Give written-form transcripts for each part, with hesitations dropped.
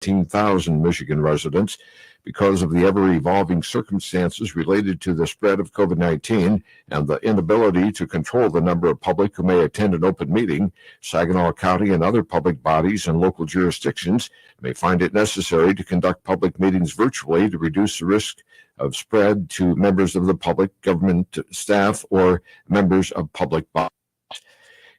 18,000 Michigan residents because of the ever-evolving circumstances related to the spread of COVID-19 and the inability to control the number of public who may attend an open meeting. Saginaw County and other public bodies and local jurisdictions may find it necessary to conduct public meetings virtually to reduce the risk of spread to members of the public, government staff, or members of public bodies.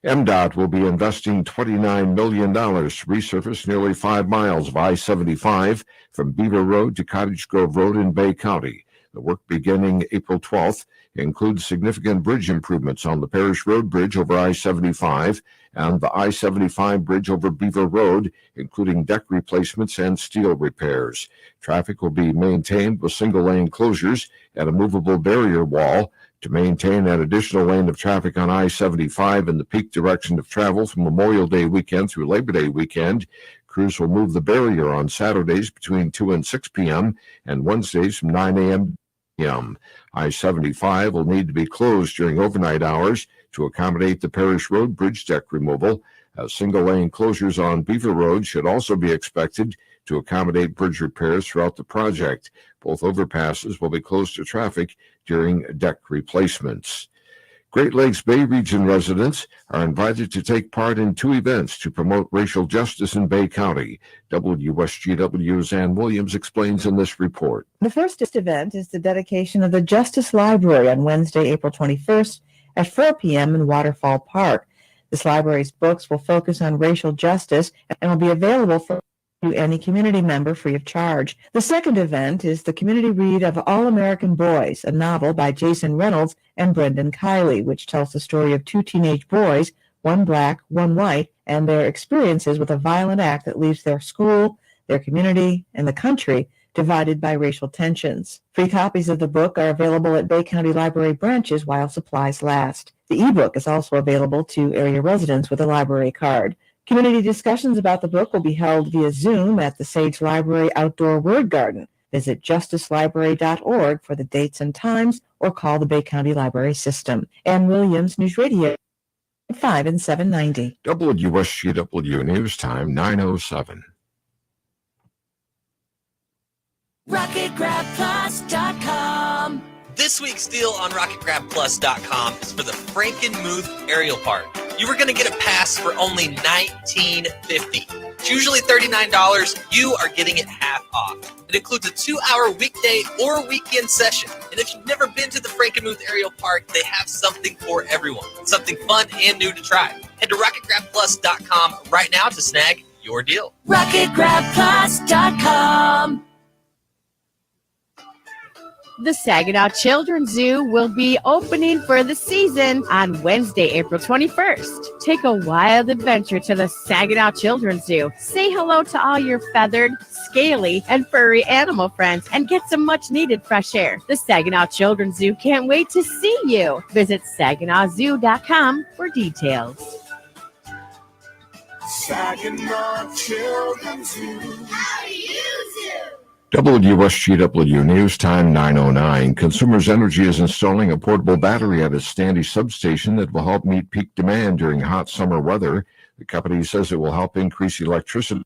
MDOT will be investing $29 million to resurface nearly 5 miles of I-75 from Beaver Road to Cottage Grove Road in Bay County. The work beginning April 12th includes significant bridge improvements on the Parish Road Bridge over I-75 and the I-75 bridge over Beaver Road, including deck replacements and steel repairs. Traffic will be maintained with single-lane closures and a movable barrier wall to maintain an additional lane of traffic on I-75 in the peak direction of travel from Memorial Day weekend through Labor Day weekend. Crews will move the barrier on Saturdays between 2 and 6 p.m. and Wednesdays from 9 a.m. to p.m. I-75 will need to be closed during overnight hours to accommodate the Parish Road Bridge deck removal. Single-lane closures on Beaver Road should also be expected to accommodate bridge repairs throughout the project. Both overpasses will be closed to traffic during deck replacements. Great Lakes Bay Region residents are invited to take part in 2 events to promote racial justice in Bay County. WSGW's Ann Williams explains in this report. The first event is the dedication of the Justice Library on Wednesday, April 21st at 4 p.m. in Waterfall Park. This library's books will focus on racial justice and will be available for any community member free of charge. The second event is the community read of All American Boys, a novel by Jason Reynolds and Brendan Kiley, which tells the story of 2 teenage boys, one black, one white, and their experiences with a violent act that leaves their school, their community, and the country divided by racial tensions. Free copies of the book are available at Bay County Library branches while supplies last. The ebook is also available to area residents with a library card. Community discussions about the book will be held via Zoom at the Sage Library Outdoor Word Garden. Visit justicelibrary.org for the dates and times or call the Bay County Library System. Ann Williams, News Radio 5 and 790. WSGW News Time 9:07. RocketGrabPlus.com. This week's deal on RocketGrabPlus.com is for the Frankenmuth Aerial Park. You were going to get a pass for only $19.50. It's usually $39. You are getting it half off. It includes a 2-hour weekday or weekend session. And if you've never been to the Frankenmuth Aerial Park, they have something for everyone. Something fun and new to try. Head to RocketGrabPlus.com right now to snag your deal. RocketGrabPlus.com. The Saginaw Children's Zoo will be opening for the season on Wednesday, April 21st. Take a wild adventure to the Saginaw Children's Zoo. Say hello to all your feathered, scaly, and furry animal friends and get some much-needed fresh air. The Saginaw Children's Zoo can't wait to see you. Visit SaginawZoo.com for details. Saginaw Children's Zoo. How do you do? WSGW News Time 9:09. Consumers Energy is installing a portable battery at its Standish substation that will help meet peak demand during hot summer weather. The company says it will help increase electricity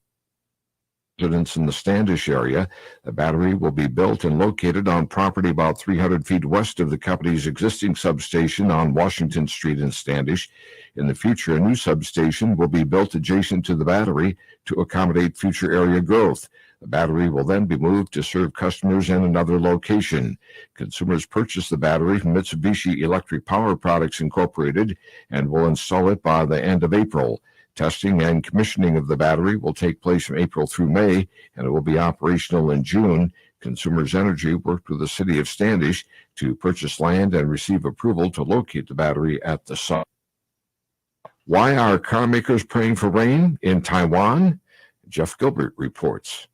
residents in the Standish area. The battery will be built and located on property about 300 feet west of the company's existing substation on Washington Street in Standish. In the future, a new substation will be built adjacent to the battery to accommodate future area growth. The battery will then be moved to serve customers in another location. Consumers purchase the battery from Mitsubishi Electric Power Products Incorporated and will install it by the end of April. Testing and commissioning of the battery will take place from April through May, and it will be operational in June. Consumers Energy worked with the city of Standish to purchase land and receive approval to locate the battery at the site. Why are car makers praying for rain in Taiwan? Jeff Gilbert reports.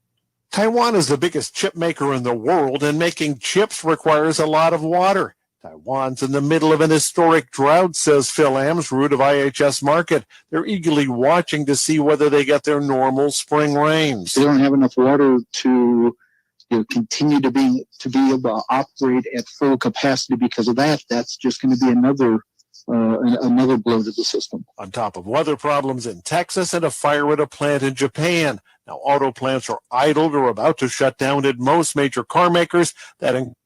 Taiwan is the biggest chip maker in the world, and making chips requires a lot of water. Taiwan's in the middle of an historic drought, says Phil Amsroot of IHS Markit. They're eagerly watching to see whether they get their normal spring rains. They don't have enough water to continue to be able to operate at full capacity because of that. That's just going to be another another blow to the system. On top of weather problems in Texas and a fire at a plant in Japan. Now, auto plants are idled or about to shut down at most major car makers. That includes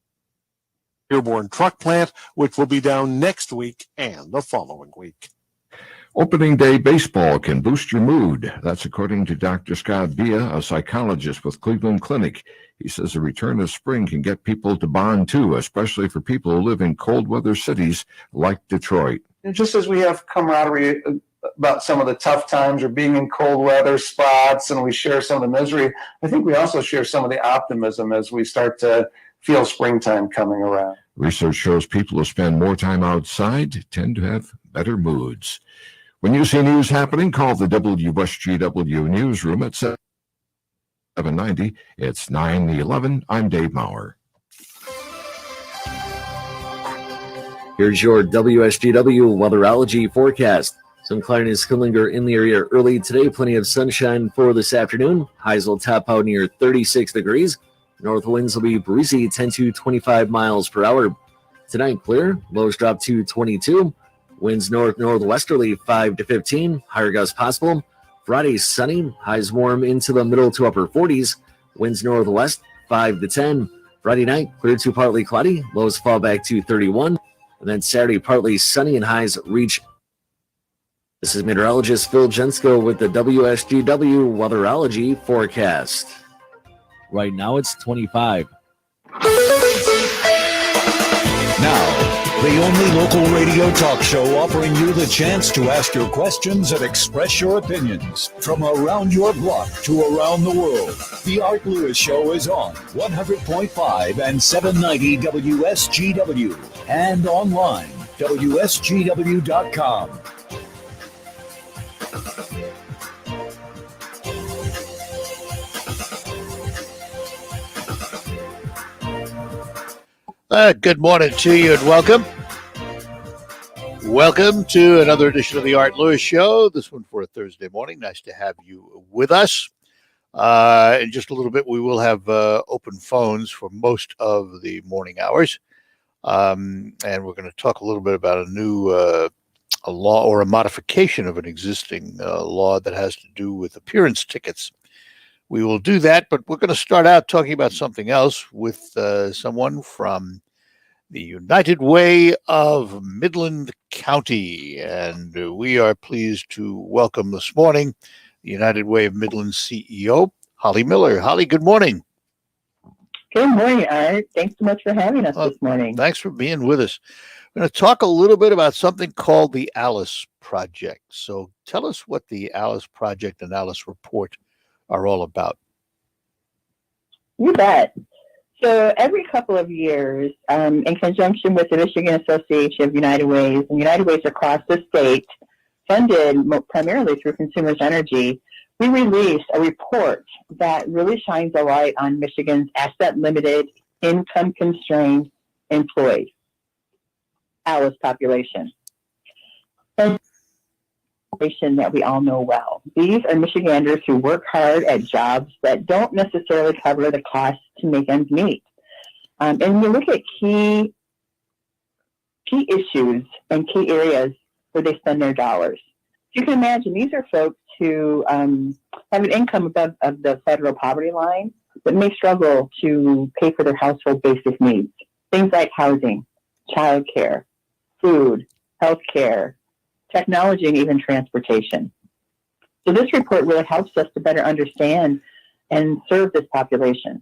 the Dearborn truck plant, which will be down next week and the following week. Opening day baseball can boost your mood. That's according to Dr. Scott Bia, a psychologist with Cleveland Clinic. He says the return of spring can get people to bond too, especially for people who live in cold weather cities like Detroit. And just as we have camaraderie about some of the tough times or being in cold weather spots and we share some of the misery, I think we also share some of the optimism as we start to feel springtime coming around. Research shows people who spend more time outside tend to have better moods. When you see news happening, call the WSGW newsroom at 790. It's 9:11. I'm Dave Maurer. Here's your WSGW weatherology forecast. Some cloudiness can linger in the area early today. Plenty of sunshine for this afternoon. Highs will top out near 36 degrees. North winds will be breezy, 10 to 25 miles per hour. Tonight, clear. Lows drop to 22. Winds northwesterly 5 to 15. Higher gusts possible. Friday, sunny. Highs warm into the middle to upper 40s. Winds northwest 5 to 10. Friday night, clear to partly cloudy. Lows fall back to 31. And then Saturday, partly sunny and highs reach. This is meteorologist Phil Jensko with the WSGW weatherology forecast. Right now it's 25. Now, the only local radio talk show offering you the chance to ask your questions and express your opinions from around your block to around the world. The Art Lewis Show is on 100.5 and 790 WSGW and online, WSGW.com. Good morning to you and welcome. Welcome to another edition of the Art Lewis Show. This one for a Thursday morning. Nice to have you with us. In just a little bit, we will have open phones for most of the morning hours. And we're going to talk a little bit about a new a law or a modification of an existing law that has to do with appearance tickets. We will do that, but we're going to start out talking about something else with someone from the United Way of Midland County. And we are pleased to welcome this morning the United Way of Midland CEO, Holly Miller. Holly, good morning. Good morning, Art. Thanks so much for having us this morning. Thanks for being with us. We're going to talk a little bit about something called the Alice Project. So tell us what the Alice Project and Alice Report are all about. You bet. So every couple of years, in conjunction with the Michigan Association of United Ways and United Ways across the state, funded primarily through Consumers Energy, we release a report that really shines a light on Michigan's asset-limited, income-constrained employed Alice population. And that we all know well. These are Michiganders who work hard at jobs that don't necessarily cover the cost to make ends meet. And we look at key issues and key areas where they spend their dollars. You can imagine these are folks who have an income above of the federal poverty line, but may struggle to pay for their household basic needs. Things like housing, childcare, food, healthcare, technology, and even transportation. So this report really helps us to better understand and serve this population.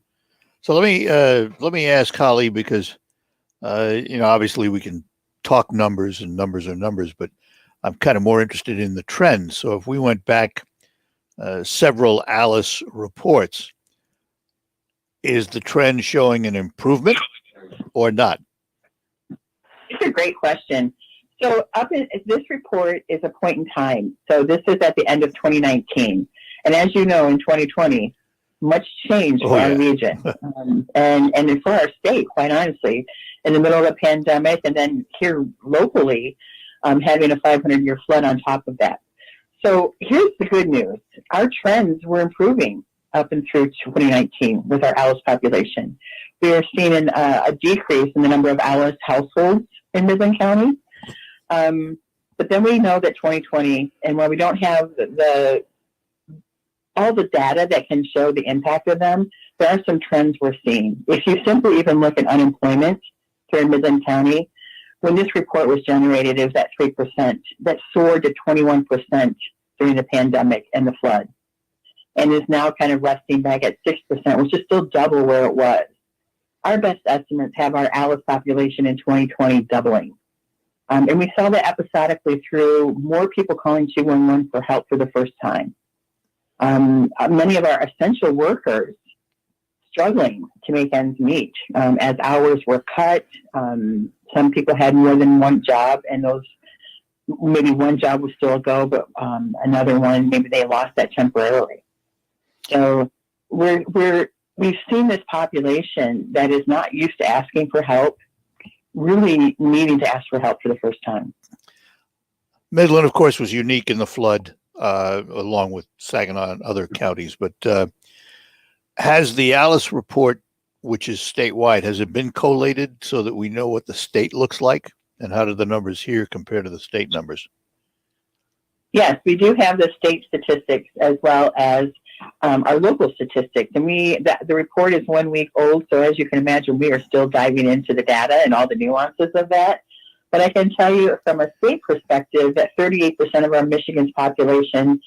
So let me ask Holly, because obviously we can talk numbers and numbers are numbers, but I'm kind of more interested in the trends. So if we went back several Alice reports, is the trend showing an improvement or not? It's a great question. So this report is a point in time. So this is at the end of 2019. And as you know, in 2020, much changed for our region and for our state, quite honestly, in the middle of a pandemic, and then here locally, having a 500-year flood on top of that. So here's the good news. Our trends were improving up and through 2019 with our Alice population. We are seeing a decrease in the number of Alice households in Midland County. But then we know that 2020, and while we don't have all the data that can show the impact of them, there are some trends we're seeing. If you simply even look at unemployment here in Midland County, when this report was generated, it was at 3%. That soared to 21% during the pandemic and the flood, and is now kind of resting back at 6%, which is still double where it was. Our best estimates have our ALICE population in 2020 doubling. And we saw that episodically through more people calling 211 for help for the first time. Many of our essential workers struggling to make ends meet as hours were cut. Some people had more than one job, and those maybe one job was still a go, but another one, maybe they lost that temporarily. So we've seen this population that is not used to asking for help really needing to ask for help for the first time. Midland, of course, was unique in the flood, along with Saginaw and other counties. But has the ALICE report, which is statewide, has it been collated so that we know what the state looks like? And how do the numbers here compare to the state numbers? Yes, we do have the state statistics as well as our local statistics. And the report is 1 week old. So as you can imagine, we are still diving into the data and all the nuances of that. But I can tell you from a state perspective that 38% of our Michigan's population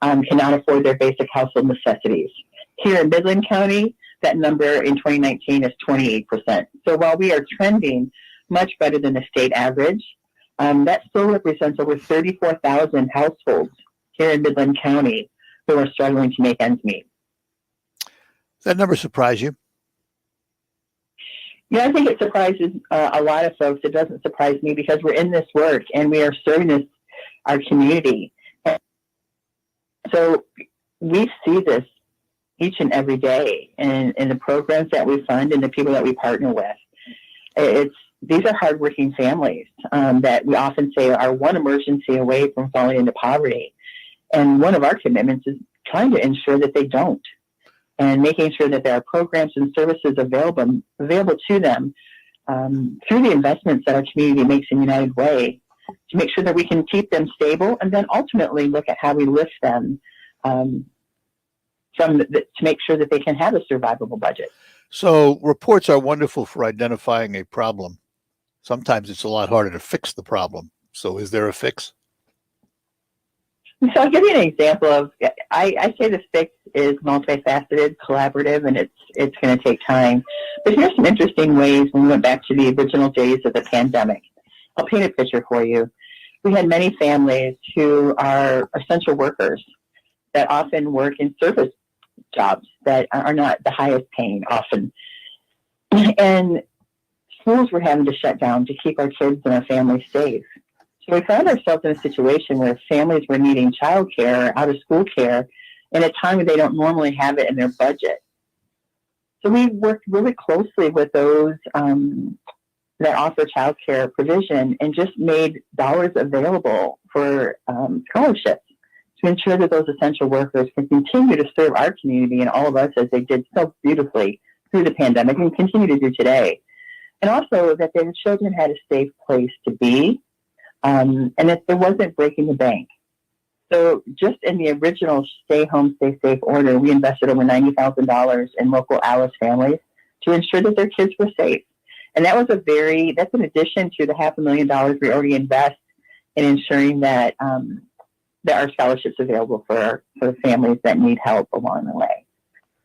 cannot afford their basic household necessities. Here in Midland County, that number in 2019 is 28%. So while we are trending much better than the state average, that still represents over 34,000 households here in Midland County who are struggling to make ends meet. Does that number surprise you? Yeah, I think it surprises a lot of folks. It doesn't surprise me because we're in this work and we are serving our community. And so we see this each and every day in the programs that we fund and the people that we partner with. These are hardworking families that we often say are one emergency away from falling into poverty. And one of our commitments is trying to ensure that they don't, and making sure that there are programs and services available to them through the investments that our community makes in United Way to make sure that we can keep them stable, and then ultimately look at how we lift them to make sure that they can have a survivable budget. So reports are wonderful for identifying a problem. Sometimes it's a lot harder to fix the problem. So is there a fix? So I'll give you an example of, I say the fix is multifaceted, collaborative, and it's going to take time. But here's some interesting ways when we went back to the original days of the pandemic. I'll paint a picture for you. We had many families who are essential workers that often work in service jobs that are not the highest paying often. And schools were having to shut down to keep our kids and our families safe. So we found ourselves in a situation where families were needing childcare, out of school care, in a time when they don't normally have it in their budget. So we worked really closely with those that offer childcare provision and just made dollars available for scholarships to ensure that those essential workers can continue to serve our community and all of us as they did so beautifully through the pandemic and continue to do today. And also that their children had a safe place to be. And that there wasn't breaking the bank. So just in the original Stay Home, Stay Safe order, we invested over $90,000 in local ALICE families to ensure that their kids were safe. And that was that's in addition to the $500,000 we already invest in ensuring that there are scholarships available for families that need help along the way.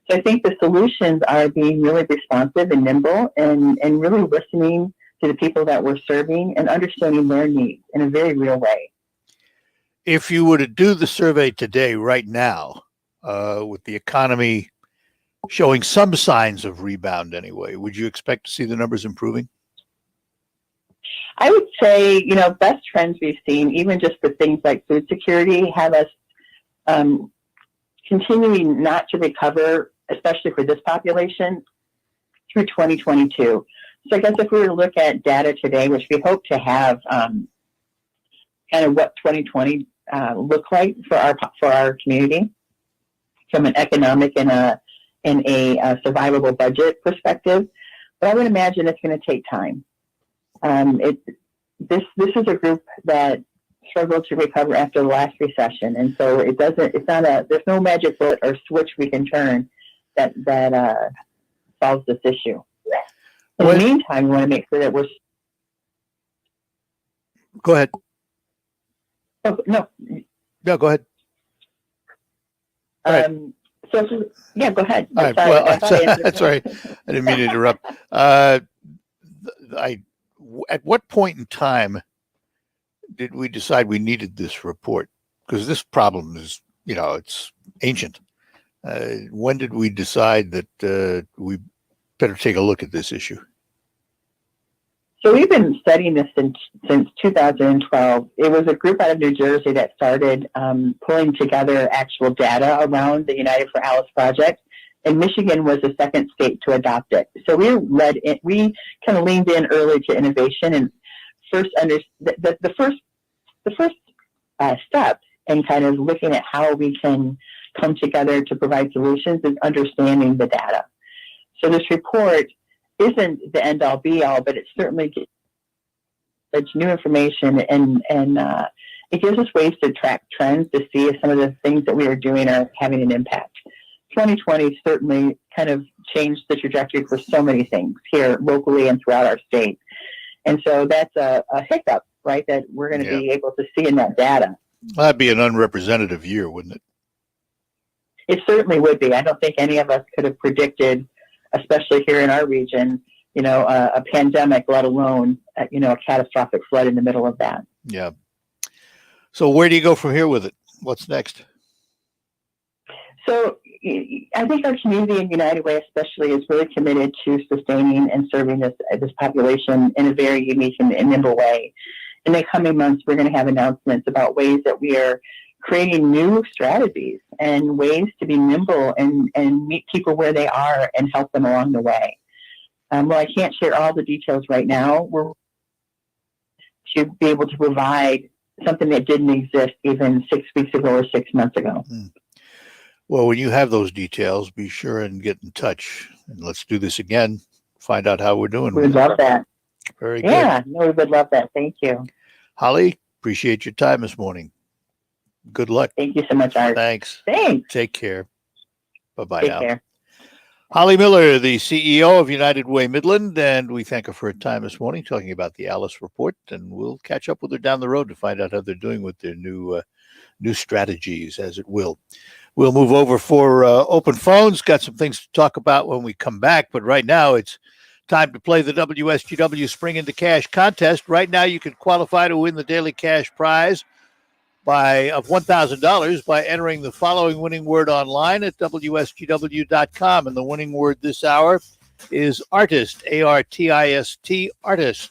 So I think the solutions are being really responsive and nimble and really listening to the people that we're serving and understanding their needs in a very real way. If you were to do the survey today, right now, with the economy showing some signs of rebound anyway, would you expect to see the numbers improving? I would say, best trends we've seen, even just for things like food security, have us continuing not to recover, especially for this population, through 2022. So I guess if we were to look at data today, which we hope to have kind of what 2020 looked like for our community from an economic and a survivable budget perspective, but I would imagine it's going to take time. this is a group that struggled to recover after the last recession, and so there's no magic bullet or switch we can turn that solves this issue. In the meantime, we want to make sure that we're. Go ahead. Oh, no. No, go ahead. Yeah, go ahead. All right. Sorry, Well, I thought I answered that's all right. I didn't mean to interrupt. At what point in time did we decide we needed this report? Because this problem is, it's ancient. When did we decide that we better take a look at this issue? So we've been studying this since 2012. It was a group out of New Jersey that started pulling together actual data around the United for Alice project, and Michigan was the second state to adopt it. So we kind of leaned in early to innovation, and the first step in kind of looking at how we can come together to provide solutions is understanding the data. So this report isn't the end all be all, but it certainly gives new information and it gives us ways to track trends to see if some of the things that we are doing are having an impact. 2020 certainly kind of changed the trajectory for so many things here locally and throughout our state. And so that's a hiccup, right, that we're going to be able to see in that data. That'd be an unrepresentative year, wouldn't it? It certainly would be. I don't think any of us could have predicted, especially here in our region, a pandemic, let alone, a catastrophic flood in the middle of that. Yeah. So where do you go from here with it? What's next? So I think our community in United Way especially is really committed to sustaining and serving this population in a very unique and nimble way. In the coming months, we're going to have announcements about ways that we are creating new strategies and ways to be nimble and meet people where they are and help them along the way. Well, I can't share all the details right now. We're to be able to provide something that didn't exist even 6 weeks ago or 6 months ago. Well, when you have those details, be sure and get in touch. And let's do this again. Find out how we're doing. We'd love that. Very good. Yeah, no, we would love that. Thank you. Holly, appreciate your time this morning. Good luck. Thank you so much, Art. Thanks. Thanks. Take care. Bye-bye Take now. care. Holly Miller, the CEO of United Way Midland, and we thank her for her time this morning talking about the Alice Report, and we'll catch up with her down the road to find out how they're doing with their new strategies, as it will. We'll move over for open phones. Got some things to talk about when we come back, but right now it's time to play the WSGW Spring into Cash contest. Right now you can qualify to win the daily cash prize of $1,000 by entering the following winning word online at WSGW.com. And the winning word this hour is artist, ARTIST, artist.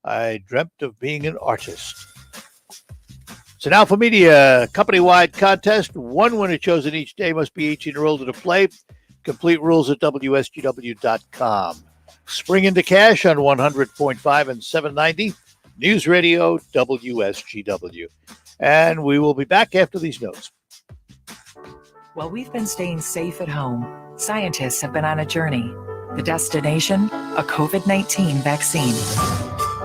I dreamt of being an artist. It's an Alpha Media company-wide contest. One winner chosen each day must be 18 or older to play. Complete rules at WSGW.com. Spring into Cash on 100.5 and 790. News Radio WSGW. And we will be back after these notes. While we've been staying safe at home, scientists have been on a journey. The destination, a COVID-19 vaccine.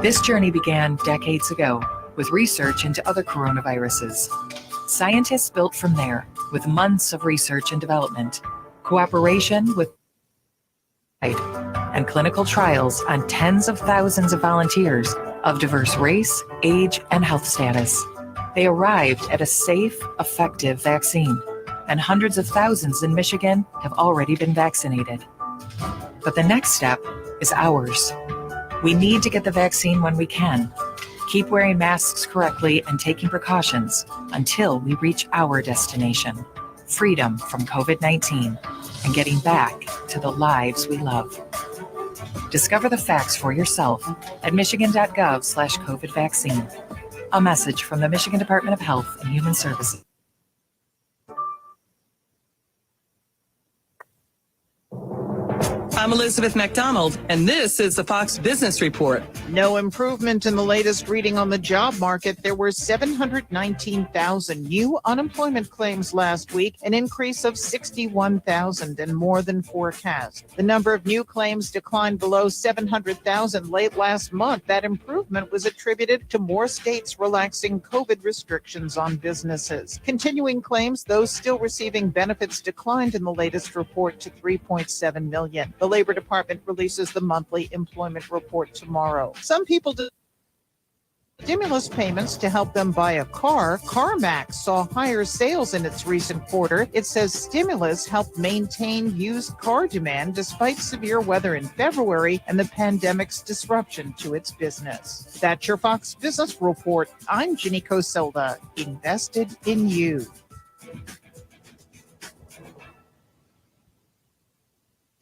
This journey began decades ago with research into other coronaviruses. Scientists built from there with months of research and development, cooperation with and clinical trials on tens of thousands of volunteers of diverse race, age, and health status. They arrived at a safe, effective vaccine, and hundreds of thousands in Michigan have already been vaccinated. But the next step is ours. We need to get the vaccine when we can. Keep wearing masks correctly and taking precautions until we reach our destination, freedom from COVID-19 and getting back to the lives we love. Discover the facts for yourself at michigan.gov/COVID vaccine. A message from the Michigan Department of Health and Human Services. I'm Elizabeth McDonald, and this is the Fox Business Report. No improvement in the latest reading on the job market. There were 719,000 new unemployment claims last week, an increase of 61,000 and more than forecast. The number of new claims declined below 700,000 late last month. That improvement was attributed to more states relaxing COVID restrictions on businesses. Continuing claims, those still receiving benefits, declined in the latest report to 3.7 million. The Labor Department releases the monthly employment report tomorrow. Some people do stimulus payments to help them buy a car. CarMax saw higher sales in its recent quarter. It says stimulus helped maintain used car demand despite severe weather in February and the pandemic's disruption to its business. That's your Fox Business Report. I'm Ginny Coselda, invested in you.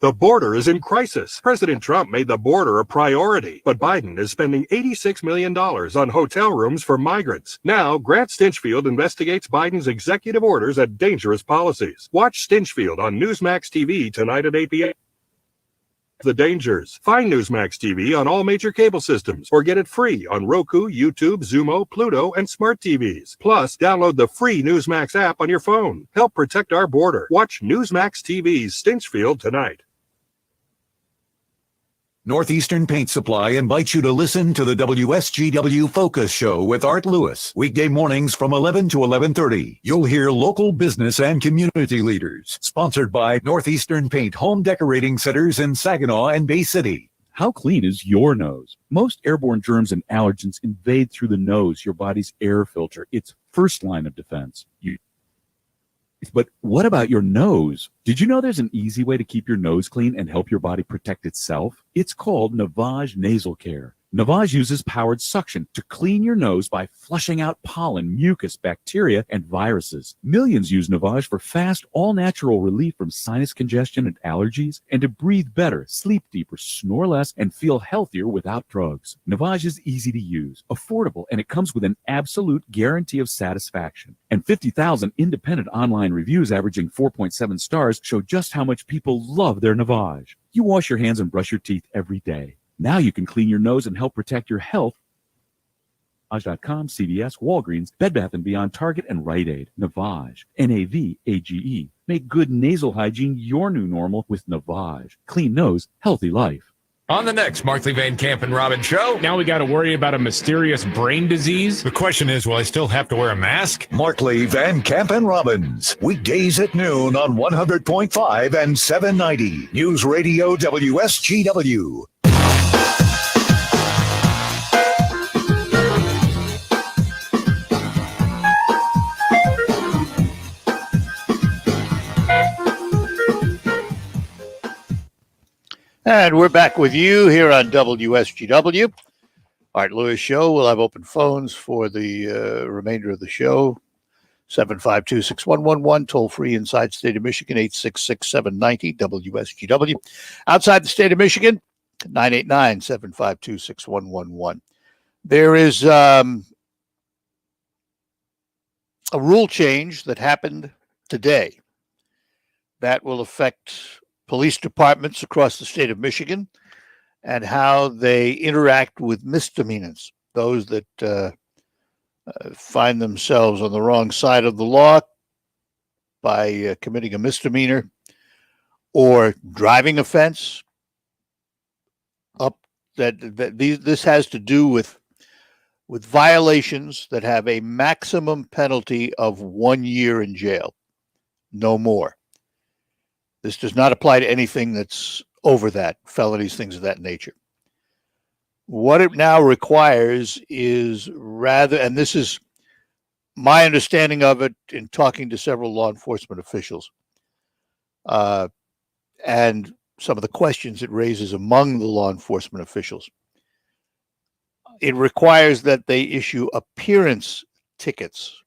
The border is in crisis. President Trump made the border a priority, but Biden is spending $86 million on hotel rooms for migrants. Now, Grant Stinchfield investigates Biden's executive orders and dangerous policies. Watch Stinchfield on Newsmax TV tonight at 8 p.m. The dangers. Find Newsmax TV on all major cable systems or get it free on Roku, YouTube, Zumo, Pluto, and smart TVs. Plus, download the free Newsmax app on your phone. Help protect our border. Watch Newsmax TV's Stinchfield tonight. Northeastern Paint Supply invites you to listen to the WSGW Focus Show with Art Lewis, weekday mornings from 11 to 11:30. You'll hear local business and community leaders. Sponsored by Northeastern Paint Home Decorating Centers in Saginaw and Bay City. How clean is your nose? Most airborne germs and allergens invade through the nose, your body's air filter. It's first line of defense. But what about your nose? Did you know there's an easy way to keep your nose clean and help your body protect itself? It's called Navage Nasal Care. Navage uses powered suction to clean your nose by flushing out pollen, mucus, bacteria, and viruses. Millions use Navage for fast, all-natural relief from sinus congestion and allergies, and to breathe better, sleep deeper, snore less, and feel healthier without drugs. Navage is easy to use, affordable, and it comes with an absolute guarantee of satisfaction. And 50,000 independent online reviews averaging 4.7 stars show just how much people love their Navage. You wash your hands and brush your teeth every day. Now you can clean your nose and help protect your health. Navage.com, CVS, Walgreens, Bed Bath & Beyond, Target, and Rite Aid. Navage, Navage. Make good nasal hygiene your new normal with Navage. Clean nose, healthy life. On the next Markley Van Camp and Robbins show. Now we got to worry about a mysterious brain disease. The question is, will I still have to wear a mask? Markley, Van Camp, and Robbins. Weekdays at noon on 100.5 and 790. News Radio WSGW. And we're back with you here on WSGW. Art Lewis Show. We'll have open phones for the remainder of the show. 752-6111, toll free inside state of Michigan, 866-790-WSGW. Outside the state of Michigan, 989-752-6111. There is a rule change that happened today that will affect police departments across the state of Michigan and how they interact with misdemeanors, those that find themselves on the wrong side of the law by committing a misdemeanor or driving offense. This has to do with violations that have a maximum penalty of 1 year in jail, no more. This does not apply to anything that's over that, felonies, things of that nature. What it now requires is and this is my understanding of it in talking to several law enforcement officials, and some of the questions it raises among the law enforcement officials. It requires that they issue appearance tickets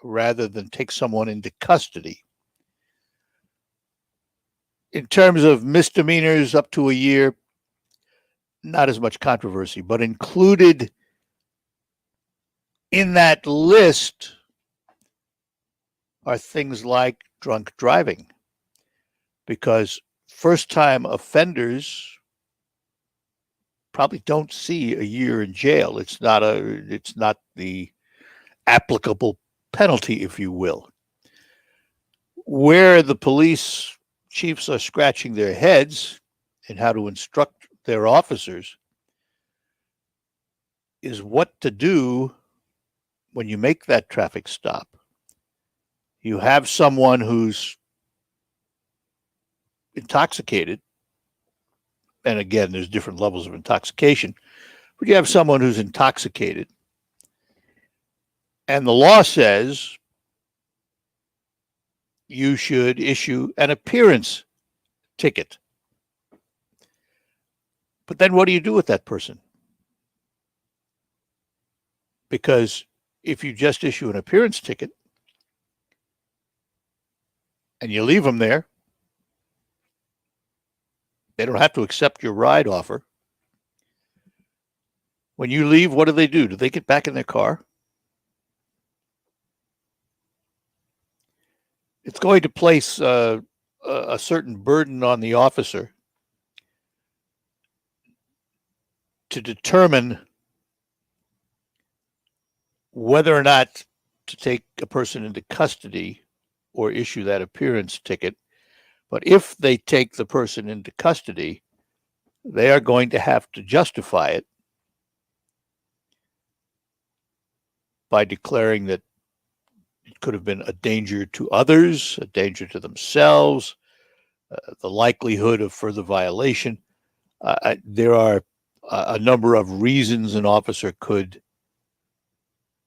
rather than take someone into custody. In terms of misdemeanors up to a year, not as much controversy, but included in that list are things like drunk driving, because first-time offenders probably don't see a year in jail. It's not the applicable penalty, if you will. Where the police chiefs are scratching their heads in how to instruct their officers is what to do when you make that traffic stop. You have someone who's intoxicated, and again, there's different levels of intoxication, but you have someone who's intoxicated, and the law says you should issue an appearance ticket. But then what do you do with that person? Because if you just issue an appearance ticket and you leave them there, they don't have to accept your ride offer. When you leave, what do? Do they get back in their car? It's going to place a certain burden on the officer to determine whether or not to take a person into custody or issue that appearance ticket. But if they take the person into custody, they are going to have to justify it by declaring that it could have been a danger to others, a danger to themselves, the likelihood of further violation. There are a number of reasons an officer could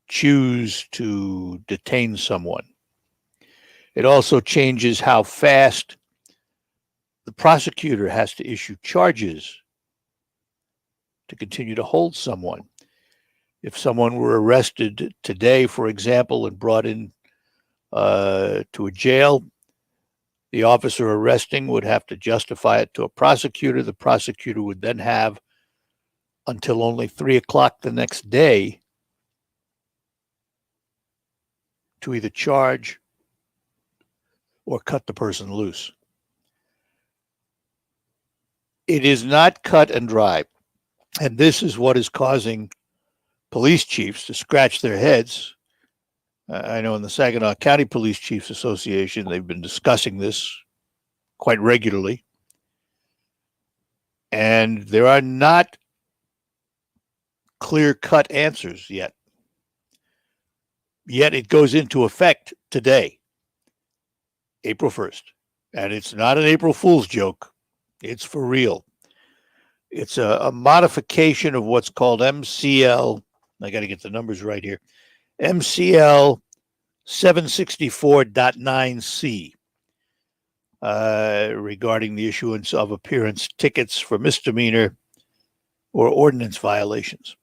choose to detain someone. It also changes how fast the prosecutor has to issue charges to continue to hold someone. If someone were arrested today, for example, and brought in to a jail, the officer arresting would have to justify it to a prosecutor. The prosecutor would then have until only 3 o'clock the next day to either charge or cut the person loose. It is not cut and dry. And this is what is causing police chiefs to scratch their heads. I know in the Saginaw County Police Chiefs Association, they've been discussing this quite regularly. And there are not clear-cut answers yet. Yet it goes into effect today, April 1st. And it's not an April Fool's joke. It's for real. It's a modification of what's called MCL. I got to get the numbers right here. MCL 764.9C regarding the issuance of appearance tickets for misdemeanor or ordinance violations.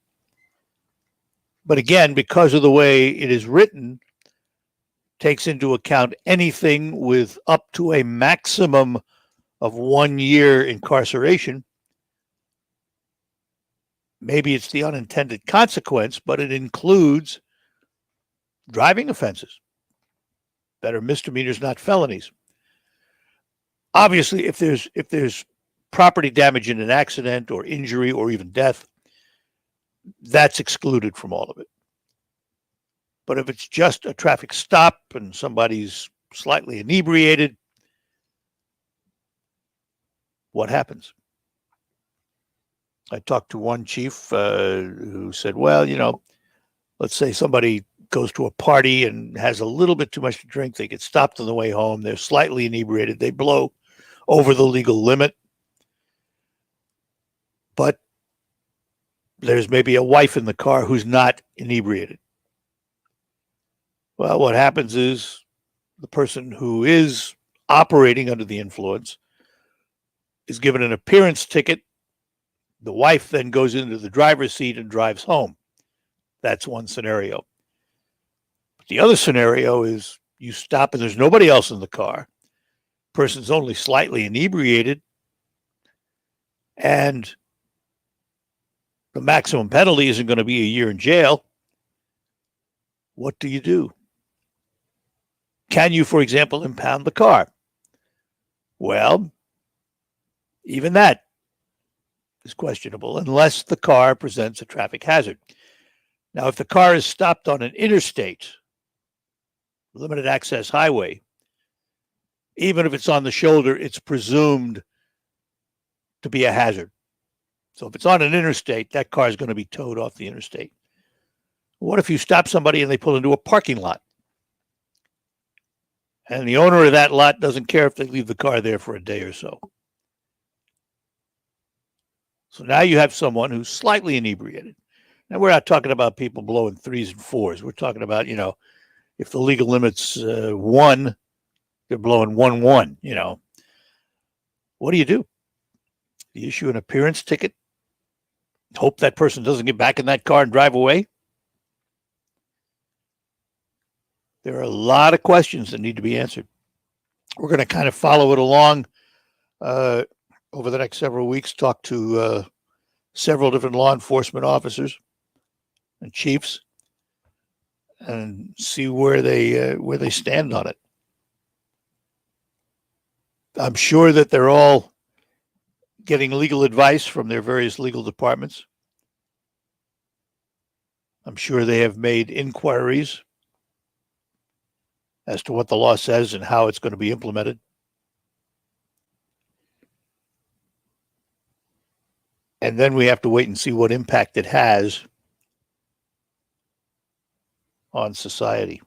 But again, because of the way it is written, takes into account anything with up to a maximum of 1 year incarceration. Maybe it's the unintended consequence, but it includes driving offenses that are misdemeanors, not felonies. Obviously, if there's property damage in an accident or injury or even death, that's excluded from all of it. But if it's just a traffic stop and somebody's slightly inebriated, what happens? I talked to one chief who said, well, let's say somebody goes to a party and has a little bit too much to drink. They get stopped on the way home. They're slightly inebriated. They blow over the legal limit. But there's maybe a wife in the car who's not inebriated. Well, what happens is the person who is operating under the influence is given an appearance ticket. The wife then goes into the driver's seat and drives home. That's one scenario. But the other scenario is you stop and there's nobody else in the car. Person's only slightly inebriated. And the maximum penalty isn't going to be a year in jail. What do you do? Can you, for example, impound the car? Well, Even that is questionable unless the car presents a traffic hazard. Now, if the car is stopped on an interstate, limited access highway, even if it's on the shoulder, it's presumed to be a hazard. So if it's on an interstate, that car is going to be towed off the interstate. What if you stop somebody and they pull into a parking lot? And the owner of that lot doesn't care if they leave the car there for a day or so. So now you have someone who's slightly inebriated. Now, we're not talking about people blowing 3s and 4s. We're talking about, if the legal limit's 1, they're blowing 1-1, What do? You issue an appearance ticket? Hope that person doesn't get back in that car and drive away? There are a lot of questions that need to be answered. We're going to kind of follow it along over the next several weeks, talk to several different law enforcement officers and chiefs and see where they stand on it. I'm sure that they're all getting legal advice from their various legal departments. I'm sure they have made inquiries as to what the law says and how it's going to be implemented. And then we have to wait and see what impact it has on society.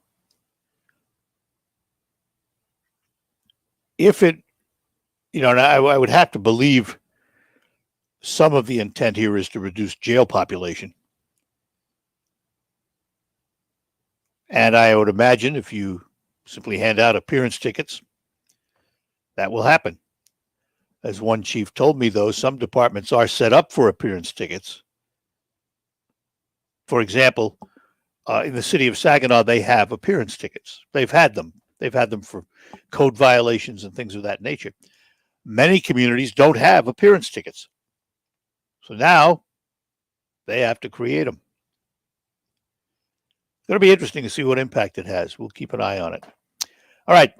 If it, and I would have to believe some of the intent here is to reduce jail population. And I would imagine if you simply hand out appearance tickets, that will happen. As one chief told me, though, some departments are set up for appearance tickets. For example, in the city of Saginaw, they have appearance tickets. They've had them. They've had them for code violations and things of that nature. Many communities don't have appearance tickets. So now they have to create them. It's going to be interesting to see what impact it has. We'll keep an eye on it. All right.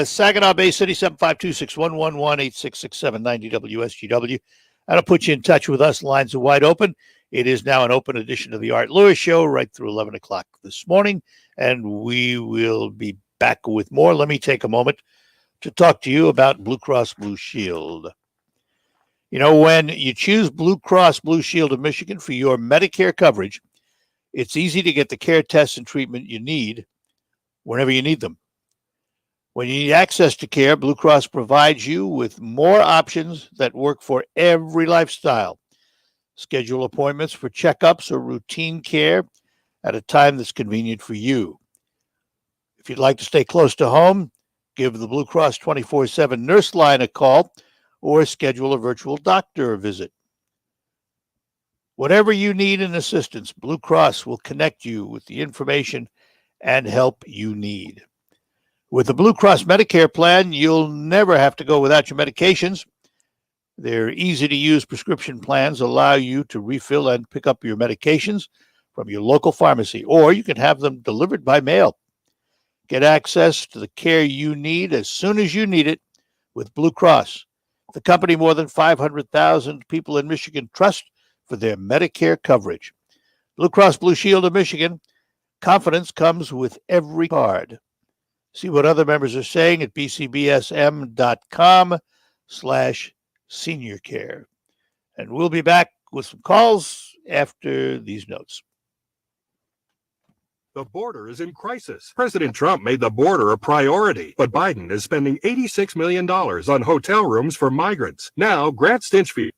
Saginaw Bay City, 752-611-8667-90 That'll put you in touch with us. Lines are wide open. It is now an open edition of the Art Lewis Show right through 11 o'clock this morning, and we will be back with more. Let me take a moment to talk to you about Blue Cross Blue Shield. When you choose Blue Cross Blue Shield of Michigan for your Medicare coverage, it's easy to get the care, tests, and treatment you need whenever you need them. When you need access to care, Blue Cross provides you with more options that work for every lifestyle. Schedule appointments for checkups or routine care at a time that's convenient for you. If you'd like to stay close to home, give the Blue Cross 24/7 nurse line a call or schedule a virtual doctor visit. Whatever you need in assistance, Blue Cross will connect you with the information and help you need. With the Blue Cross Medicare plan, you'll never have to go without your medications. Their easy-to-use prescription plans allow you to refill and pick up your medications from your local pharmacy, or you can have them delivered by mail. Get access to the care you need as soon as you need it with Blue Cross, the company more than 500,000 people in Michigan trust for their Medicare coverage. Blue Cross Blue Shield of Michigan, confidence comes with every card. See what other members are saying at bcbsm.com/seniorcare. And we'll be back with some calls after these notes. The border is in crisis. President Trump made the border a priority, but Biden is spending $86 million on hotel rooms for migrants. Now, Grant Stinchfield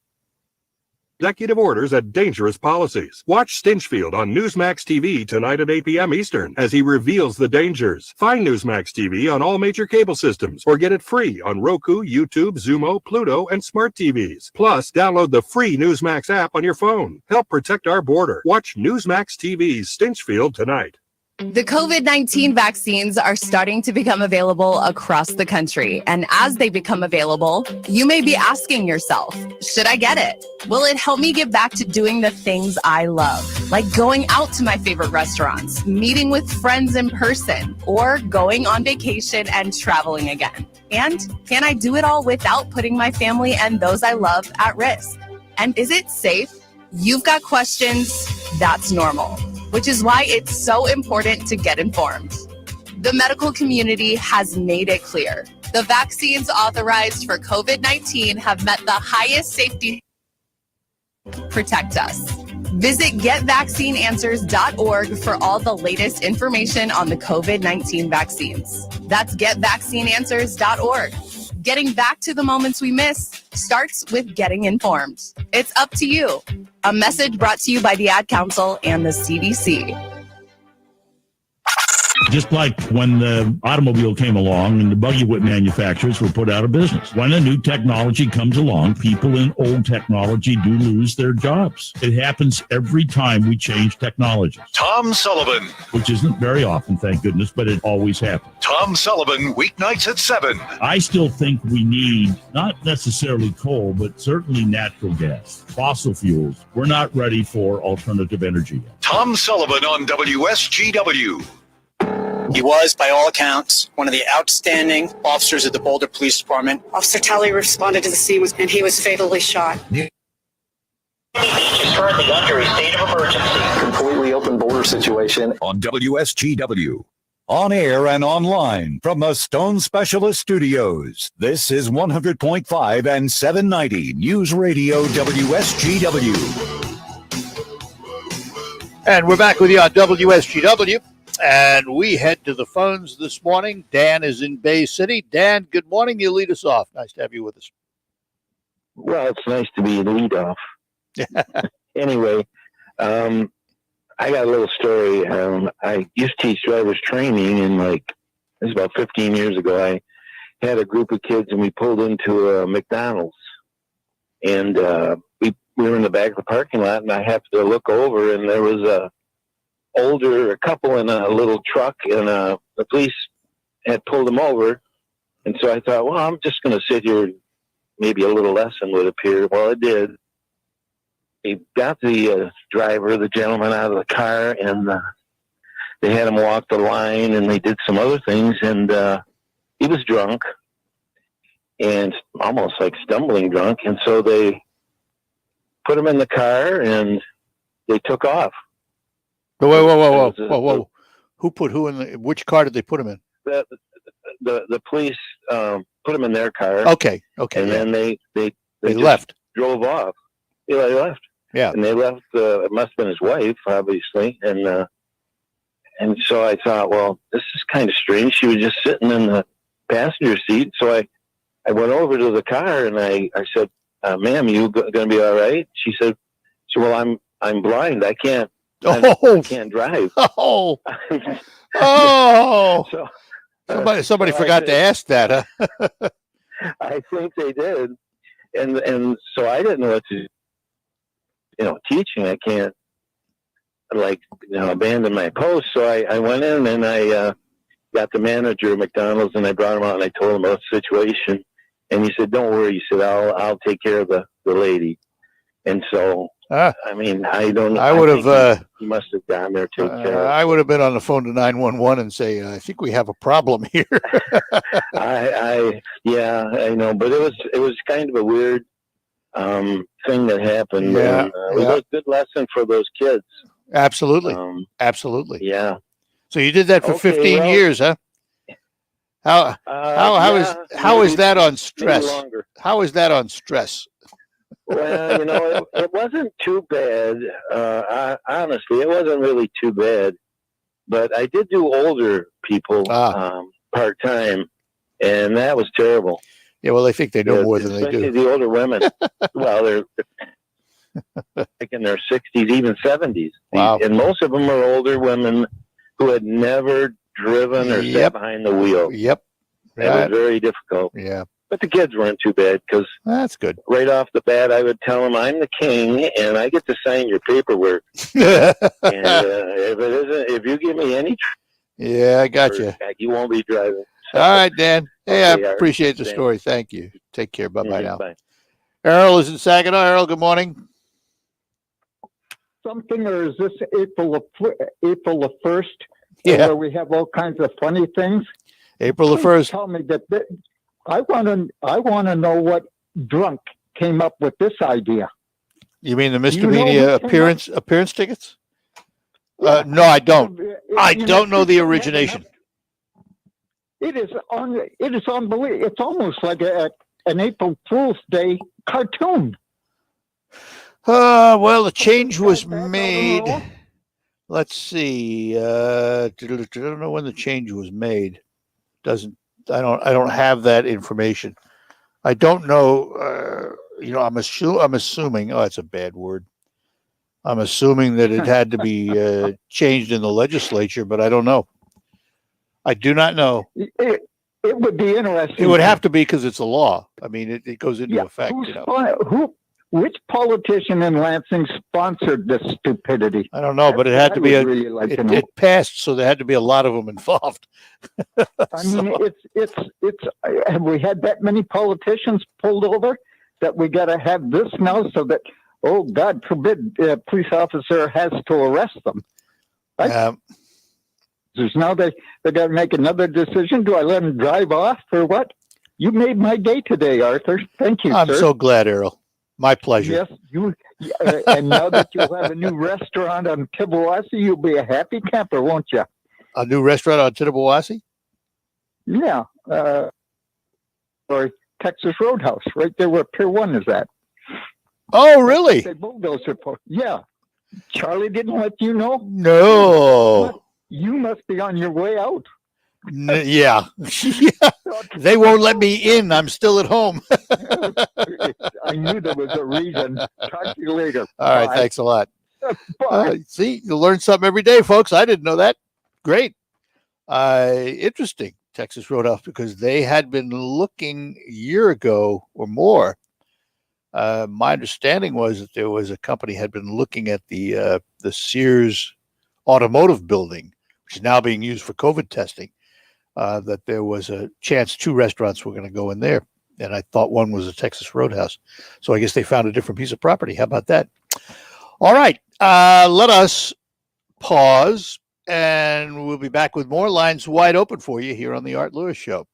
executive orders at dangerous policies. Watch Stinchfield on Newsmax TV tonight at 8 p.m. Eastern as he reveals the dangers. Find Newsmax TV on all major cable systems or get it free on Roku, YouTube, Xumo, Pluto, and smart TVs. Plus, download the free Newsmax app on your phone. Help protect our border. Watch Newsmax TV's Stinchfield tonight. The COVID-19 vaccines are starting to become available across the country. And as they become available, you may be asking yourself, should I get it? Will it help me get back to doing the things I love? Like going out to my favorite restaurants, meeting with friends in person, or going on vacation and traveling again. And can I do it all without putting my family and those I love at risk? And is it safe? You've got questions. That's normal, which is why it's so important to get informed. The medical community has made it clear. The vaccines authorized for COVID-19 have met the highest safety to protect us. Visit getvaccineanswers.org for all the latest information on the COVID-19 vaccines. That's getvaccineanswers.org. Getting back to the moments we miss starts with getting informed. It's up to you. A message brought to you by the Ad Council and the CDC. Just like when the automobile came along and the buggy whip manufacturers were put out of business. When a new technology comes along, people in old technology do lose their jobs. It happens every time we change technology. Tom Sullivan. Which isn't very often, thank goodness, but it always happens. Tom Sullivan, weeknights at 7. I still think we need not necessarily coal, but certainly natural gas, fossil fuels. We're not ready for alternative energy yet. Tom Sullivan on WSGW. He was, by all accounts, one of the outstanding officers of the Boulder Police Department. Officer Tully responded to the scene and he was fatally shot. Is currently under a state of emergency. Completely open border situation. On WSGW. On air and online from the Stone Specialist Studios. This is 100.5 and 790 News Radio WSGW. And we're back with you on WSGW. And we head to the phones this morning. Dan is in Bay City. Dan, good morning. You lead us off. Nice to have you with us. Well, it's nice to be the lead off. Anyway, I got a little story. I used to teach driver's training, and this is about 15 years ago. I had a group of kids, and we pulled into a McDonald's, and we were in the back of the parking lot, and I happened to look over, and there was a couple in a little truck, and the police had pulled them over. And so I thought, well, I'm just going to sit here. Maybe a little lesson would appear. Well, it did. They got the driver, the gentleman, out of the car, and they had him walk the line, and they did some other things. And he was drunk, and almost like stumbling drunk. And so they put him in the car, and they took off. Whoa. Who put who in which car did they put him in? The police put him in their car. Okay. And then they left. Drove off. Yeah, they left. Yeah. And they left, it must have been his wife, obviously. And so I thought, well, this is kind of strange. She was just sitting in the passenger seat. So I went over to the car and I said, ma'am, you going to be all right? She said, well, I'm blind. I can't drive. Somebody forgot to ask that, huh? I think they did. And so I didn't know what to do. Teaching, I can't abandon my post. So I went in and I got the manager of McDonald's, and I brought him out and I told him about the situation. And he said, don't worry. He said, I'll take care of the lady. And so, I would have. He must have gone there to take care. I would have been on the phone to 911 and say, "I think we have a problem here." I know, but it was kind of a weird thing that happened. Yeah, and, it was a good lesson for those kids. Absolutely, absolutely. Yeah. So you did that for 15 years, huh? How is that on stress? How is that on stress? Well, it wasn't too bad. Honestly, it wasn't really too bad. But I did do older people part-time, and that was terrible. Yeah, well, they think they know more than they do. Especially the older women. Well, they're like in their 60s, even 70s. Wow. And most of them are older women who had never driven or sat behind the wheel. Yep. It was very difficult. Yeah. But the kids weren't too bad because that's good. Right off the bat, I would tell them I'm the king and I get to sign your paperwork. And if you give me any, I got you. You won't be driving. All right, Dan. Hey, Okay, I appreciate the thanks. story. Thank you. Take care. Bye now. Bye. Errol is in Saginaw. Errol, good morning. Something, or is this April the 1st? Yeah. Where we have all kinds of funny things. April the 1st. Tell me that I want to know what drunk came up with this idea. You mean the You Mr. know Mania who came appearance tickets? No, I don't. I don't know the origination. It is unbelievable. It's almost like an April Fool's Day cartoon. Well, the change was made. Let's see. I don't know when the change was made. I don't have that information. I don't know. I'm assuming. Oh, that's a bad word. I'm assuming that it had to be changed in the legislature, but I don't know. I do not know. It would be interesting. It would have to be because it's a law. I mean, it goes into effect. Which politician in Lansing sponsored this stupidity? I don't know, but it had to be it passed, so there had to be a lot of them involved. I mean, it's have we had that many politicians pulled over that we got to have this now so that, oh, God forbid, a police officer has to arrest them. Right? There's now they got to make another decision. Do I let them drive off or what? You made my day today, Arthur. Thank you, I'm sir. so glad, Errol. My pleasure. Yes, and now that you'll have a new restaurant on Tibbawasi, you'll be a happy camper, won't you? A new restaurant on Tibbawasi? Yeah. Or Texas Roadhouse, right there where Pier 1 is at. Oh, really? They bulldozer for. Yeah. Charlie didn't let you know? No. You must be on your way out. Yeah. They won't let me in. I'm still at home. I knew there was a reason. Talk to you later. All right. Bye. Thanks a lot. Bye. See, you learn something every day, folks. I didn't know that. Great. Interesting. Texas Roadhouse, because they had been looking a year ago or more. My understanding was that there was a company had been looking at the Sears automotive building, which is now being used for COVID testing. That there was a chance 2 restaurants were going to go in there. And I thought one was a Texas Roadhouse. So I guess they found a different piece of property. How about that? All right. Let us pause, and we'll be back with more lines wide open for you here on the Art Lewis Show.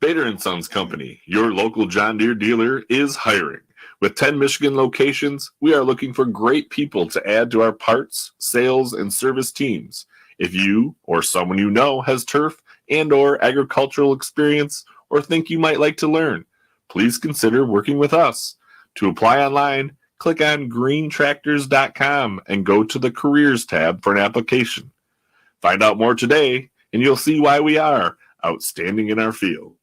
Bader & Sons Company, your local John Deere dealer, is hiring. With 10 Michigan locations, we are looking for great people to add to our parts, sales, and service teams. If you or someone you know has turf and or agricultural experience or think you might like to learn, please consider working with us. To apply online, click on greentractors.com and go to the Careers tab for an application. Find out more today, and you'll see why we are outstanding in our field.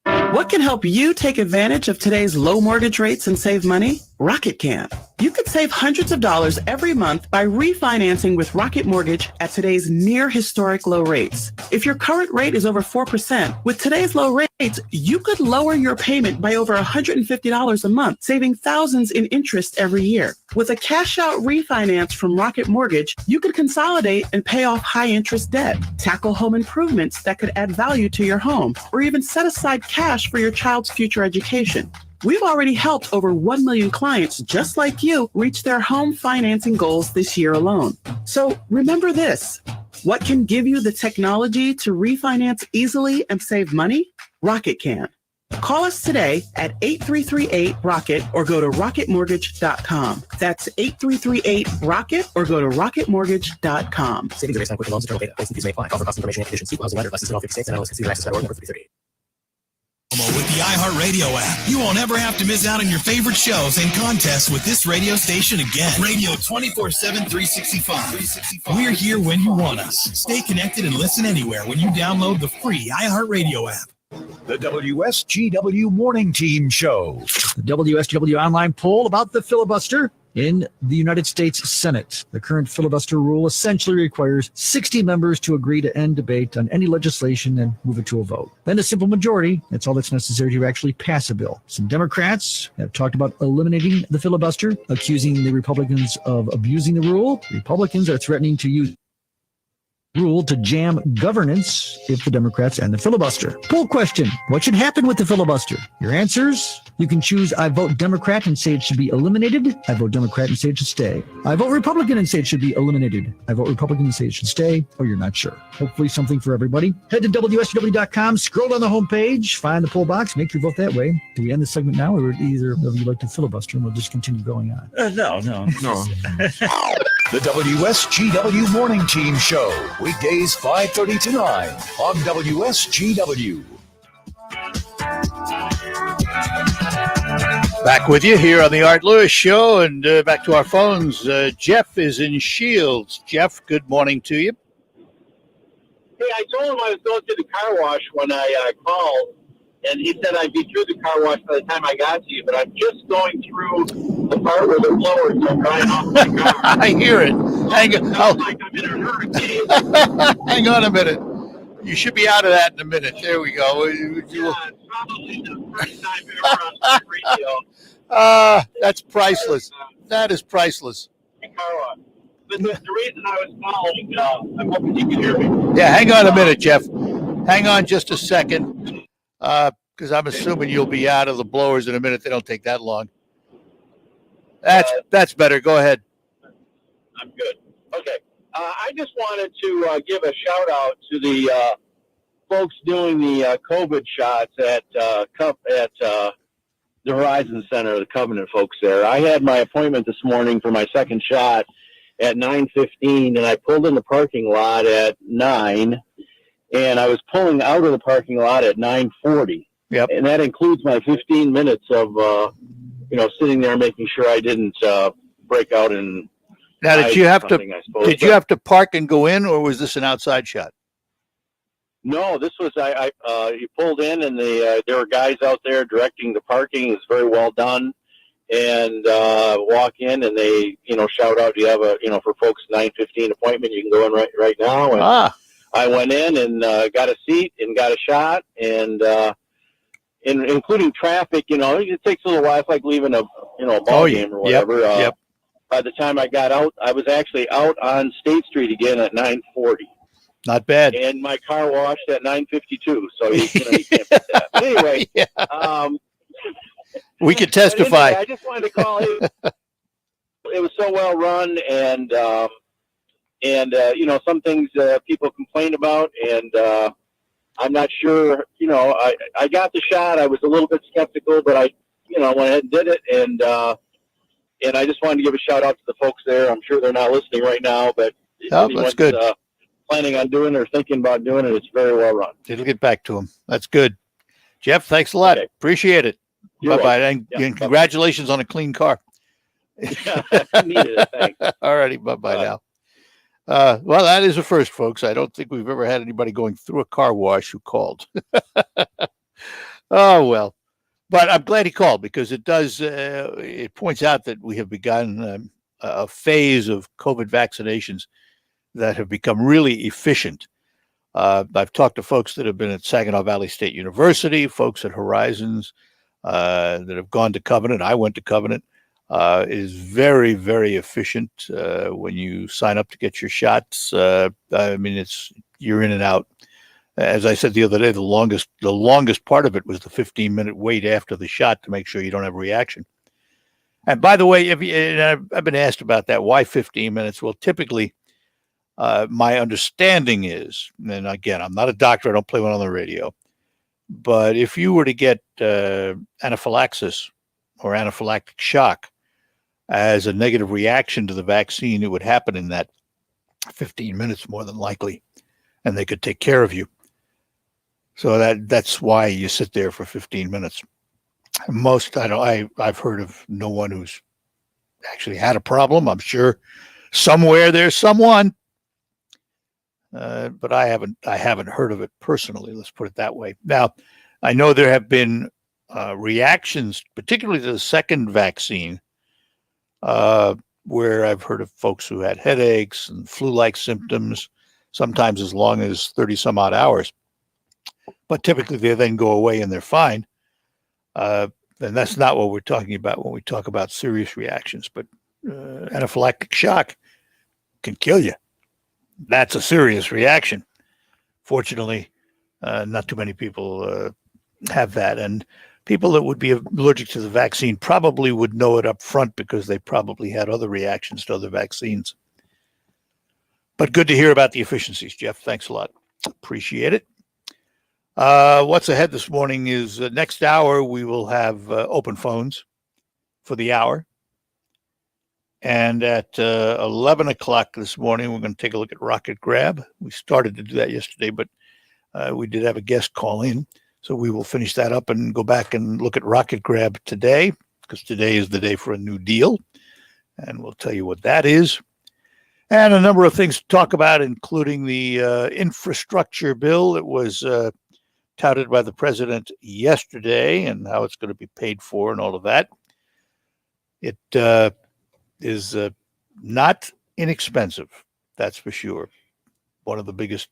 What can help you take advantage of today's low mortgage rates and save money? Rocket can. You could save hundreds of dollars every month by refinancing with Rocket Mortgage at today's near historic low rates. If your current rate is over 4%, with today's low rates, you could lower your payment by over $150 a month, saving thousands in interest every year. With a cash out refinance from Rocket Mortgage, you could consolidate and pay off high interest debt, tackle home improvements that could add value to your home, or even set aside cash for your child's future education. We've already helped over 1 million clients just like you reach their home financing goals this year alone. So remember this. What can give you the technology to refinance easily and save money? Rocket can. Call us today at 8338-ROCKET or go to rocketmortgage.com. That's 8338-ROCKET or go to rocketmortgage.com. Savings are based on quick loans, internal data. Points and fees may apply. Call for cost information and conditions. See housing lender. License in all 50 states and MLS consumer access.org number 338. With the iHeartRadio app, you won't ever have to miss out on your favorite shows and contests with this radio station again. Radio 24/7, 365. We're here when you want us. Stay connected and listen anywhere when you download the free iHeartRadio app. The WSGW Morning Team Show. The WSGW online poll about the filibuster in the United States Senate. The current filibuster rule essentially requires 60 members to agree to end debate on any legislation and move it to a vote. Then a simple majority, that's all that's necessary to actually pass a bill. Some Democrats have talked about eliminating the filibuster, accusing the Republicans of abusing the rule. Republicans are threatening to use rule to jam governance if the Democrats end the filibuster. Poll question: what should happen with the filibuster? Your answers You can choose I vote Democrat and say it should be eliminated. I vote Democrat and say it should stay. I vote Republican and say it should be eliminated. I vote Republican and say it should stay, or you're not sure. Hopefully something for everybody. Head to WSGW.com, scroll down the homepage, find the poll box, make your vote that way. Do we end the segment now, or would either of you like to filibuster and we'll just continue going on? No. The WSGW Morning Team Show, weekdays 5:30 to 9 on WSGW. Back with you here on the Art Lewis Show, and back to our phones. Jeff is in Shields. Jeff, good morning to you. Hey, I told him I was going to the car wash when I called, and he said I'd be through the car wash by the time I got to you, but I'm just going through the part where the blowers are drying off my car. I hear it. Hang on. Like I'm in a hurricane. Hang on a minute. You should be out of that in a minute. There we go. Yeah, it's probably the first time ever on the radio. That's priceless. That is priceless. Car wash. But the reason I was calling, I'm hoping you can hear me. Yeah, hang on a minute, Jeff. Hang on just a second, because I'm assuming you'll be out of the blowers in a minute. They don't take that long. That's better. Go ahead. I'm good. Okay. I just wanted to give a shout out to the folks doing the COVID shots at the Horizon Center, the Covenant folks there. I had my appointment this morning for my second shot at 9:15, and I pulled in the parking lot at 9, and I was pulling out of the parking lot at 9:40. Yep. And that includes my 15 minutes of sitting there making sure I didn't break out and. Now, did you have to park and go in, or was this an outside shot? No, this was you pulled in, and there were guys out there directing the parking. It was very well done, and walk in, and they shout out, "Do you have a for folks 9:15 appointment? You can go in right now." And I went in and got a seat and got a shot, and including traffic. It takes a little while. It's like leaving a ball game or whatever. Yep. By the time I got out, I was actually out on State Street again at 9:40. Not bad. And my car washed at 9:52. So you can't beat that. But anyway, we could testify. Anyway, I just wanted to call it. It was so well run, and some things people complain about, and I'm not sure. I got the shot. I was a little bit skeptical, but I went ahead and did it, and I just wanted to give a shout out to the folks there. I'm sure they're not listening right now, but that's good. Planning on doing it or thinking about doing it, it's very well run. It'll get back to them. That's good. Jeff, thanks a lot. Okay. Appreciate it. Bye-bye. And congratulations on a clean car. I needed it. Thanks. All righty. Bye-bye now. Well, that is a first, folks. I don't think we've ever had anybody going through a car wash who called. Oh, well. But I'm glad he called, because it does. It points out that we have begun a phase of COVID vaccinations that have become really efficient. I've talked to folks that have been at Saginaw Valley State University, folks at Horizons that have gone to Covenant. I went to Covenant. It is very, very efficient when you sign up to get your shots. You're in and out. As I said the other day, the longest part of it was the 15-minute wait after the shot to make sure you don't have a reaction. And by the way, I've been asked about that. Why 15 minutes? Well, typically, my understanding is, and again, I'm not a doctor. I don't play one on the radio. But if you were to get anaphylaxis or anaphylactic shock as a negative reaction to the vaccine, it would happen in that 15 minutes more than likely, and they could take care of you. So that's why you sit there for 15 minutes. I've heard of no one who's actually had a problem. I'm sure somewhere there's someone, but I haven't heard of it personally. Let's put it that way. Now, I know there have been reactions, particularly to the second vaccine, where I've heard of folks who had headaches and flu-like symptoms, sometimes as long as 30 some odd hours. But typically they then go away and they're fine. And that's not what we're talking about when we talk about serious reactions. But anaphylactic shock can kill you. That's a serious reaction. Fortunately, not too many people have that. And People that would be allergic to the vaccine probably would know it up front because they probably had other reactions to other vaccines. But good to hear about the efficiencies, Jeff. Thanks a lot. Appreciate it. What's ahead this morning is next hour we will have open phones for the hour. And at 11 o'clock this morning, we're going to take a look at Rocket Grab. We started to do that yesterday, but we did have a guest call in. So we will finish that up and go back and look at Rocket Grab today, because today is the day for a new deal. And we'll tell you what that is. And a number of things to talk about, including the infrastructure bill that was touted by the president yesterday and how it's going to be paid for and all of that. It is not inexpensive, that's for sure. One of the biggest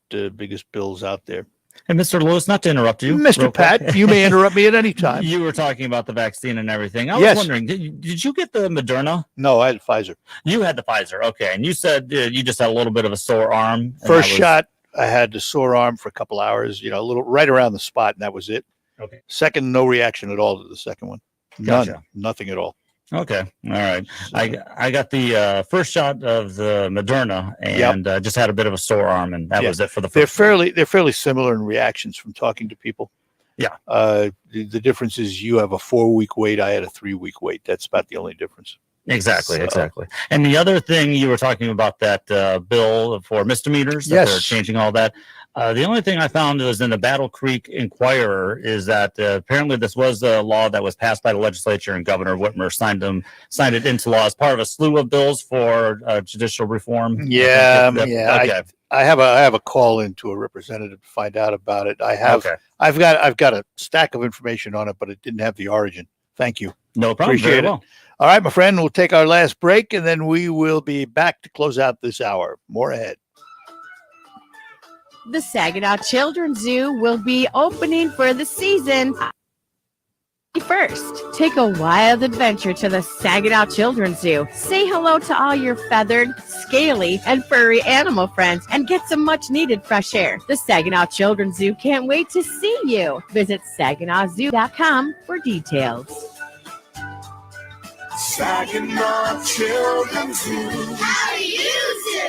bills out there. And Mr. Lewis, not to interrupt you, Mr. Pat, you may interrupt me at any time. You were talking about the vaccine and everything. I Yes. was wondering, did you get the Moderna? No, I had Pfizer. You had the Pfizer, okay. And you said you just had a little bit of a sore arm. and First that was- shot, I had the sore arm for a couple hours, a little right around the spot, and that was it. Okay. Second, no reaction at all to the second one. None, Gotcha. nothing at all. Okay, all right. I got the first shot of the Moderna and just had a bit of a sore arm, and that Yeah. was it for the They're first. they're fairly similar in reactions from talking to people. Yeah. The difference is you have a 4-week wait. I had a 3-week wait. That's about the only difference. Exactly, So- exactly. And the other thing you were talking about that bill for misdemeanors, that they're Yes. changing all that. The only thing I found was in the Battle Creek Inquirer is that apparently this was a law that was passed by the legislature, and Governor Whitmer signed it into law as part of a slew of bills for judicial reform. Yeah, Okay. I have a call into a representative to find out about it. Okay. I've got a stack of information on it, but it didn't have the origin. Thank you. No problem. Appreciate Very it. well. All right, my friend, we'll take our last break and then we will be back to close out this hour. More ahead. The Saginaw Children's Zoo will be opening for the season. First, take a wild adventure to the Saginaw Children's Zoo. Say hello to all your feathered, scaly, and furry animal friends and get some much needed fresh air. The Saginaw Children's Zoo can't wait to see you. Visit SaginawZoo.com for details. Saginaw Children's Zoo. How do you do?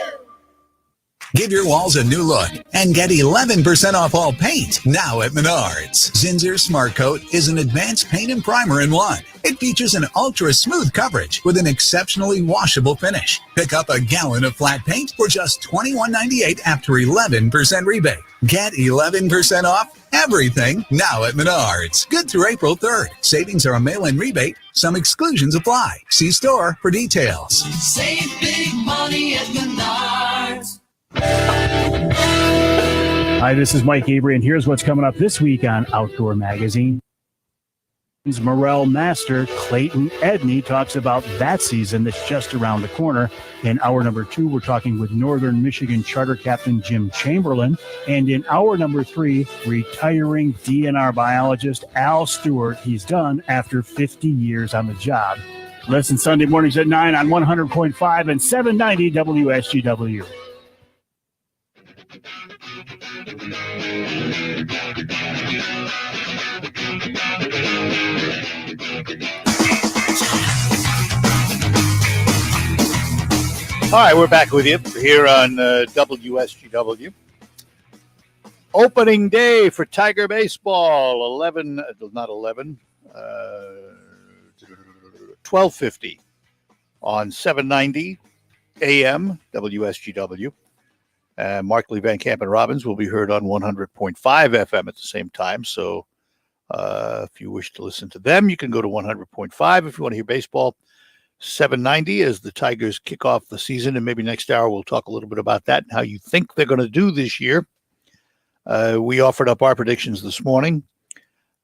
Give your walls a new look and get 11% off all paint now at Menards. Zinsser Smart Coat is an advanced paint and primer in one. It features an ultra smooth coverage with an exceptionally washable finish. Pick up a gallon of flat paint for just $21.98 after 11% rebate. Get 11% off everything now at Menards. Good through April 3rd. Savings are a mail-in rebate. Some exclusions apply. See store for details. Save big money at Menards. Hi, this is Mike Avery, and here's what's coming up this week on Outdoor Magazine. Morel Master Clayton Edney talks about that season that's just around the corner. In hour number 2, we're talking with Northern Michigan Charter Captain Jim Chamberlain. And in hour number 3, retiring DNR biologist Al Stewart. He's done after 50 years on the job. Listen Sunday mornings at 9 on 100.5 and 790 WSGW. All right, we're back with you here on WSGW. Opening day for Tiger Baseball, 12:50 on 790 AM WSGW. Markley, Van Camp, and Robbins will be heard on 100.5 FM at the same time. So if you wish to listen to them, you can go to 100.5 if you want to hear baseball. 790 as the Tigers kick off the season, and maybe next hour we'll talk a little bit about that and how you think they're going to do this year. We offered up our predictions this morning.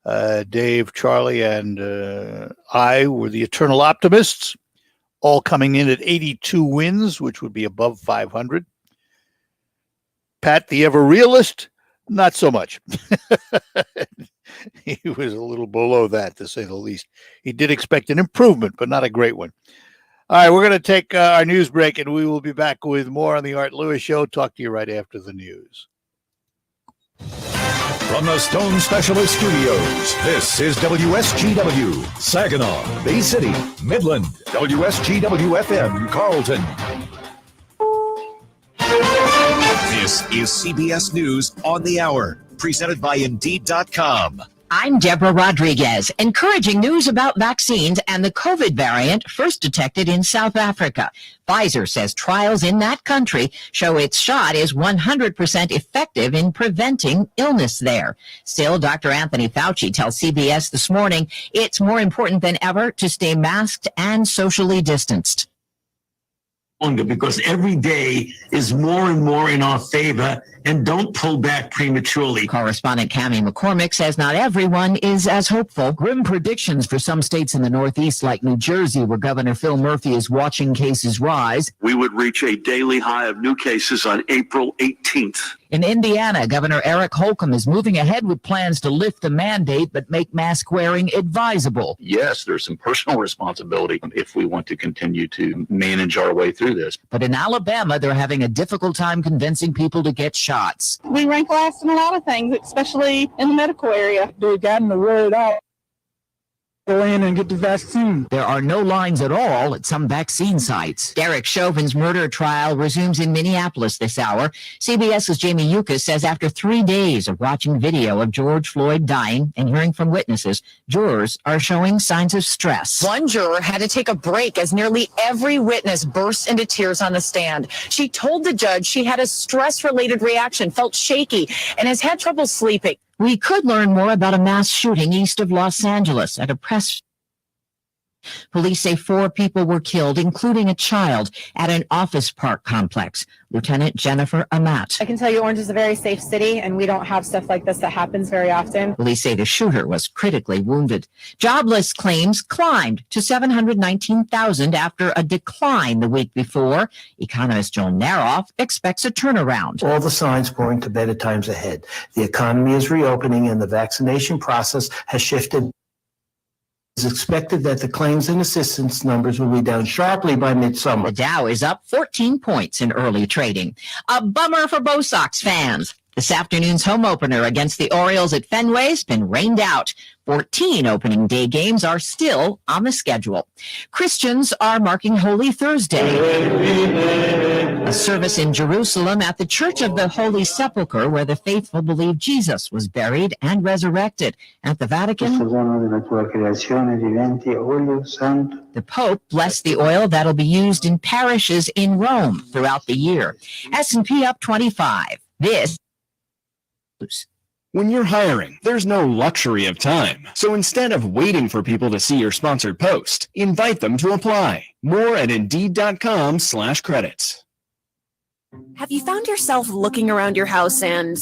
Dave, Charlie, and I were the eternal optimists, all coming in at 82 wins, which would be above 500. Pat, the ever realist, not so much. He was a little below that, to say the least. He did expect an improvement, but not a great one. All right, we're going to take our news break, and we will be back with more on the Art Lewis Show. Talk to you right after the news. From the Stone Specialist Studios, this is WSGW, Saginaw, Bay City, Midland, WSGW-FM, Carlton. This is CBS News on the Hour, presented by Indeed.com. I'm Deborah Rodriguez, encouraging news about vaccines and the COVID variant first detected in South Africa. Pfizer says trials in that country show its shot is 100% effective in preventing illness there. Still, Dr. Anthony Fauci tells CBS this morning it's more important than ever to stay masked and socially distanced. Because every day is more and more in our favor, and don't pull back prematurely. Correspondent Cammie McCormick says not everyone is as hopeful. Grim predictions for some states in the Northeast like New Jersey, where Governor Phil Murphy is watching cases rise. We would reach a daily high of new cases on April 18th. In Indiana, Governor Eric Holcomb is moving ahead with plans to lift the mandate but make mask wearing advisable. Yes, there's some personal responsibility if we want to continue to manage our way through this. But in Alabama, they're having a difficult time convincing people to get shots. We rank last in a lot of things, especially in the medical area. They've gotten the word out. Go in and get the vaccine. There are no lines at all at some vaccine sites. Derek Chauvin's murder trial resumes in Minneapolis this hour. CBS's Jamie Yuccas says after 3 days of watching video of George Floyd dying and hearing from witnesses, jurors are showing signs of stress. One juror had to take a break as nearly every witness burst into tears on the stand. She told the judge she had a stress-related reaction, felt shaky, and has had trouble sleeping. We could learn more about a mass shooting east of Los Angeles at a press. Police say 4 people were killed, including a child, at an office park complex. Lieutenant Jennifer Amat. I can tell you Orange is a very safe city, and we don't have stuff like this that happens very often. Police say the shooter was critically wounded. Jobless claims climbed to 719,000 after a decline the week before. Economist Joel Naroff expects a turnaround. All the signs point to better times ahead. The economy is reopening, and the vaccination process has shifted. It's expected that the claims and assistance numbers will be down sharply by midsummer. The Dow is up 14 points in early trading. A bummer for Bo Sox fans. This afternoon's home opener against the Orioles at Fenway has been rained out. 14 opening day games are still on the schedule. Christians are marking Holy Thursday. A service in Jerusalem at the Church of the Holy Sepulchre, where the faithful believe Jesus was buried and resurrected. At the Vatican, the Pope blessed the oil that'll be used in parishes in Rome throughout the year. S&P up 25. This. When you're hiring, there's no luxury of time. So instead of waiting for people to see your sponsored post, invite them to apply. More at Indeed.com/credits. Have you found yourself looking around your house and,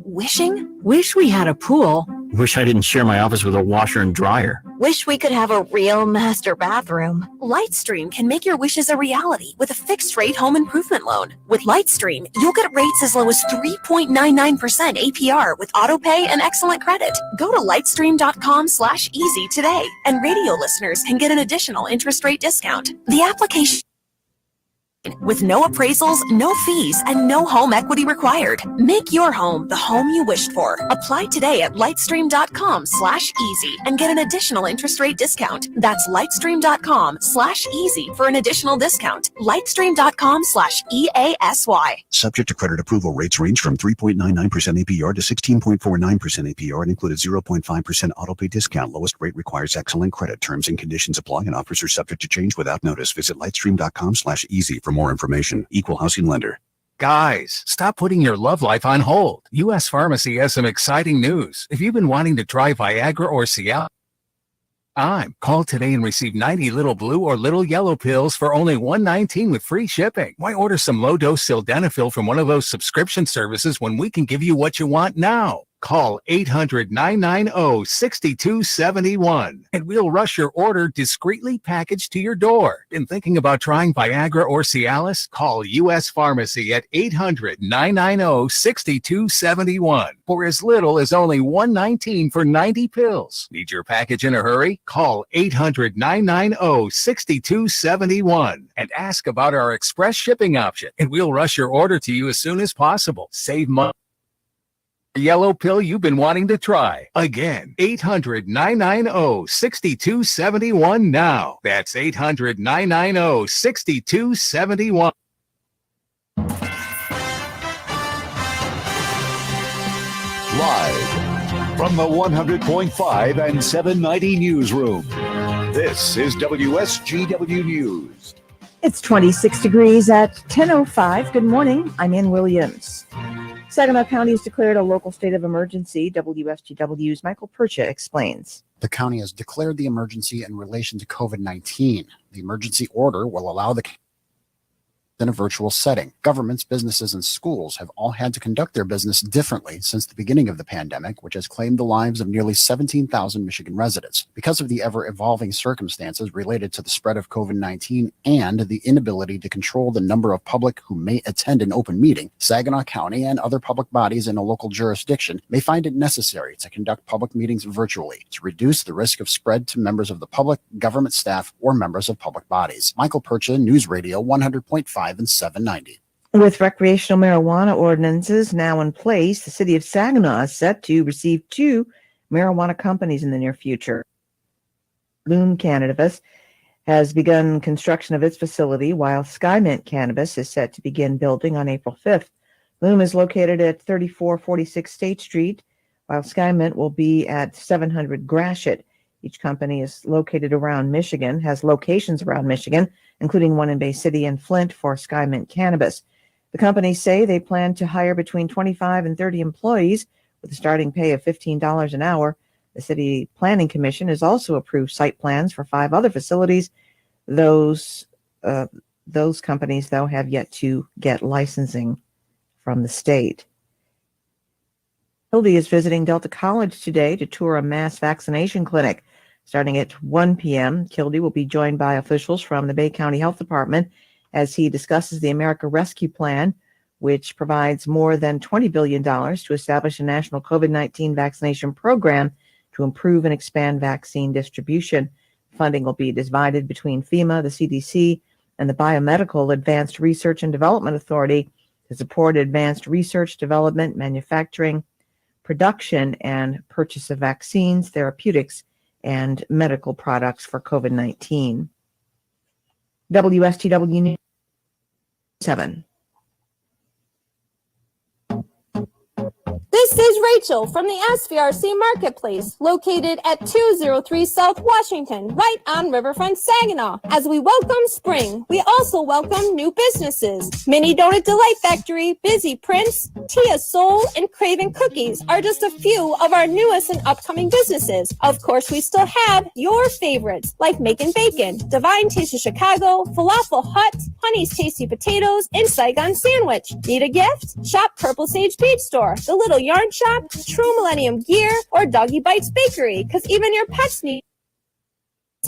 wishing? Wish we had a pool. Wish I didn't share my office with a washer and dryer. Wish we could have a real master bathroom. Lightstream can make your wishes a reality with a fixed-rate home improvement loan. With Lightstream, you'll get rates as low as 3.99% APR with autopay and excellent credit. Go to lightstream.com/easy today, and radio listeners can get an additional interest rate discount. The application with no appraisals, no fees, and no home equity required. Make your home the home you wished for. Apply today at lightstream.com/easy and get an additional interest rate discount. That's lightstream.com/easy for an additional discount. Lightstream.com/EASY. Subject to credit approval, rates range from 3.99% APR to 16.49% APR and include a 0.5% autopay discount. Lowest rate requires excellent credit. Terms and conditions apply and offers are subject to change without notice. Visit lightstream.com/easy for more information. Equal housing lender. Guys, stop putting your love life on hold. U.S. Pharmacy has some exciting news. If you've been wanting to try Viagra or Cialis, call today and receive 90 little blue or little yellow pills for only $119 with free shipping. Why order some low-dose sildenafil from one of those subscription services when we can give you what you want now? Call 800-990-6271 and we'll rush your order discreetly packaged to your door. Been thinking about trying Viagra or Cialis? Call U.S. Pharmacy at 800-990-6271 for as little as only $119 for 90 pills. Need your package in a hurry? Call 800-990-6271 and ask about our express shipping option, and we'll rush your order to you as soon as possible. Save money. Yellow pill you've been wanting to try. Again, 800-990-6271 now. That's 800-990-6271. Live from the 100.5 and 790 newsroom. This is WSGW News. It's 26 degrees at 10:05. Good morning. I'm Ann Williams. Saginaw County has declared a local state of emergency. WSGW's Michael Percha explains. The county has declared the emergency in relation to COVID-19. The emergency order will allow the in a virtual setting. Governments, businesses, and schools have all had to conduct their business differently since the beginning of the pandemic, which has claimed the lives of nearly 17,000 Michigan residents. Because of the ever-evolving circumstances related to the spread of COVID-19 and the inability to control the number of public who may attend an open meeting, Saginaw County and other public bodies in a local jurisdiction may find it necessary to conduct public meetings virtually to reduce the risk of spread to members of the public, government staff, or members of public bodies. Michael Percha, News Radio 100.5 and 790. With recreational marijuana ordinances now in place, the city of Saginaw is set to receive 2 marijuana companies in the near future. Bloom Cannabis has begun construction of its facility, while Skymint Cannabis is set to begin building on April 5th. Bloom is located at 3446 State Street, while Skymint will be at 700 Gratiot. Each company is located around Michigan, has locations around Michigan, including one in Bay City and Flint for Skymint Cannabis. The companies say they plan to hire between 25 and 30 employees with a starting pay of $15 an hour. The City Planning Commission has also approved site plans for 5 other facilities. Those companies, though, have yet to get licensing from the state. Hildy is visiting Delta College today to tour a mass vaccination clinic. Starting at 1 p.m., Kildy will be joined by officials from the Bay County Health Department as he discusses the America Rescue Plan, which provides more than $20 billion to establish a national COVID-19 vaccination program to improve and expand vaccine distribution. Funding will be divided between FEMA, the CDC, and the Biomedical Advanced Research and Development Authority to support advanced research, development, manufacturing, production, and purchase of vaccines, therapeutics, and medical products for COVID-19. WSTW News 7. This is Rachel from the SVRC Marketplace, located at 203 South Washington, right on Riverfront Saginaw. As we welcome spring, we also welcome new businesses. Mini Donut Delight Factory, Busy Prints, Tia Soul, and Craven Cookies are just a few of our newest and upcoming businesses. Of course, we still have your favorites, like Makin' Bacon, Divine Taste of Chicago, Falafel Hut, Honey's Tasty Potatoes, and Saigon Sandwich. Need a gift? Shop Purple Sage Beach Store, The Little Yarn Shop, True Millennium Gear, or Doggy Bites Bakery, because even your pets need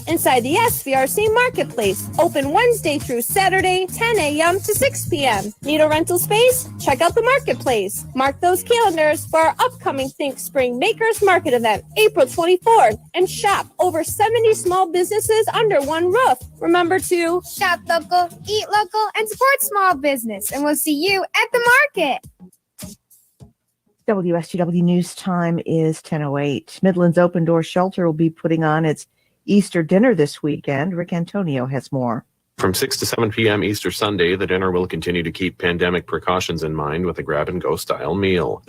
inside the SVRC Marketplace. Open Wednesday through Saturday, 10 a.m. to 6 p.m. Need a rental space? Check out the Marketplace. Mark those calendars for our upcoming Think Spring Makers Market event, April 24th, and shop over 70 small businesses under one roof. Remember to shop local, eat local, and support small business. And we'll see you at the market. WSGW News time is 10:08. Midland's Open Door Shelter will be putting on its Easter dinner this weekend. Rick Antonio has more. From 6 to 7 p.m. Easter Sunday, the dinner will continue to keep pandemic precautions in mind with a grab-and-go style meal.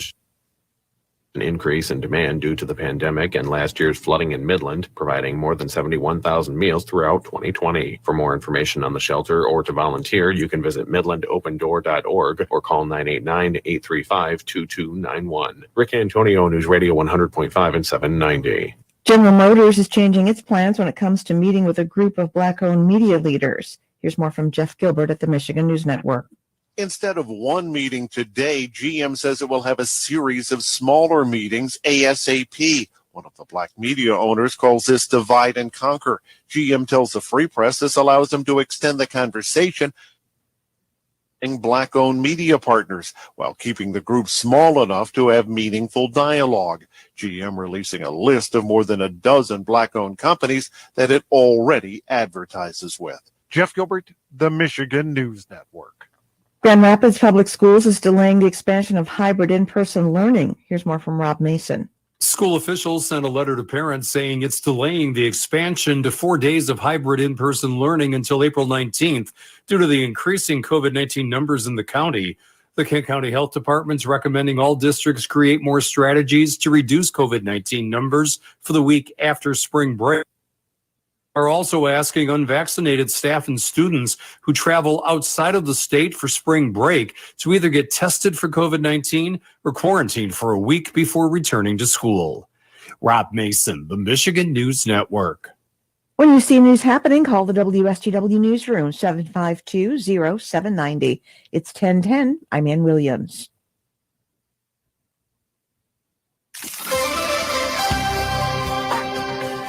An increase in demand due to the pandemic and last year's flooding in Midland, providing more than 71,000 meals throughout 2020. For more information on the shelter or to volunteer, you can visit midlandopendoor.org or call 989-835-2291. Rick Antonio, News Radio 100.5 and 790. General Motors is changing its plans when it comes to meeting with a group of Black-owned media leaders. Here's more from Jeff Gilbert at the Michigan News Network. Instead of one meeting today, GM says it will have a series of smaller meetings ASAP. One of the Black media owners calls this divide and conquer. GM tells the Free Press this allows them to extend the conversation Black-owned media partners while keeping the group small enough to have meaningful dialogue. GM releasing a list of more than a dozen Black-owned companies that it already advertises with. Jeff Gilbert, the Michigan News Network. Grand Rapids Public Schools is delaying the expansion of hybrid in-person learning. Here's more from Rob Mason. School officials sent a letter to parents saying it's delaying the expansion to 4 days of hybrid in-person learning until April 19th due to the increasing COVID-19 numbers in the county. The Kent County Health Department's recommending all districts create more strategies to reduce COVID-19 numbers for the week after spring break. Are also asking unvaccinated staff and students who travel outside of the state for spring break to either get tested for COVID-19 or quarantine for a week before returning to school. Rob Mason, the Michigan News Network. When you see news happening, call the WSGW Newsroom, 752-0790. It's 1010. I'm Ann Williams.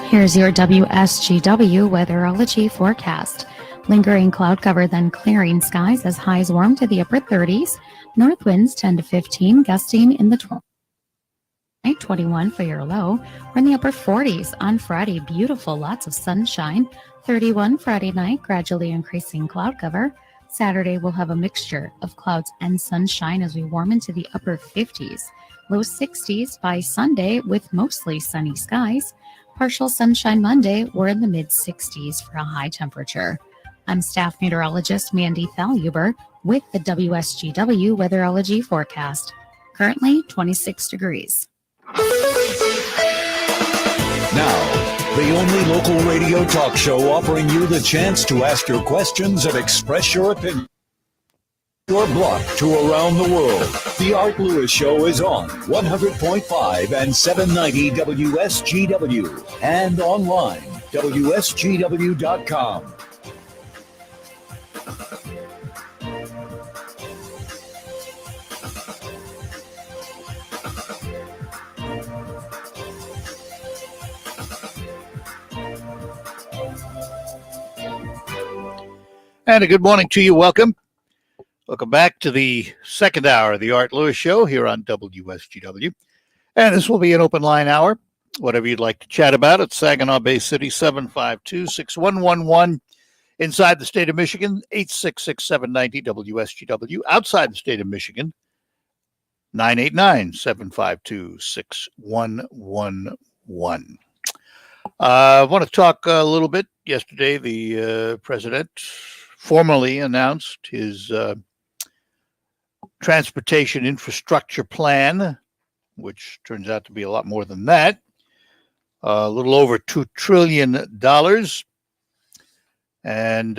Here's your WSGW weatherology forecast. Lingering cloud cover, then clearing skies as highs warm to the upper 30s. North winds 10 to 15, gusting in the 21 for your low. We're in the upper 40s on Friday. Beautiful, lots of sunshine. 31 Friday night, gradually increasing cloud cover. Saturday, we'll have a mixture of clouds and sunshine as we warm into the upper 50s. Low 60s by Sunday with mostly sunny skies. Partial sunshine Monday, we're in the mid-60s for a high temperature. I'm staff meteorologist Mandy Thalhuber with the WSGW weatherology forecast. Currently 26 degrees. Now, the only local radio talk show offering you the chance to ask your questions and express your opinion. Your block to around the world. The Art Lewis Show is on 100.5 and 790 WSGW and online, WSGW.com. And a good morning to you. Welcome. Welcome back to the second hour of the Art Lewis Show here on WSGW. And this will be an open line hour. Whatever you'd like to chat about at Saginaw Bay City, 752-6111. Inside the state of Michigan, 866-790-WSGW. Outside the state of Michigan, 989-752-6111. I want to talk a little bit. Yesterday, the president formally announced his transportation infrastructure plan, which turns out to be a lot more than that. A little over $2 trillion. And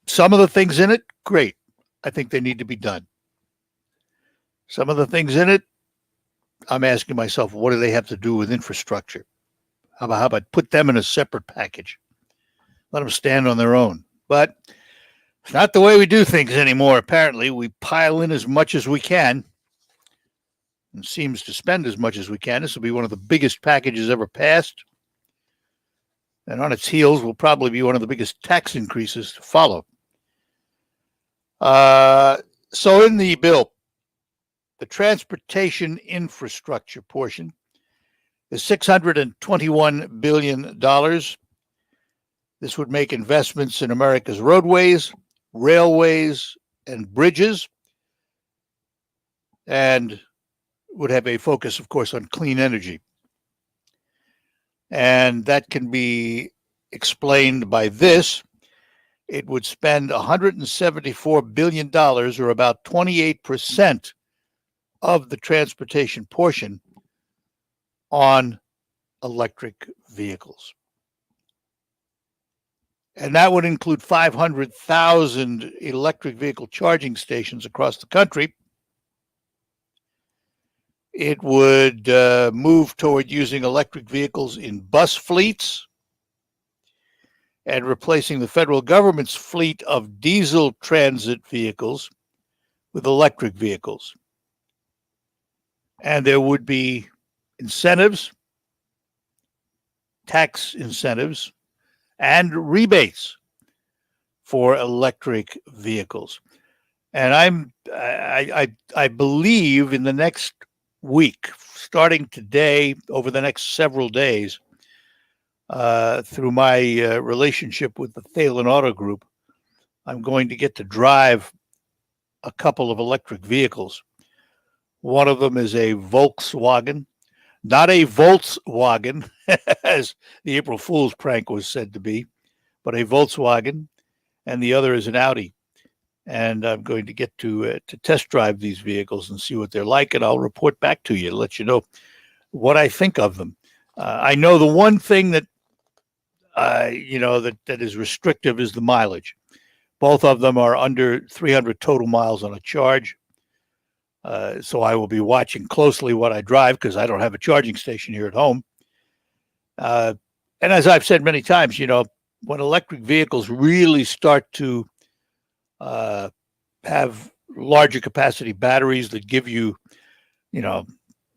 some of the things in it, great. I think they need to be done. Some of the things in it, I'm asking myself, what do they have to do with infrastructure? How about put them in a separate package? Let them stand on their own. But it's not the way we do things anymore. Apparently, we pile in as much as we can and seems to spend as much as we can. This will be one of the biggest packages ever passed. And on its heels will probably be one of the biggest tax increases to follow. So in the bill, the transportation infrastructure portion is $621 billion. This would make investments in America's roadways, railways, and bridges, and would have a focus, of course, on clean energy. And that can be explained by this. It would spend $174 billion, or about 28% of the transportation portion, on electric vehicles. And that would include 500,000 electric vehicle charging stations across the country. It would move toward using electric vehicles in bus fleets and replacing the federal government's fleet of diesel transit vehicles with electric vehicles. And there would be incentives, tax incentives, and rebates for electric vehicles. And I believe in the next week, starting today, over the next several days, through my relationship with the Thalen Auto Group, I'm going to get to drive a couple of electric vehicles. One of them is a Volkswagen, not a Volkswagen, as the April Fool's prank was said to be, but a Volkswagen, and the other is an Audi. And I'm going to get to test drive these vehicles and see what they're like, and I'll report back to you to let you know what I think of them. I know the one thing that that is restrictive is the mileage. Both of them are under 300 total miles on a charge. So I will be watching closely what I drive because I don't have a charging station here at home. And as I've said many times, when electric vehicles really start to have larger capacity batteries that give you,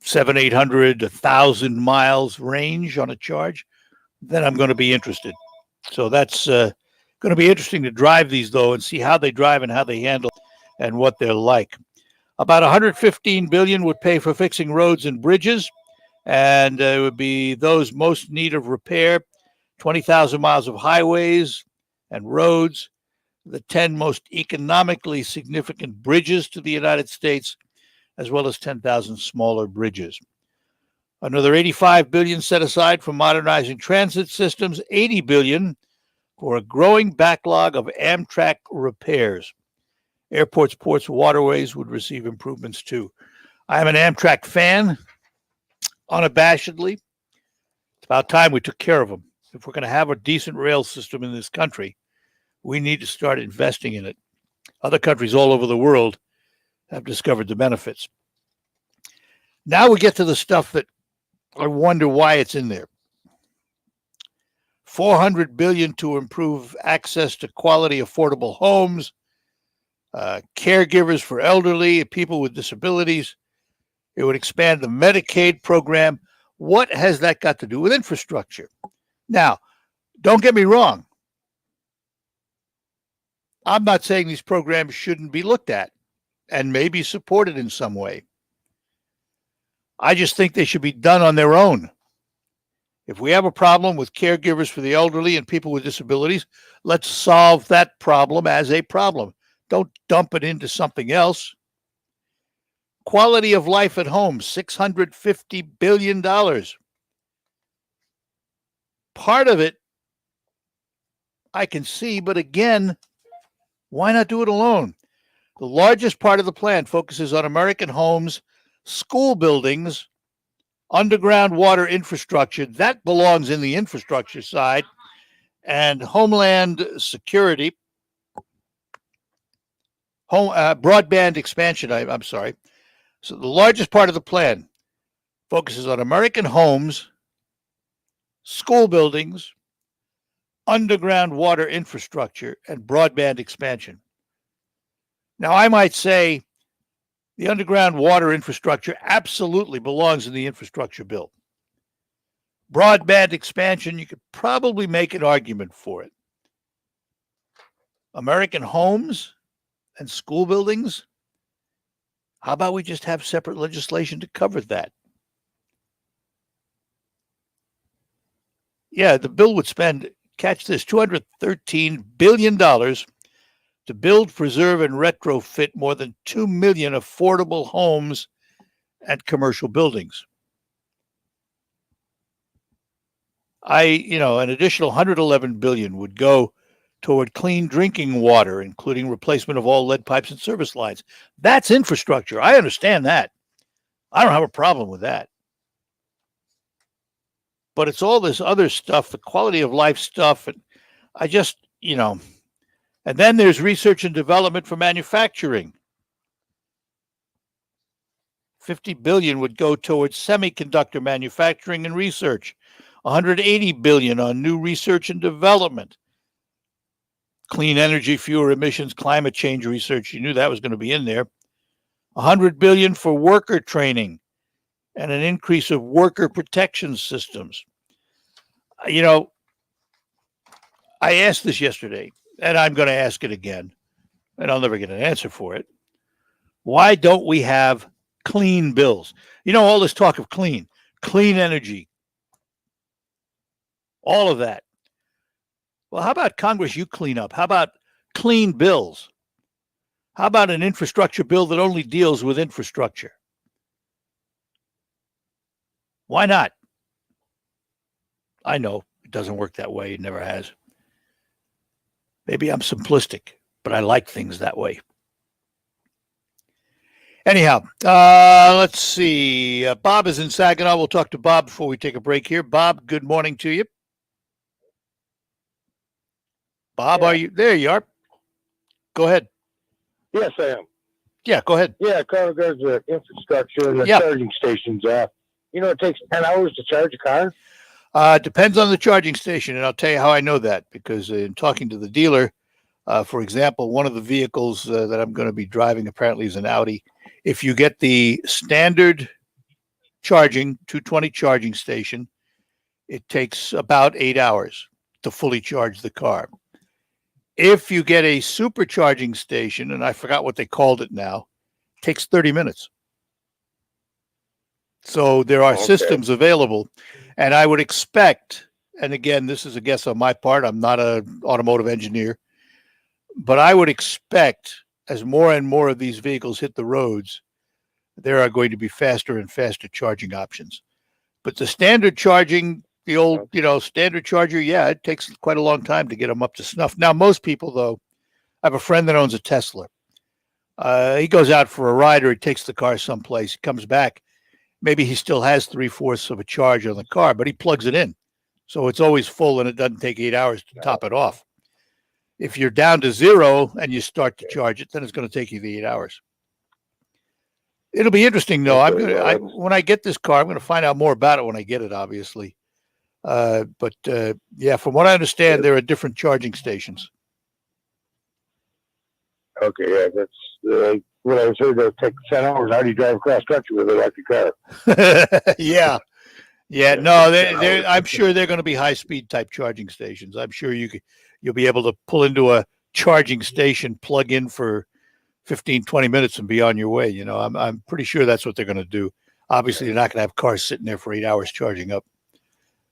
700, 800, 1,000 miles range on a charge, then I'm going to be interested. So that's going to be interesting to drive these, though, and see how they drive and how they handle and what they're like. About $115 billion would pay for fixing roads and bridges, and it would be those most in need of repair, 20,000 miles of highways and roads, the 10 most economically significant bridges to the United States, as well as 10,000 smaller bridges. Another $85 billion set aside for modernizing transit systems, $80 billion for a growing backlog of Amtrak repairs. Airports, ports, waterways would receive improvements too. I am an Amtrak fan, unabashedly. It's about time we took care of them. If we're going to have a decent rail system in this country, we need to start investing in it. Other countries all over the world have discovered the benefits. Now we get to the stuff that I wonder why it's in there. $400 billion to improve access to quality, affordable homes, caregivers for elderly, people with disabilities. It would expand the Medicaid program. What has that got to do with infrastructure? Now, don't get me wrong. I'm not saying these programs shouldn't be looked at and maybe supported in some way. I just think they should be done on their own. If we have a problem with caregivers for the elderly and people with disabilities, let's solve that problem as a problem. Don't dump it into something else. Quality of life at home, $650 billion. Part of it I can see, but again, why not do it alone? The largest part of the plan focuses on American homes, school buildings, underground water infrastructure. That belongs in the infrastructure side, and homeland security, broadband expansion. I'm sorry. So the largest part of the plan focuses on American homes, school buildings, underground water infrastructure, and broadband expansion. Now, I might say the underground water infrastructure absolutely belongs in the infrastructure bill. Broadband expansion, you could probably make an argument for it. American homes and school buildings, how about we just have separate legislation to cover that? Yeah, the bill would spend, catch this, $213 billion to build, preserve, and retrofit more than 2 million affordable homes and commercial buildings. An additional $111 billion would go toward clean drinking water, including replacement of all lead pipes and service lines. That's infrastructure. I understand that. I don't have a problem with that. But it's all this other stuff, the quality of life stuff. And I just, and then there's research and development for manufacturing. $50 billion would go towards semiconductor manufacturing and research. $180 billion on new research and development. Clean energy, fewer emissions, climate change research. You knew that was going to be in there. $100 billion for worker training and an increase of worker protection systems. I asked this yesterday, and I'm going to ask it again, and I'll never get an answer for it. Why don't we have clean bills? All this talk of clean energy, all of that. Well, how about Congress, you clean up? How about clean bills? How about an infrastructure bill that only deals with infrastructure? Why not? I know it doesn't work that way. It never has. Maybe I'm simplistic, but I like things that way. Anyhow, let's see. Bob is in Saginaw. We'll talk to Bob before we take a break here. Bob, good morning to you. Bob, are you there? You are. Go ahead. Yes, I am. Yeah, go ahead. Yeah, car regards to infrastructure and the Yeah. charging stations. It takes 10 hours to charge a car. Depends on the charging station, and I'll tell you how I know that, because in talking to the dealer, for example, one of the vehicles that I'm going to be driving apparently is an Audi. If you get the standard charging, 220 charging station, it takes about 8 hours to fully charge the car. If you get a supercharging station, and I forgot what they called it now, it takes 30 minutes. So there are systems available, and I would expect, and again, this is a guess on my part, I'm not an automotive engineer, but I would expect as more and more of these vehicles hit the roads, there are going to be faster and faster charging options. But the standard charging, the old, standard charger, yeah, it takes quite a long time to get them up to snuff. Now, most people, though, I have a friend that owns a Tesla. He goes out for a ride or he takes the car someplace, he comes back. Maybe he still has 3/4 of a charge on the car, but he plugs it in. So it's always full and it doesn't take 8 hours to top it off. If you're down to zero and you start to charge it, then it's going to take you the 8 hours. It'll be interesting, though. When I get this car, I'm going to find out more about it when I get it, obviously. But from what I understand, there are different charging stations. Okay, yeah, that's what I was heard. It'll take 10 hours. How do you drive across country with an electric car? Yeah. No, I'm sure they're going to be high-speed type charging stations. I'm sure you'll be able to pull into a charging station, plug in for 15, 20 minutes and be on your way. I'm pretty sure that's what they're going to do. Obviously, they're not going to have cars sitting there for 8 hours charging up.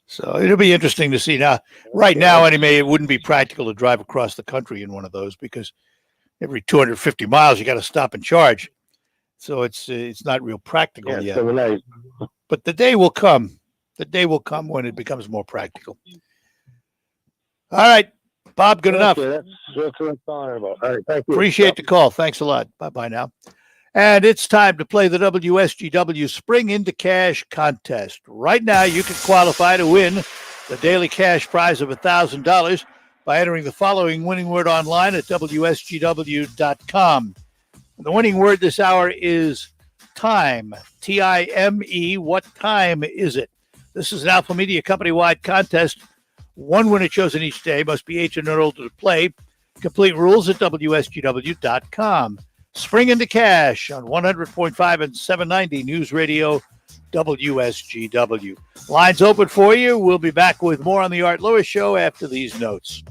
So it'll be interesting to see. Now, right now, anyway, it wouldn't be practical to drive across the country in one of those because every 250 miles, you got to stop and charge. So it's not real practical yet. But the day will come. The day will come when it becomes more practical. All right, Bob, good enough. That's what I'm talking about. All right, thank you. Appreciate the call. Thanks a lot. Bye-bye now. And it's time to play the WSGW Spring Into Cash contest. Right now, you can qualify to win the daily cash prize of $1,000 by entering the following winning word online at WSGW.com. The winning word this hour is time, T-I-M-E. What time is it? This is an Alpha Media company-wide contest. One winner chosen each day must be 18 or older to play. Complete rules at WSGW.com. Spring Into Cash on 100.5 and 790 News Radio WSGW. Lines open for you. We'll be back with more on the Art Lewis Show after these notes.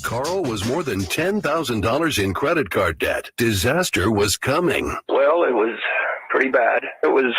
Carl was more than $10,000 in credit card debt. Disaster was coming. Well, it was pretty bad. It was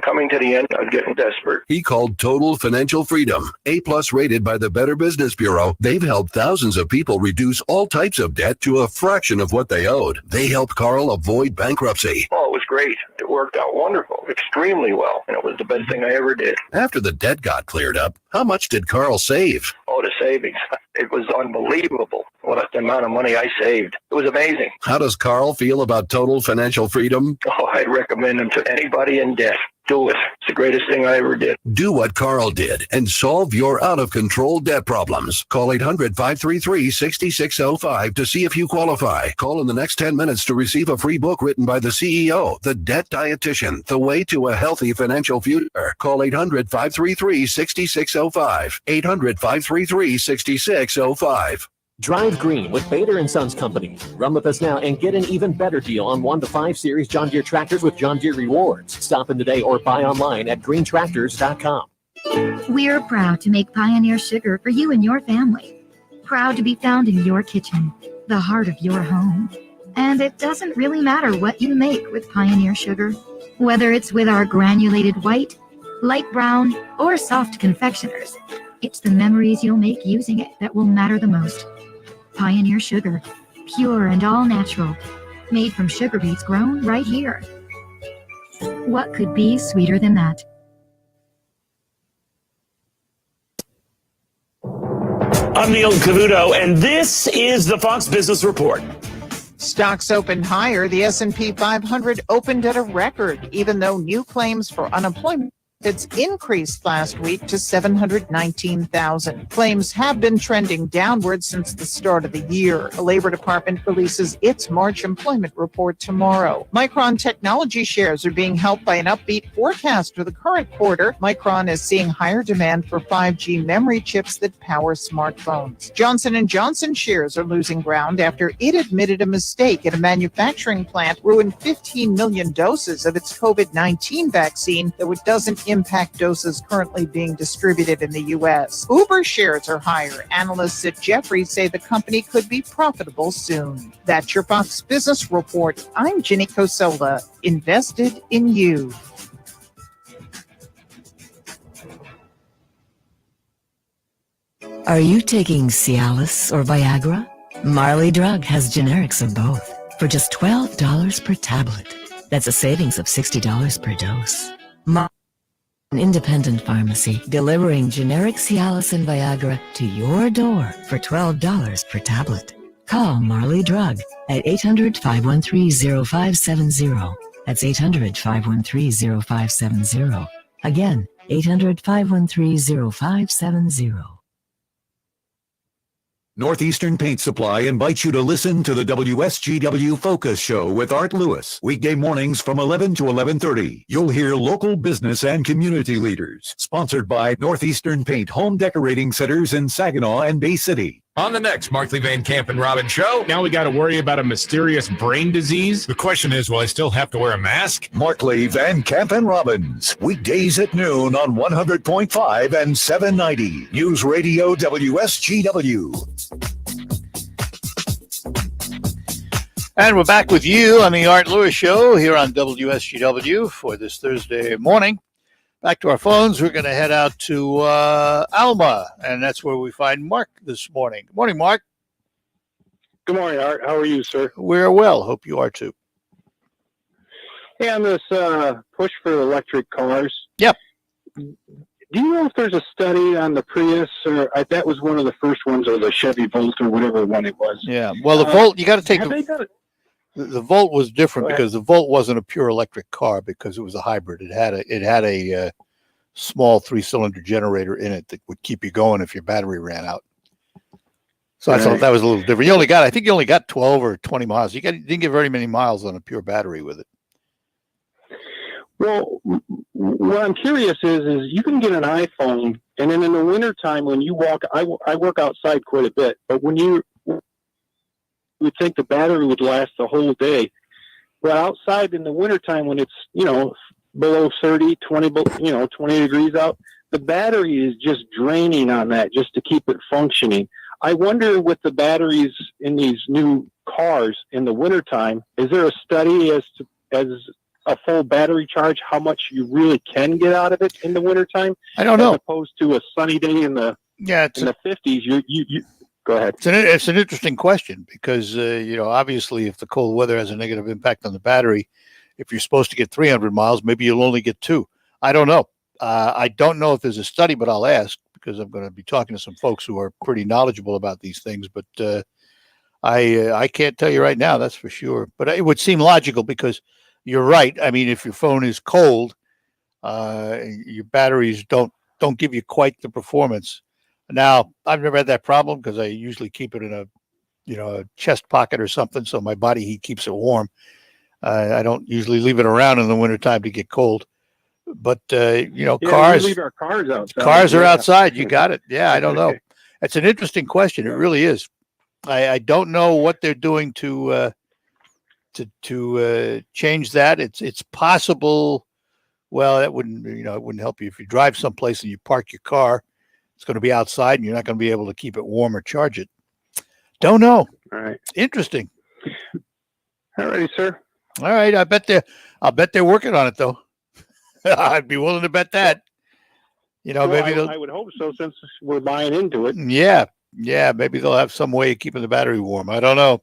coming to the end. I was getting desperate. He called Total Financial Freedom, A+ rated by the Better Business Bureau. They've helped thousands of people reduce all types of debt to a fraction of what they owed. They helped Carl avoid bankruptcy. Oh, it was great. It worked out wonderful, extremely well, and it was the best thing I ever did. After the debt got cleared up, how much did Carl save? Oh, the savings. It was unbelievable. What the amount of money I saved. It was amazing. How does Carl feel about Total Financial Freedom? Oh, I'd recommend them to anybody in debt. Do it. It's the greatest thing I ever did. Do what Carl did and solve your out-of-control debt problems. Call 800-533-6605 to see if you qualify. Call in the next 10 minutes to receive a free book written by the CEO, The Debt Dietitian, The Way to a Healthy Financial Future. Call 800-533-6605. 800-533-6605. Drive green with Bader & Sons Company. Run with us now and get an even better deal on 1 to 5 Series John Deere tractors with John Deere Rewards. Stop in today or buy online at greentractors.com. We're proud to make Pioneer Sugar for you and your family. Proud to be found in your kitchen, the heart of your home. And it doesn't really matter what you make with Pioneer Sugar. Whether it's with our granulated white, light brown, or soft confectioners, It's the memories you'll make using it that will matter the most. Pioneer Sugar, pure and all natural, made from sugar beets grown right here. What could be sweeter than that? I'm Neil Cavuto, and this is the Fox Business Report. Stocks opened higher. The S&P 500 opened at a record, even though new claims for unemployment increased last week to 719,000. Claims have been trending downward since the start of the year. The Labor Department releases its March employment report tomorrow. Micron Technology shares are being helped by an upbeat forecast for the current quarter. Micron is seeing higher demand for 5G memory chips that power smartphones. Johnson & Johnson shares are losing ground after it admitted a mistake at a manufacturing plant ruined 15 million doses of its COVID-19 vaccine, though it doesn't impact doses currently being distributed in the U.S. Uber shares are higher. Analysts at Jefferies say the company could be profitable soon. That's your Fox Business Report. I'm Ginny Cosola, invested in you. Are you taking Cialis or Viagra? Marley Drug has generics of both for just $12 per tablet. That's a savings of $60 per dose. An independent pharmacy delivering generic Cialis and Viagra to your door for $12 per tablet. Call Marley Drug at 800-513-0570. That's 800-513-0570. Again, 800-513-0570. Northeastern Paint Supply invites you to listen to the WSGW Focus Show with Art Lewis. Weekday mornings from 11 to 11:30. You'll hear local business and community leaders. Sponsored by Northeastern Paint Home Decorating Centers in Saginaw and Bay City. On the next Markley Van Camp and Robin show, now we got to worry about a mysterious brain disease. The question is, will I still have to wear a mask? Markley, Van Camp, and Robbins. Weekdays at noon on 100.5 and 790. News Radio WSGW. And we're back with you on the Art Lewis Show here on WSGW for this Thursday morning. Back to our phones. We're going to head out to Alma, and that's where we find Mark this morning. Good morning, Mark. Good morning, Art. How are you, sir? We're well. Hope you are too. Hey, on this push for electric cars. Yep. Do you know if there's a study on the Prius, or that was one of the first ones, or the Chevy Volt, or whatever one it was? Yeah. Well, the Volt, you got to take the Volt was different because the Volt wasn't a pure electric car because it was a hybrid. It had a small 3-cylinder generator in it that would keep you going if your battery ran out. So I thought that was a little different. I think you only got 12 or 20 miles. You didn't get very many miles on a pure battery with it. Well, what I'm curious is you can get an iPhone, and then in the wintertime when you walk, I work outside quite a bit, but when you would think the battery would last the whole day. But outside in the wintertime when it's, below 20 degrees out, the battery is just draining on that just to keep it functioning. I wonder with the batteries in these new cars in the wintertime, is there a study as a full battery charge, how much you really can get out of it in the wintertime? I don't know. As opposed to a sunny day in the 50s, you go ahead. It's an interesting question because, obviously if the cold weather has a negative impact on the battery, if you're supposed to get 300 miles, maybe you'll only get 2. I don't know. I don't know if there's a study, but I'll ask because I'm going to be talking to some folks who are pretty knowledgeable about these things. But I can't tell you right now, that's for sure. But it would seem logical because you're right. I mean, if your phone is cold, your batteries don't give you quite the performance. Now, I've never had that problem because I usually keep it in a chest pocket or something, so my body heat keeps it warm. I don't usually leave it around in the wintertime to get cold. But cars, we leave our cars outside. Cars are outside. You got it. Yeah, I don't know. It's an interesting question. It really is. I don't know what they're doing to change that. It's possible. Well, that wouldn't it wouldn't help you if you drive someplace and you park your car. It's going to be outside and you're not going to be able to keep it warm or charge it. Don't know. All right. Interesting. All righty, sir. All right. I'll bet they're working on it though. I'd be willing to bet that. You know, Well, maybe they'll, I would hope so, since we're buying into it. yeah, maybe they'll have some way of keeping the battery warm. I don't know.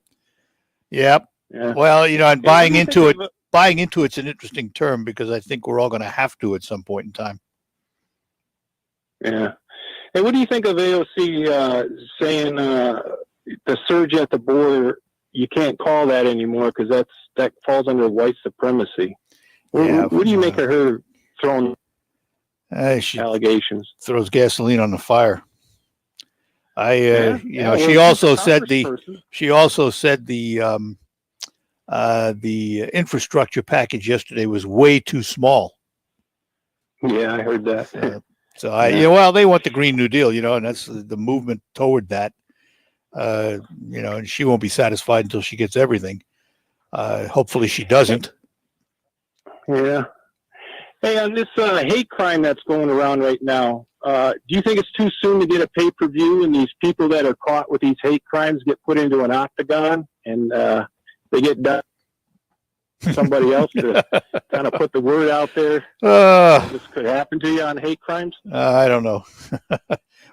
Yep. Yeah. Well, you know, and Hey, what buying do you into it, think of buying into it's an interesting term because I think we're all going to have to at some point in time. Yeah. Hey, what do you think of AOC saying the surge at the border? You can't call that anymore because that falls under white supremacy. Yeah, What do you make of her throwing she allegations? throws gasoline on the fire. Yeah, you yeah, know, well, she she's also a said the infrastructure package yesterday was way too small. Yeah, I heard that. So well, they want the Green New Deal, you know, and that's the movement toward that. You know, and she won't be satisfied until she gets everything. Hopefully she doesn't. Yeah. Hey, on this hate crime that's going around right now, do you think it's too soon to get a pay-per-view and these people that are caught with these hate crimes get put into an octagon and they get done? Somebody else to kind of put the word out there. This could happen to you on hate crimes. I don't know.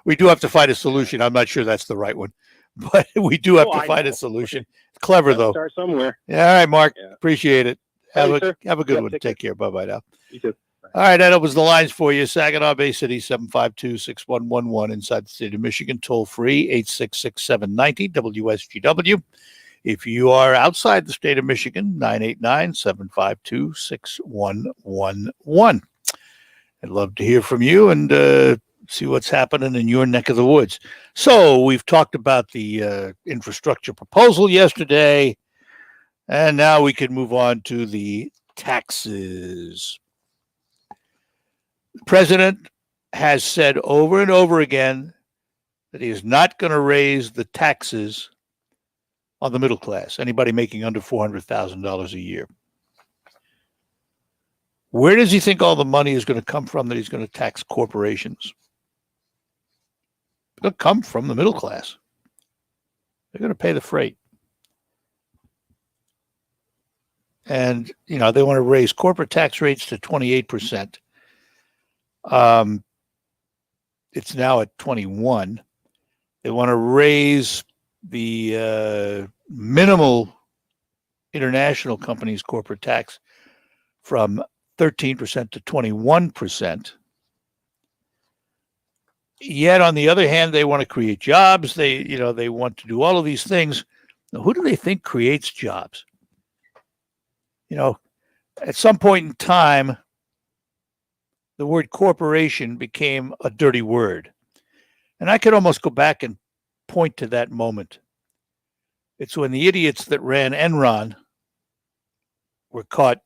We do have to find a solution. I'm not sure that's the right one, but we do have to find a solution. Clever though. Start somewhere. Yeah. All right, Mark. Appreciate it. Have Thanks, sir. a good Yeah, one. Take care. Bye bye now. You too. All right, that opens the lines for you. Saginaw Bay City 752-6111 inside the state of Michigan. Toll free 866-790 WSGW. If you are outside the state of Michigan, 989-752-6111. I'd love to hear from you and see what's happening in your neck of the woods. So we've talked about the infrastructure proposal yesterday, and now we can move on to the taxes. The president has said over and over again that he is not going to raise the taxes on the middle class, anybody making under $400,000 a year. Where does he think all the money is going to come from that he's going to tax corporations? It'll come from the middle class. They're going to pay the freight. And, you know, they want to raise corporate tax rates to 28%. It's now at 21. They want to raise the minimal international companies' corporate tax from 13% to 21%. Yet, on the other hand, they want to create jobs. They want to do all of these things. Now, who do they think creates jobs? You know, at some point in time, the word corporation became a dirty word. And I could almost go back and point to that moment. It's when the idiots that ran Enron were caught,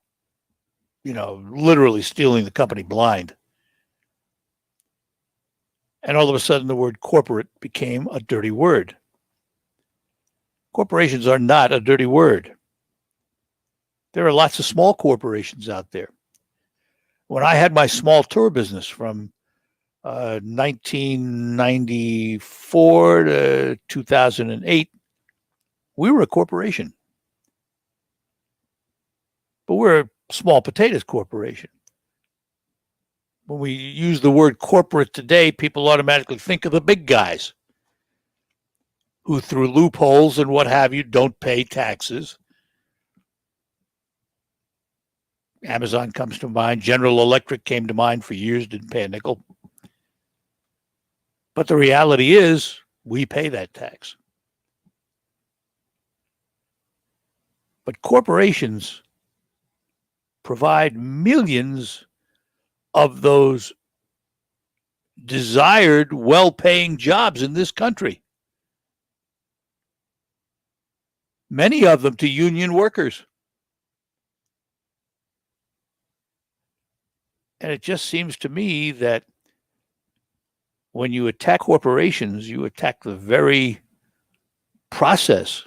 you know, literally stealing the company blind. And all of a sudden, the word corporate became a dirty word. Corporations are not a dirty word. There are lots of small corporations out there. When I had my small tour business from 1994 to 2008, we were a corporation. But we're a small potatoes corporation. When we use the word corporate today, people automatically think of the big guys who, through loopholes and what have you, don't pay taxes. Amazon comes to mind. General Electric came to mind for years, didn't pay a nickel. But the reality is, we pay that tax. But corporations provide millions of those desired, well-paying jobs in this country. Many of them to union workers. And it just seems to me that when you attack corporations, you attack the very process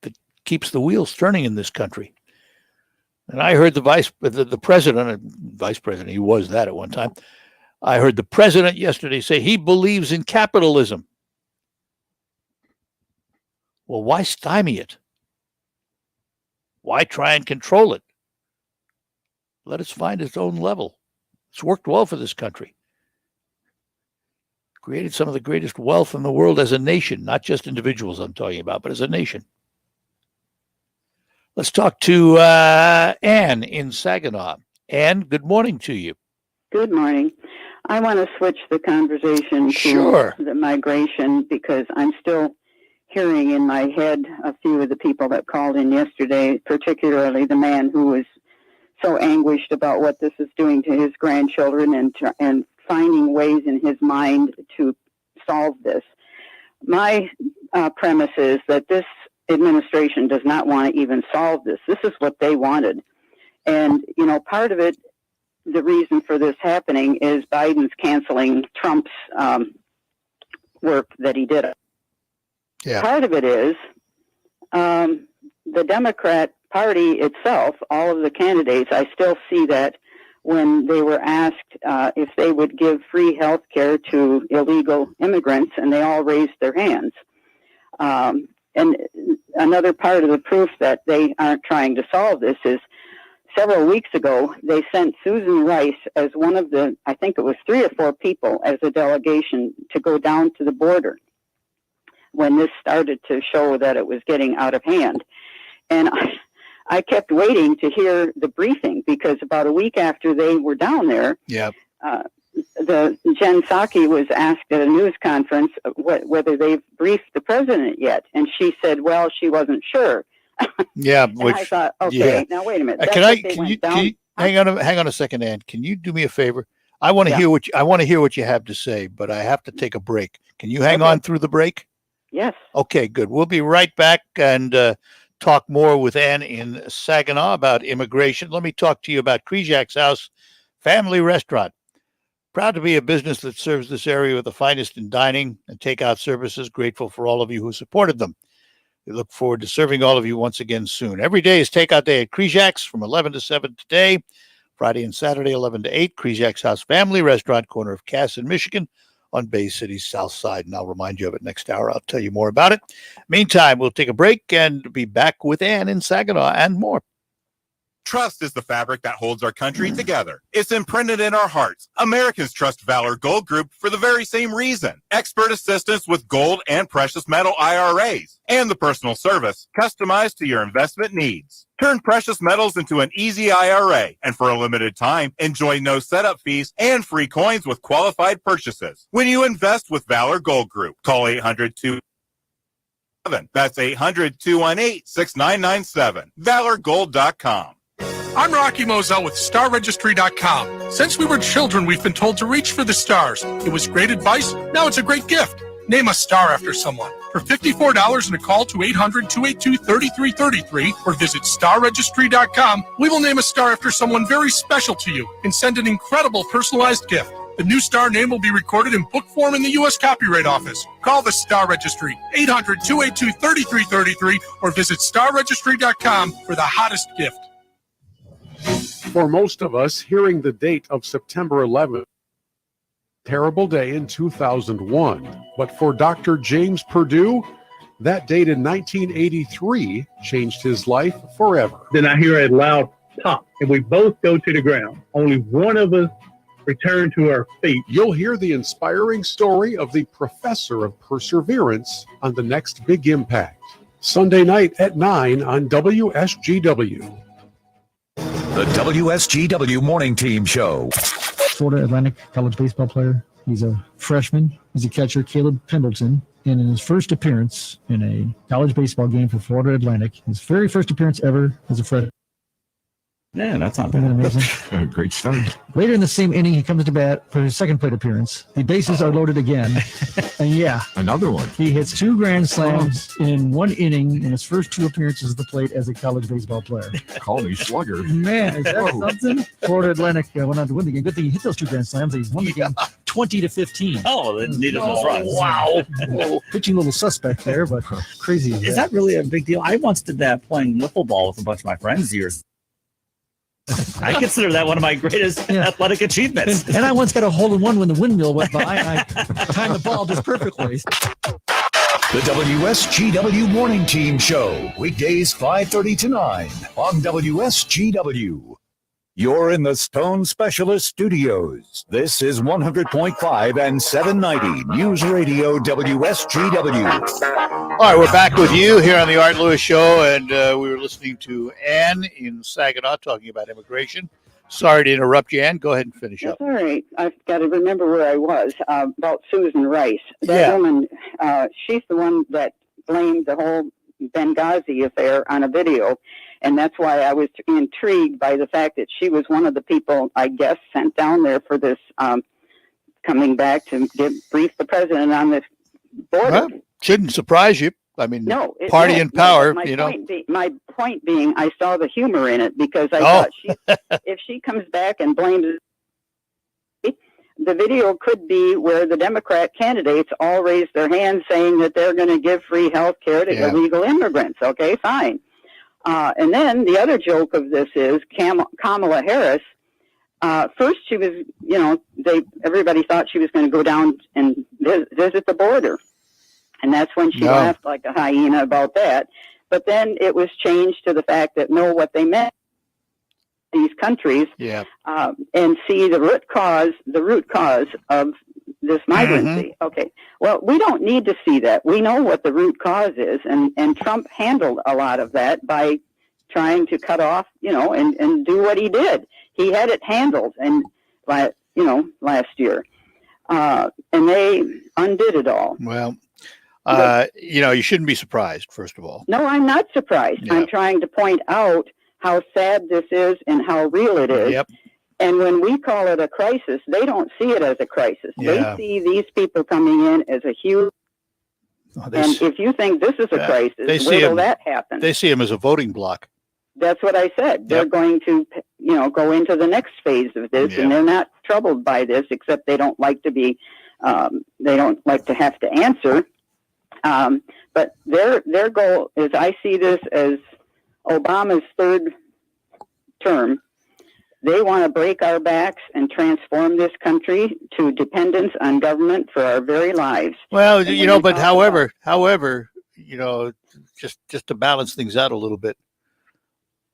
that keeps the wheels turning in this country. And I heard the vice president, he was that at one time. I heard the president yesterday say he believes in capitalism. Well, why stymie it? Why try and control it? Let it find its own level. It's worked well for this country. created some of the greatest wealth in the world as a nation, not just individuals I'm talking about, but as a nation. Let's talk to Ann in Saginaw. Ann, good morning to you. Good morning. I want to switch the conversation to the migration because I'm still hearing in my head a few of the people that called in yesterday, particularly the man who was so anguished about what this is doing to his grandchildren and finding ways in his mind to solve this. My premise is that this administration does not want to even solve this. This is what they wanted. And, you know, part of it, the reason for this happening is Biden's canceling Trump's work that he did. Yeah. Part of it is the Democrat Party itself, all of the candidates, I still see that when they were asked if they would give free health care to illegal immigrants, and they all raised their hands. And another part of the proof that they aren't trying to solve this is several weeks ago, they sent Susan Rice as one of the, I think it was 3 or 4 people as a delegation to go down to the border when this started to show that it was getting out of hand. And I kept waiting to hear the briefing because about a week after they were down there, the Jen Psaki was asked at a news conference whether they've briefed the president yet. And she said, well, she wasn't sure. Yeah, and I thought, okay, now wait a minute. That's what they went down. Hang on a second, Ann. Can you do me a favor? I want to hear what you have to say, but I have to take a break. Can you hang on through the break? Yes. Okay, good. We'll be right back and talk more with Ann in Saginaw about immigration. Let me talk to you about Krijak's House Family Restaurant. Proud to be a business that serves this area with the finest in dining and takeout services. Grateful for all of you who supported them. We look forward to serving all of you once again soon. Every day is takeout day at Krijak's from 11 to 7 today. Friday and Saturday, 11 to 8. Krijak's House Family Restaurant, corner of Cass in Michigan on Bay City's south side. And I'll remind you of it next hour. I'll tell you more about it. Meantime, we'll take a break and be back with Ann in Saginaw and more. Trust is the fabric that holds our country together. It's imprinted in our hearts. Americans trust Valor Gold Group for the very same reason. Expert assistance with gold and precious metal IRAs. And the personal service customized to your investment needs. Turn precious metals into an easy IRA. And for a limited time, enjoy no setup fees and free coins with qualified purchases. When you invest with Valor Gold Group, call 800-2. That's 800-218-6997. ValorGold.com. I'm Rocky Moselle with StarRegistry.com. Since we were children, we've been told to reach for the stars. It was great advice. Now it's a great gift. Name a star after someone. For $54 and a call to 800-282-3333 or visit StarRegistry.com, we will name a star after someone very special to you and send an incredible personalized gift. The new star name will be recorded in book form in the U.S. Copyright Office. Call the Star Registry, 800-282-3333 or visit StarRegistry.com for the hottest gift. For most of us, hearing the date of September 11th, terrible day in 2001. But for Dr. James Perdue, that date in 1983 changed his life forever. Then I hear a loud pop, and we both go to the ground. Only one of us returned to our feet. You'll hear the inspiring story of the professor of perseverance on the next Big Impact. Sunday night at 9 on WSGW. The WSGW Morning Team Show. Florida Atlantic college baseball player. He's a freshman. He's a catcher, Caleb Pendleton. And in his first appearance in a college baseball game for Florida Atlantic, his very first appearance ever as a freshman. Yeah, that's not Isn't that amazing? Great start. Later in the same inning, he comes to bat for his second plate appearance. The bases are loaded again. And yeah. Another one. He hits 2 grand slams in 1 inning in his first 2 appearances at the plate as a college baseball player. Call me slugger. Man, is that something? Florida Atlantic went on to win the game. Good thing he hit those 2 grand slams. He's won the game 20-15. Oh, that needed those runs. Wow. Pitching a little suspect there, but crazy. Is that really a big deal? I once did that playing wiffle ball with a bunch of my friends years. I consider that one of my greatest athletic achievements. And I once got a hole-in-one when the windmill went by, and I timed the ball just perfectly. The WSGW Morning Team Show, weekdays 5:30 to 9 on WSGW. You're in the Stone Specialist Studios. This is 100.5 and 790 News Radio WSGW. All right, we're back with you here on the Art Lewis Show, and we were listening to Ann in Saginaw talking about immigration. Sorry to interrupt you, Ann. Go ahead and finish up. That's all right. I've got to remember where I was about Susan Rice. That woman, she's the one that blamed the whole Benghazi affair on a video. And that's why I was intrigued by the fact that she was one of the people, I guess, sent down there for this, coming back to brief the president on this border. Well, shouldn't surprise you. I mean, no, party in power, my you know. My point being, I saw the humor in it because I thought if she comes back and blames the video could be where the Democrat candidates all raise their hands saying that they're going to give free health care to illegal immigrants. Okay, fine. And then the other joke of this is Kamala Harris. First, she was, everybody thought she was going to go down and visit the border. And that's when she laughed like a hyena about that. But then it was changed to the fact that what they meant these countries and see the root cause of this migrancy. Okay. Well, we don't need to see that. We know what the root cause is, and Trump handled a lot of that by trying to cut off, and do what he did. He had it handled last year. And they undid it all. Well, you shouldn't be surprised, first of all. No, I'm not surprised. Yeah. I'm trying to point out how sad this is and how real it is. Yep. And when we call it a crisis, they don't see it as a crisis. Yeah. They see these people coming in as a huge. And if you think this is a crisis, where will that happen? They see him as a voting bloc. That's what I said. They're going to, go into the next phase of this, and they're not troubled by this, except they don't like to be, they don't like to have to answer. But their goal is, I see this as Obama's third term. They want to break our backs and transform this country to dependence on government for our very lives. Well, but however, just to balance things out a little bit,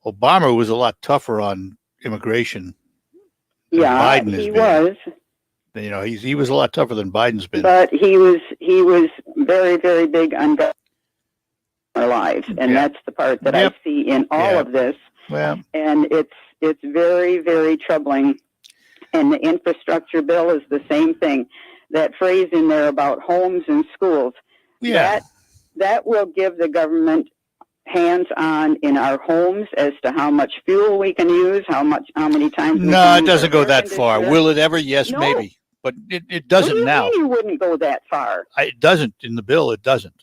Obama was a lot tougher on immigration. Than Biden has he been. was. He was a lot tougher than Biden's been. But he was very, very big on our lives, and that's the part that I see in all of this. Well, and it's very, very troubling. And the infrastructure bill is the same thing. That phrase in there about homes and schools, that will give the government hands-on in our homes as to how much fuel we can use, how many times. No, it doesn't go that far. Will it ever? Yes, maybe, but it doesn't what do you now. mean you wouldn't go that far? It doesn't in the bill. It doesn't.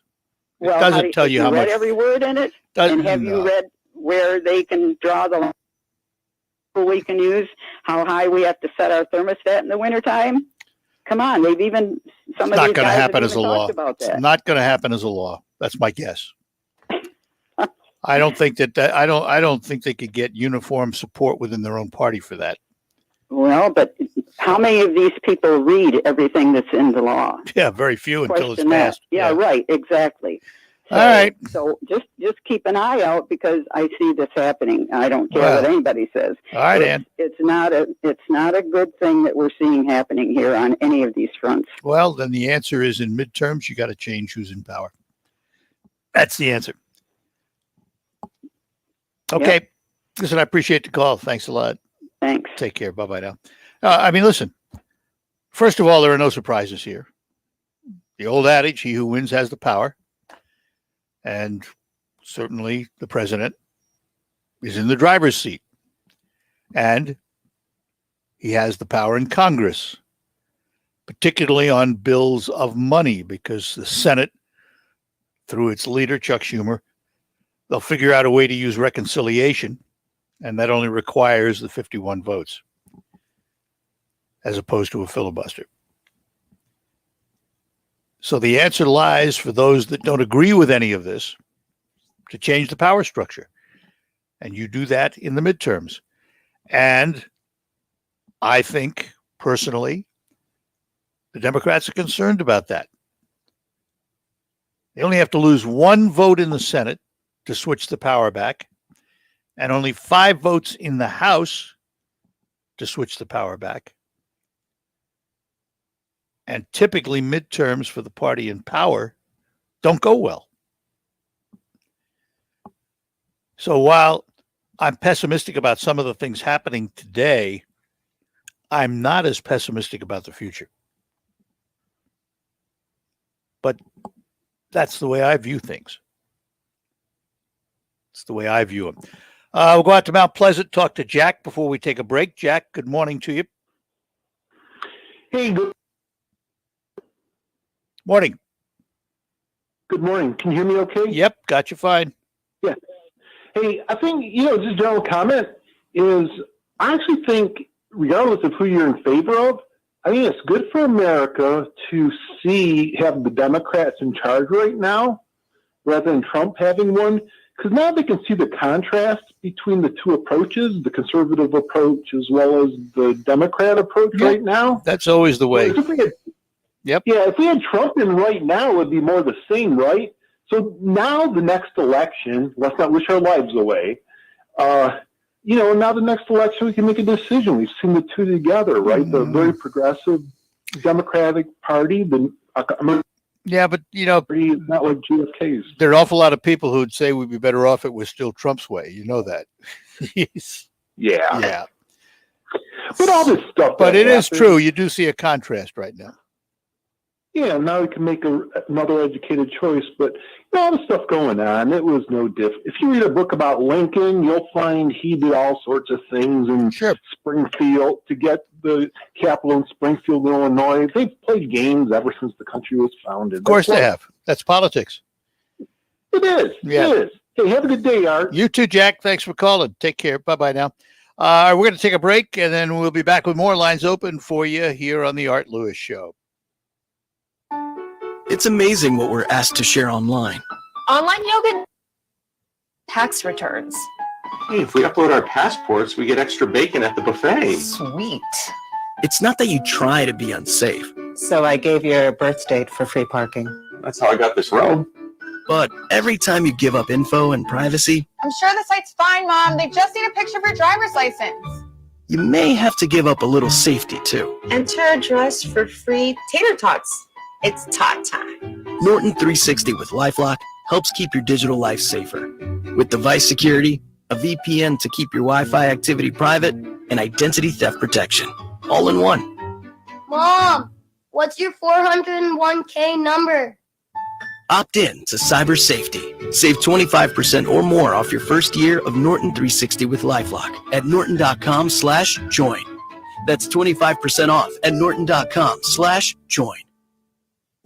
It doesn't tell you how much. Read every word in it, and have you read where they can draw the line we can use, how high we have to set our thermostat in the wintertime? Come on, they've even some of these guys have even talked about that. It's not going to happen as a law. That's my guess. I don't think I don't think they could get uniform support within their own party for that. Well, but how many of these people read everything that's in the law? Yeah, very few until it's Question that. passed. Yeah, right, exactly. So, all right. So just keep an eye out, because I see this happening. I don't care what anybody says. All right, Ann. It's not a good thing that we're seeing happening here on any of these fronts. Well, then the answer is, in midterms, you got to change who's in power. That's the answer. Okay. Yep. Listen, I appreciate the call. Thanks a lot. Thanks. Take care. Bye-bye now. Listen, first of all, there are no surprises here. The old adage, he who wins has the power. And certainly the president is in the driver's seat. And he has the power in Congress, particularly on bills of money, because the Senate, through its leader, Chuck Schumer, they'll figure out a way to use reconciliation, and that only requires the 51 votes, as opposed to a filibuster. So the answer lies, for those that don't agree with any of this, to change the power structure. And you do that in the midterms. And I think, personally, the Democrats are concerned about that. They only have to lose one vote in the Senate to switch the power back, and only 5 votes in the House to switch the power back. And typically midterms for the party in power don't go well. So while I'm pessimistic about some of the things happening today, I'm not as pessimistic about the future. But that's the way I view things. It's the way I view them. We'll go out to Mount Pleasant, talk to Jack before we take a break. Jack, good morning to you. Hey, good morning. Good morning. Can you hear me okay? Yep, got you fine. Yeah. Hey, I think, just general comment is I actually think, regardless of who you're in favor of, I think it's good for America to have the Democrats in charge right now rather than Trump having one, because now they can see the contrast between the two approaches, the conservative approach as well as the Democrat approach right now. That's always the way. Yeah, if we had Trump in right now, it would be more the same, right? So now the next election, let's not wish our lives away. Now the next election, we can make a decision. We've seen the two together, right? The very progressive Democratic Party, yeah, but not like JFK's. There are an awful lot of people who'd say we'd be better off if it was still Trump's way. You know that. Yeah. But all this stuff. But it is true. You do see a contrast right now. Yeah, now we can make another educated choice. But all the stuff going on, it was no different. If you read a book about Lincoln, you'll find he did all sorts of things in Springfield to get the capital in Springfield, Illinois. They've played games ever since the country was founded. Of course they have. That's politics. It is. Yeah. It is. Hey, have a good day, Art. You too, Jack. Thanks for calling. Take care. Bye-bye now. We're going to take a break, and then we'll be back with more lines open for you here on the Art Lewis Show. It's amazing what we're asked to share online. Online yoga, tax returns. Hey, if we upload our passports, we get extra bacon at the buffet. Sweet. It's not that you try to be unsafe. So I gave your birth date for free parking. That's how I got this robe. But every time you give up info and privacy, I'm sure the site's fine, Mom. They just need a picture of your driver's license. you may have to give up a little safety too. Enter address for free tater tots. It's tot time. Norton 360 with LifeLock helps keep your digital life safer. With device security, a VPN to keep your Wi-Fi activity private, and identity theft protection, all in one. Mom, what's your 401k number? Opt in to cyber safety. Save 25% or more off your first year of Norton 360 with LifeLock at norton.com/join. That's 25% off at norton.com/join.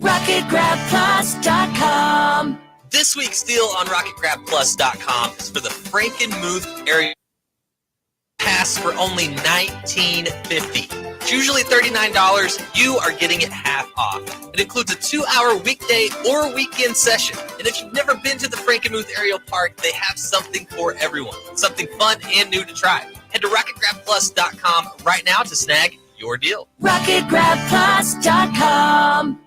RocketGrabPlus.com. This week's deal on RocketGrabPlus.com is for the Frankenmuth area pass for only $19.50. It's usually $39. You are getting it half off. It includes a 2-hour weekday or weekend session. And if you've never been to the Frankenmuth Aerial Park, they have something for everyone. Something fun and new to try. Head to RocketGrabPlus.com right now to snag your deal. RocketGrabPlus.com.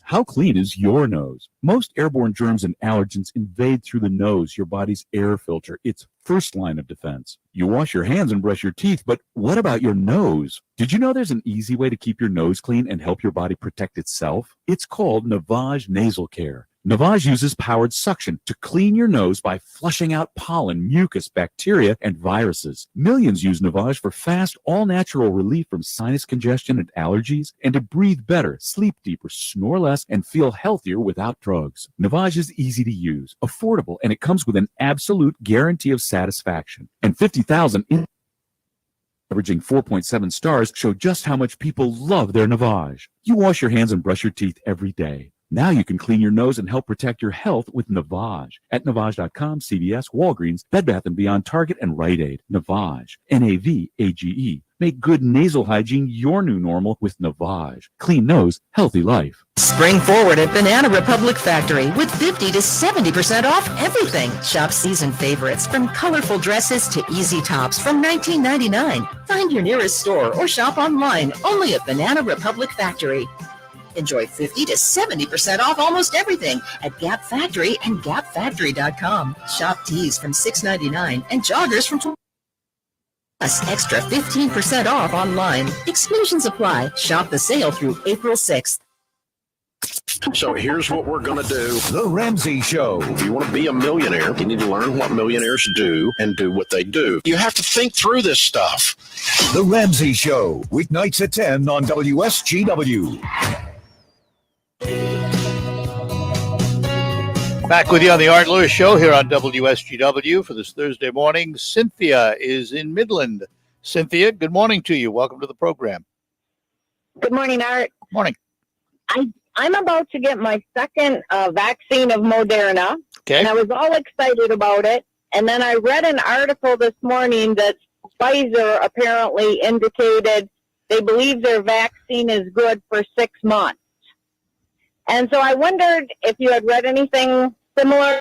How clean is your nose? Most airborne germs and allergens invade through the nose, your body's air filter. It's first line of defense. You wash your hands and brush your teeth, but what about your nose? Did you know there's an easy way to keep your nose clean and help your body protect itself? It's called Navage Nasal Care. Navage uses powered suction to clean your nose by flushing out pollen, mucus, bacteria, and viruses. Millions use Navage for fast, all-natural relief from sinus congestion and allergies, and to breathe better, sleep deeper, snore less, and feel healthier without drugs. Navage is easy to use, affordable, and it comes with an absolute guarantee of satisfaction. And 50,000 averaging 4.7 stars show just how much people love their Navage. You wash your hands and brush your teeth every day. Now you can clean your nose and help protect your health with Navage. At Navage.com, CVS, Walgreens, Bed Bath & Beyond, Target, and Rite Aid. Navage. N-A-V-A-G-E. Make good nasal hygiene your new normal with Navage. Clean nose, healthy life. Spring forward at Banana Republic Factory with 50 to 70% off everything. Shop season favorites from colorful dresses to easy tops from $19.99. Find your nearest store or shop online only at Banana Republic Factory. Enjoy 50 to 70% off almost everything at Gap Factory and GapFactory.com. Shop tees from $6.99 and joggers from $20. Plus extra 15% off online. Exclusions apply. Shop the sale through April 6th. So here's what we're going to do. The Ramsey Show. If you want to be a millionaire, you need to learn what millionaires do and do what they do. You have to think through this stuff. The Ramsey Show. Weeknights at 10 on WSGW. Back with you on the Art Lewis Show here on WSGW for this Thursday morning. Cynthia is in Midland. Cynthia, good morning to you. Welcome to the program. Good morning, Art. Morning. I'm about to get my second vaccine of Moderna, Okay. and I was all excited about it. And then I read an article this morning that Pfizer apparently indicated they believe their vaccine is good for 6 months. And so I wondered if you had read anything similar.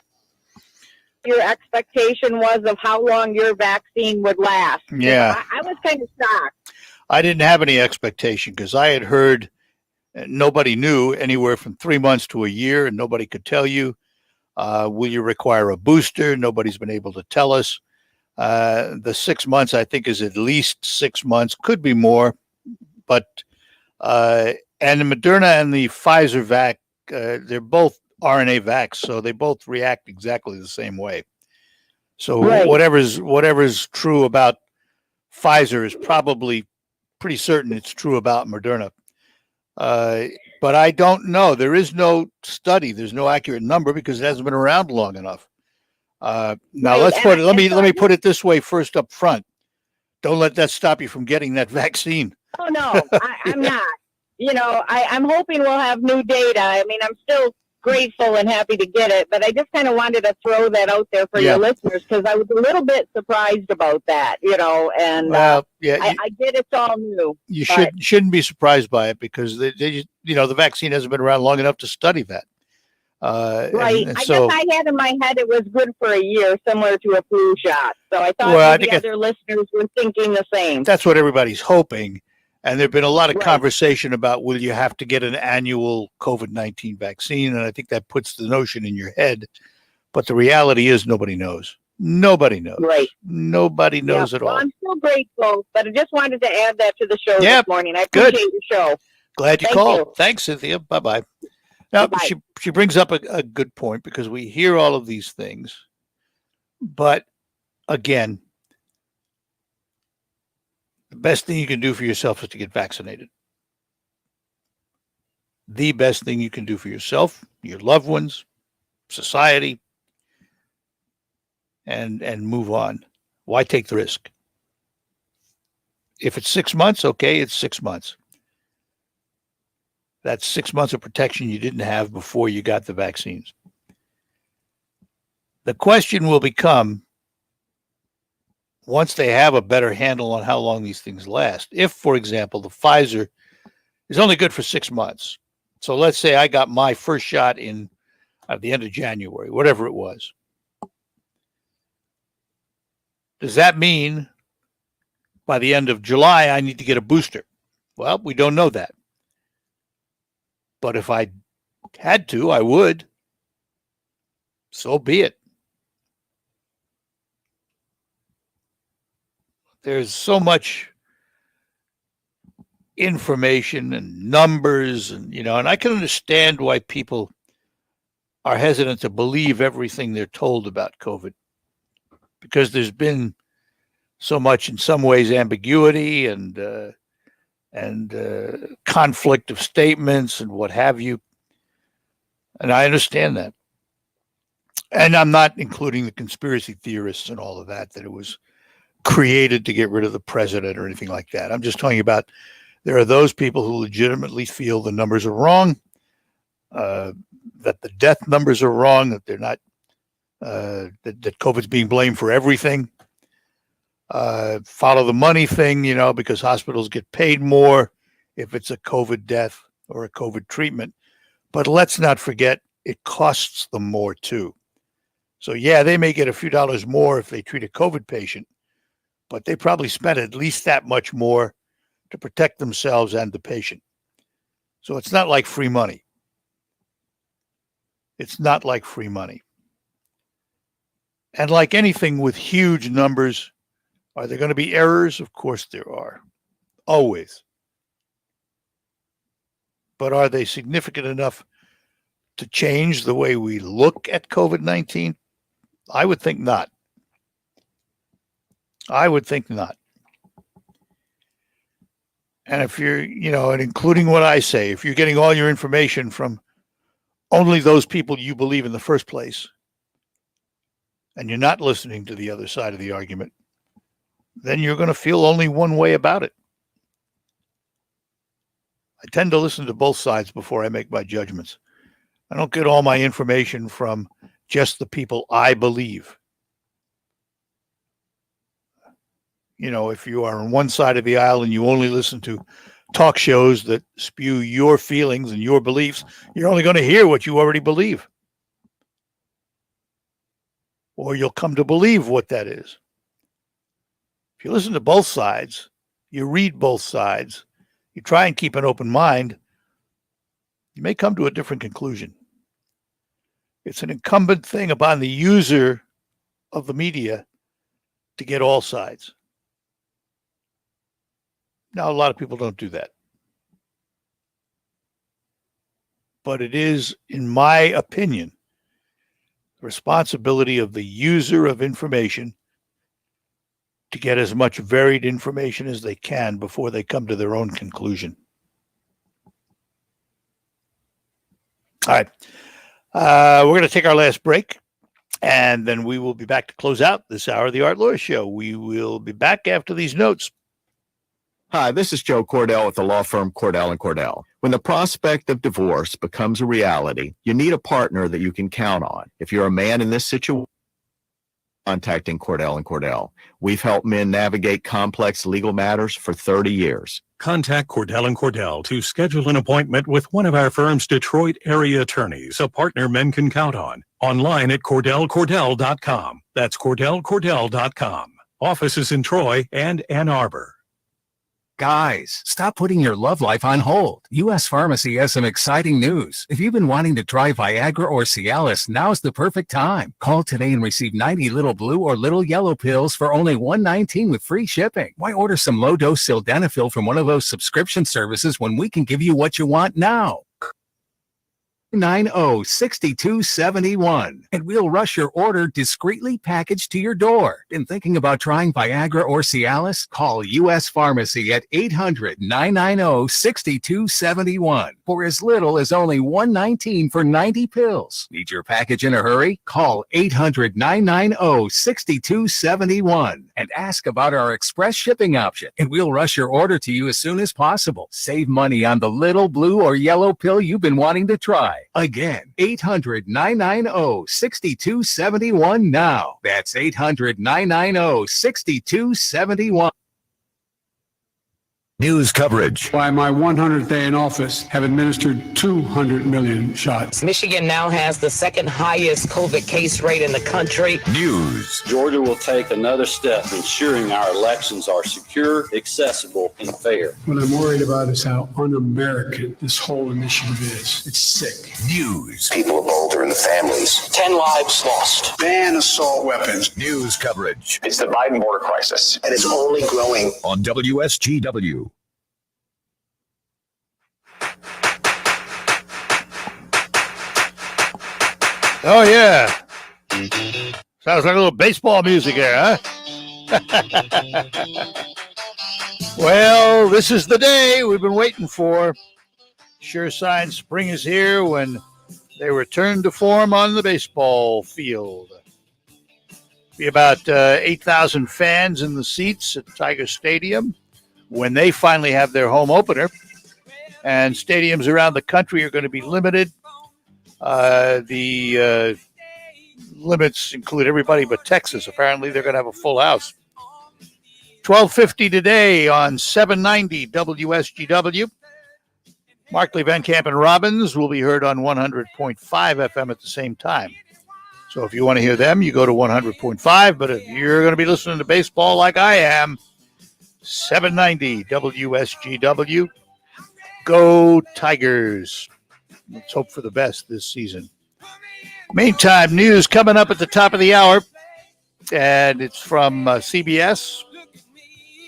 Your expectation was of how long your vaccine would last. Yeah. I was kind of shocked. I didn't have any expectation because I had heard nobody knew anywhere from 3 months to a year, and nobody could tell you. Will you require a booster? Nobody's been able to tell us. The 6 months, I think, is at least 6 months, could be more. But and the Moderna and the Pfizer vac, they're both RNA vax, so they both react exactly the same way. So Right. whatever's true about Pfizer is probably pretty certain it's true about Moderna. But I don't know. There is no study. There's no accurate number because it hasn't been around long enough. Now Right, let me put it this way first up front. Don't let that stop you from getting that vaccine. Oh, no, I'm not. You know, I'm hoping we'll have new data. I mean, I'm still grateful and happy to get it, but I just kind of wanted to throw that out there for your listeners because I was a little bit surprised about that, you know, and Yeah, I get it's all new. you but- shouldn't be surprised by it because they the vaccine hasn't been around long enough to study that. Right. and I so, guess I had in my head it was good for a year, similar to a flu shot. So I thought Well, I maybe think other listeners were thinking the same. that's what everybody's hoping. And there've been a lot of conversation about will you have to get an annual COVID-19 vaccine? And I think that puts the notion in your head. But the reality is nobody knows. Nobody knows. Right. Nobody knows Yeah, at well, all. I'm still grateful, but I just wanted to add that to the show Yeah, this morning. I good. appreciate your show. Glad you Thank called. you. Thanks, Cynthia. Bye-bye. Now, she brings up a good point because we hear all of these things. But again, the best thing you can do for yourself is to get vaccinated. The best thing you can do for yourself, your loved ones, society, and move on. Why take the risk? If it's 6 months, okay, it's 6 months. That's 6 months of protection you didn't have before you got the vaccines. The question will become, once they have a better handle on how long these things last, if, for example, the Pfizer is only good for 6 months. So let's say I got my first shot at the end of January, whatever it was. Does that mean by the end of July, I need to get a booster? Well, we don't know that. But if I had to, I would. So be it. There's so much information and numbers and I can understand why people are hesitant to believe everything they're told about COVID because there's been so much, in some ways, ambiguity and conflict of statements and what have you. And I understand that. And I'm not including the conspiracy theorists and all of that it was created to get rid of the president or anything like that. I'm just talking about there are those people who legitimately feel the numbers are wrong, that the death numbers are wrong, that they're not, that COVID's being blamed for everything. Follow the money thing, because hospitals get paid more if it's a COVID death or a COVID treatment. But let's not forget it costs them more too. So yeah, they may get a few dollars more if they treat a COVID patient, but they probably spent at least that much more to protect themselves and the patient. So it's not like free money. It's not like free money. And like anything with huge numbers Are there going to be errors? Of course there are. Always. But are they significant enough to change the way we look at COVID-19? I would think not. I would think not. And if you're, and including what I say, if you're getting all your information from only those people you believe in the first place, and you're not listening to the other side of the argument, then you're going to feel only one way about it. I tend to listen to both sides before I make my judgments. I don't get all my information from just the people I believe. If you are on one side of the aisle and you only listen to talk shows that spew your feelings and your beliefs, you're only going to hear what you already believe. Or you'll come to believe what that is. If you listen to both sides, you read both sides, you try and keep an open mind, you may come to a different conclusion. It's an incumbent thing upon the user of the media to get all sides. Now, a lot of people don't do that. But it is, in my opinion, the responsibility of the user of information to get as much varied information as they can before they come to their own conclusion. All right. We're going to take our last break, and then we will be back to close out this hour of the Art Lewis Show. We will be back after these notes. Hi, this is Joe Cordell with the law firm Cordell & Cordell. When the prospect of divorce becomes a reality, you need a partner that you can count on. If you're a man in this situation, contacting Cordell & Cordell. We've helped men navigate complex legal matters for 30 years. Contact Cordell & Cordell to schedule an appointment with one of our firm's Detroit area attorneys, a partner men can count on. Online at CordellCordell.com. That's CordellCordell.com. Offices in Troy and Ann Arbor. Guys, stop putting your love life on hold. U.S. Pharmacy has some exciting news. If you've been wanting to try Viagra or Cialis, now's the perfect time. Call today and receive 90 little blue or little yellow pills for only $119 with free shipping. Why order some low-dose sildenafil from one of those subscription services when we can give you what you want now? 90-6271, and we'll rush your order discreetly packaged to your door. Been thinking about trying Viagra or Cialis? Call U.S. Pharmacy at 800-990-6271 for as little as only $119 for 90 pills. Need your package in a hurry? Call 800-990-6271 and ask about our express shipping option, and we'll rush your order to you as soon as possible. Save money on the little blue or yellow pill you've been wanting to try. Again, 800-990-6271 now. That's 800-990-6271. News coverage. By my 100th day in office, have administered 200 million shots. Michigan now has the second highest COVID case rate in the country. News. Georgia will take another step ensuring our elections are secure, accessible, and fair. What I'm worried about is how un-American this whole initiative is. It's sick. News. People of older and the families. 10 lives lost. Ban assault weapons. News coverage. It's the Biden border crisis, and it's only growing. On WSGW. Oh, yeah. Sounds like a little baseball music there, huh? Well, this is the day we've been waiting for. Sure sign spring is here when they return to form on the baseball field. Be about 8,000 fans in the seats at Tiger Stadium when they finally have their home opener. And stadiums around the country are going to be limited. The limits include everybody but Texas. Apparently, they're going to have a full house. 12:50 today on 790 WSGW. Markley, Van Camp, and Robbins will be heard on 100.5 FM at the same time. So if you want to hear them, you go to 100.5. But if you're going to be listening to baseball like I am, 790 WSGW. Go Tigers. Let's hope for the best this season. Meantime, news coming up at the top of the hour, and it's from CBS.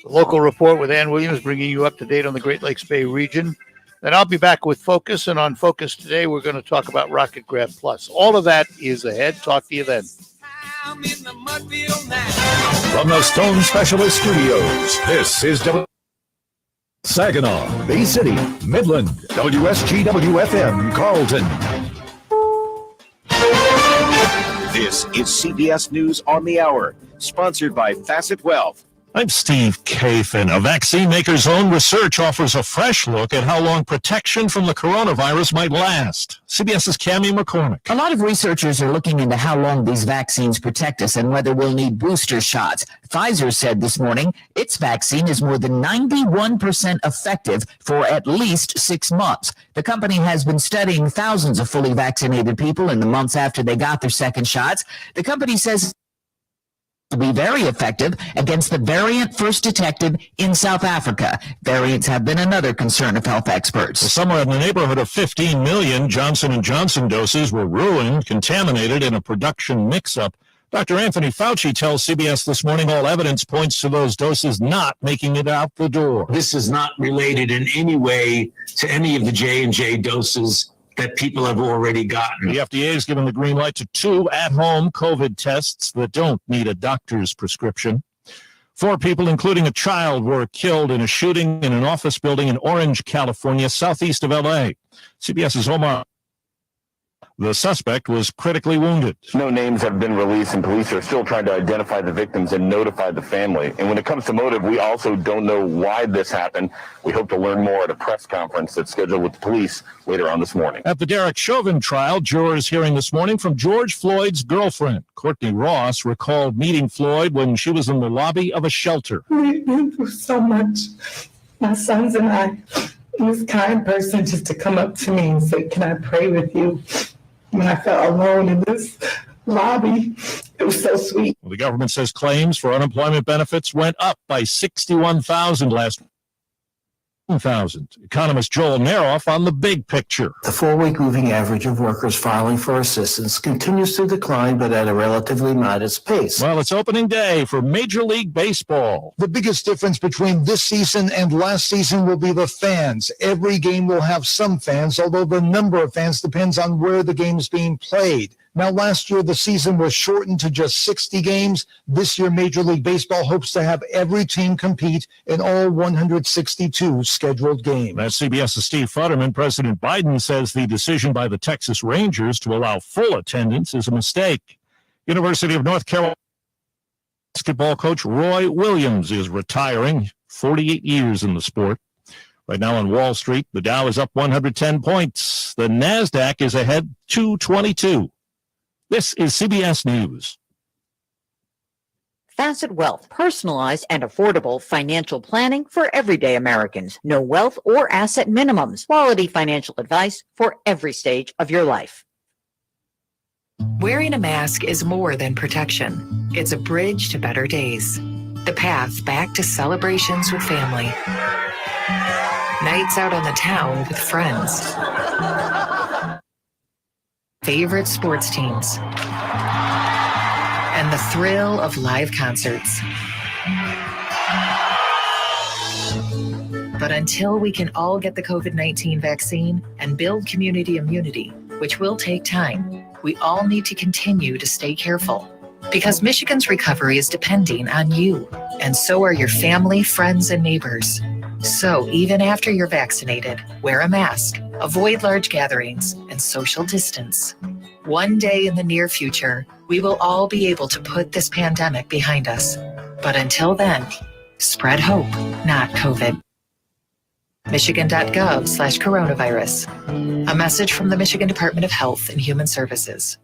The local report with Ann Williams, bringing you up to date on the Great Lakes Bay region. Then I'll be back with Focus, and on Focus today, we're going to talk about Rocket Grab Plus. All of that is ahead. Talk to you then. From the Stone Specialist Studios, this is Saginaw, Bay City, Midland, WSGW-FM, Carlton. This is CBS News on the Hour, sponsored by Facet Wealth. I'm Steve Kathan. A vaccine maker's own research offers a fresh look at how long protection from the coronavirus might last. CBS's Cammie McCormick. A lot of researchers are looking into how long these vaccines protect us and whether we'll need booster shots. Pfizer said this morning its vaccine is more than 91% effective for at least 6 months. The company has been studying thousands of fully vaccinated people in the months after they got their second shots. The company says to be very effective against the variant first detected in South Africa. Variants have been another concern of health experts. Somewhere in the neighborhood of 15 million Johnson & Johnson doses were ruined, contaminated in a production mix-up. Dr. Anthony Fauci tells CBS this morning all evidence points to those doses not making it out the door. This is not related in any way to any of the J&J doses that people have already gotten. The FDA has given the green light to 2 at-home COVID tests that don't need a doctor's prescription. 4 people, including a child, were killed in a shooting in an office building in Orange, California, southeast of L.A. CBS's Omar. The suspect was critically wounded. No names have been released, and police are still trying to identify the victims and notify the family. And when it comes to motive, we also don't know why this happened. We hope to learn more at a press conference that's scheduled with the police later on this morning. At the Derek Chauvin trial, jurors hearing this morning from George Floyd's girlfriend. Courtney Ross recalled meeting Floyd when she was in the lobby of a shelter. We've been through so much, my sons and I. And this kind person just to come up to me and say, "Can I pray with you?" When I felt alone in this lobby, it was so sweet. Well, the government says claims for unemployment benefits went up by 61,000 last week. Economist Joel Naroff on the big picture. The 4-week moving average of workers filing for assistance continues to decline, but at a relatively modest pace. Well, it's opening day for Major League Baseball. The biggest difference between this season and last season will be the fans. Every game will have some fans, although the number of fans depends on where the game is being played. Now, last year, the season was shortened to just 60 games. This year, Major League Baseball hopes to have every team compete in all 162 scheduled games. That's CBS's Steve Futterman. President Biden says the decision by the Texas Rangers to allow full attendance is a mistake. University of North Carolina basketball coach Roy Williams is retiring, 48 years in the sport. Right now on Wall Street, the Dow is up 110 points. The NASDAQ is ahead 222. This is CBS News. Facet Wealth, personalized and affordable financial planning for everyday Americans. No wealth or asset minimums. Quality financial advice for every stage of your life. Wearing a mask is more than protection. It's a bridge to better days. The path back to celebrations with family. Nights out on the town with friends. Favorite sports teams. And the thrill of live concerts. But until we can all get the COVID-19 vaccine and build community immunity, which will take time, we all need to continue to stay careful. Because Michigan's recovery is depending on you, and so are your family, friends, and neighbors. So even after you're vaccinated, wear a mask, avoid large gatherings, and social distance. One day in the near future, we will all be able to put this pandemic behind us. But until then, spread hope, not COVID. Michigan.gov/coronavirus. A message from the Michigan Department of Health and Human Services.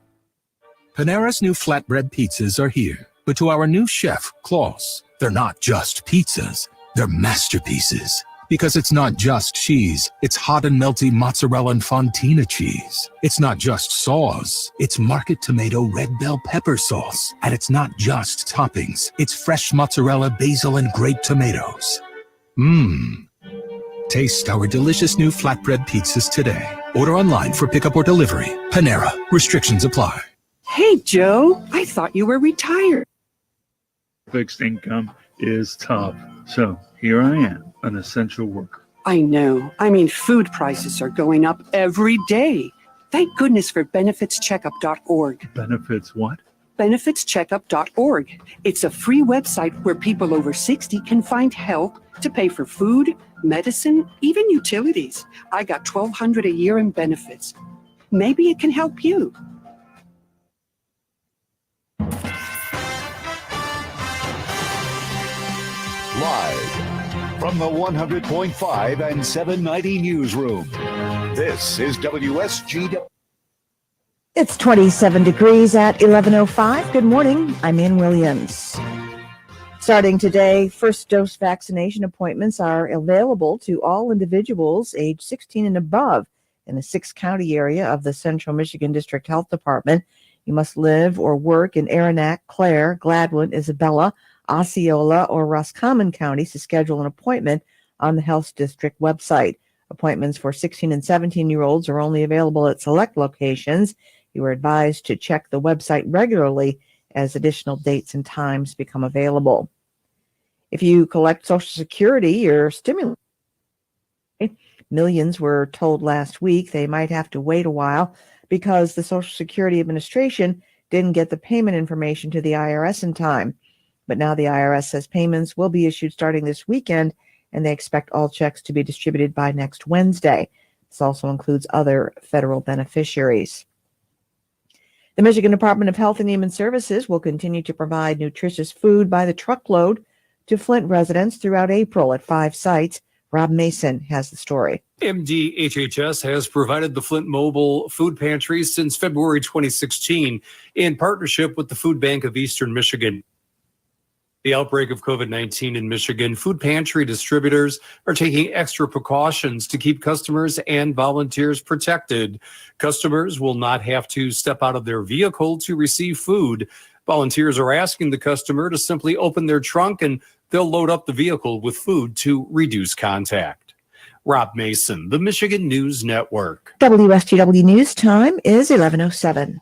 Panera's new flatbread pizzas are here. But to our new chef, Klaus, they're not just pizzas. They're masterpieces. Because it's not just cheese. It's hot and melty mozzarella and fontina cheese. It's not just sauce. It's market tomato red bell pepper sauce. And it's not just toppings. It's fresh mozzarella, basil, and grape tomatoes. Taste our delicious new flatbread pizzas today. Order online for pickup or delivery. Panera. Restrictions apply. Hey, Joe, I thought you were retired. Fixed income is tough. So here I am, an essential worker. I know. I mean, food prices are going up every day. Thank goodness for benefitscheckup.org. Benefits what? Benefitscheckup.org. It's a free website where people over 60 can find help to pay for food, medicine, even utilities. I got $1,200 a year in benefits. Maybe it can help you. Live from the 100.5 and 790 newsroom, this is WSGW. It's 27 degrees at 11:05. Good morning. I'm Ann Williams. Starting today, first dose vaccination appointments are available to all individuals age 16 and above in the 6-county area of the Central Michigan District Health Department. You must live or work in Aranac, Clare, Gladwin, Isabella, Osceola, or Roscommon counties to schedule an appointment on the Health District website. Appointments for 16 and 17-year-olds are only available at select locations. You are advised to check the website regularly as additional dates and times become available. If you collect Social Security or stimulus, millions were told last week they might have to wait a while because the Social Security Administration didn't get the payment information to the IRS in time. But now the IRS says payments will be issued starting this weekend, and they expect all checks to be distributed by next Wednesday. This also includes other federal beneficiaries. The Michigan Department of Health and Human Services will continue to provide nutritious food by the truckload to Flint residents throughout April at 5 sites. Rob Mason has the story. MDHHS has provided the Flint Mobile Food Pantry since February 2016 in partnership with the Food Bank of Eastern Michigan. The outbreak of COVID-19 in Michigan, food pantry distributors are taking extra precautions to keep customers and volunteers protected. Customers will not have to step out of their vehicle to receive food. Volunteers are asking the customer to simply open their trunk and they'll load up the vehicle with food to reduce contact. Rob Mason, the Michigan News Network. WSGW News Time is 11:07.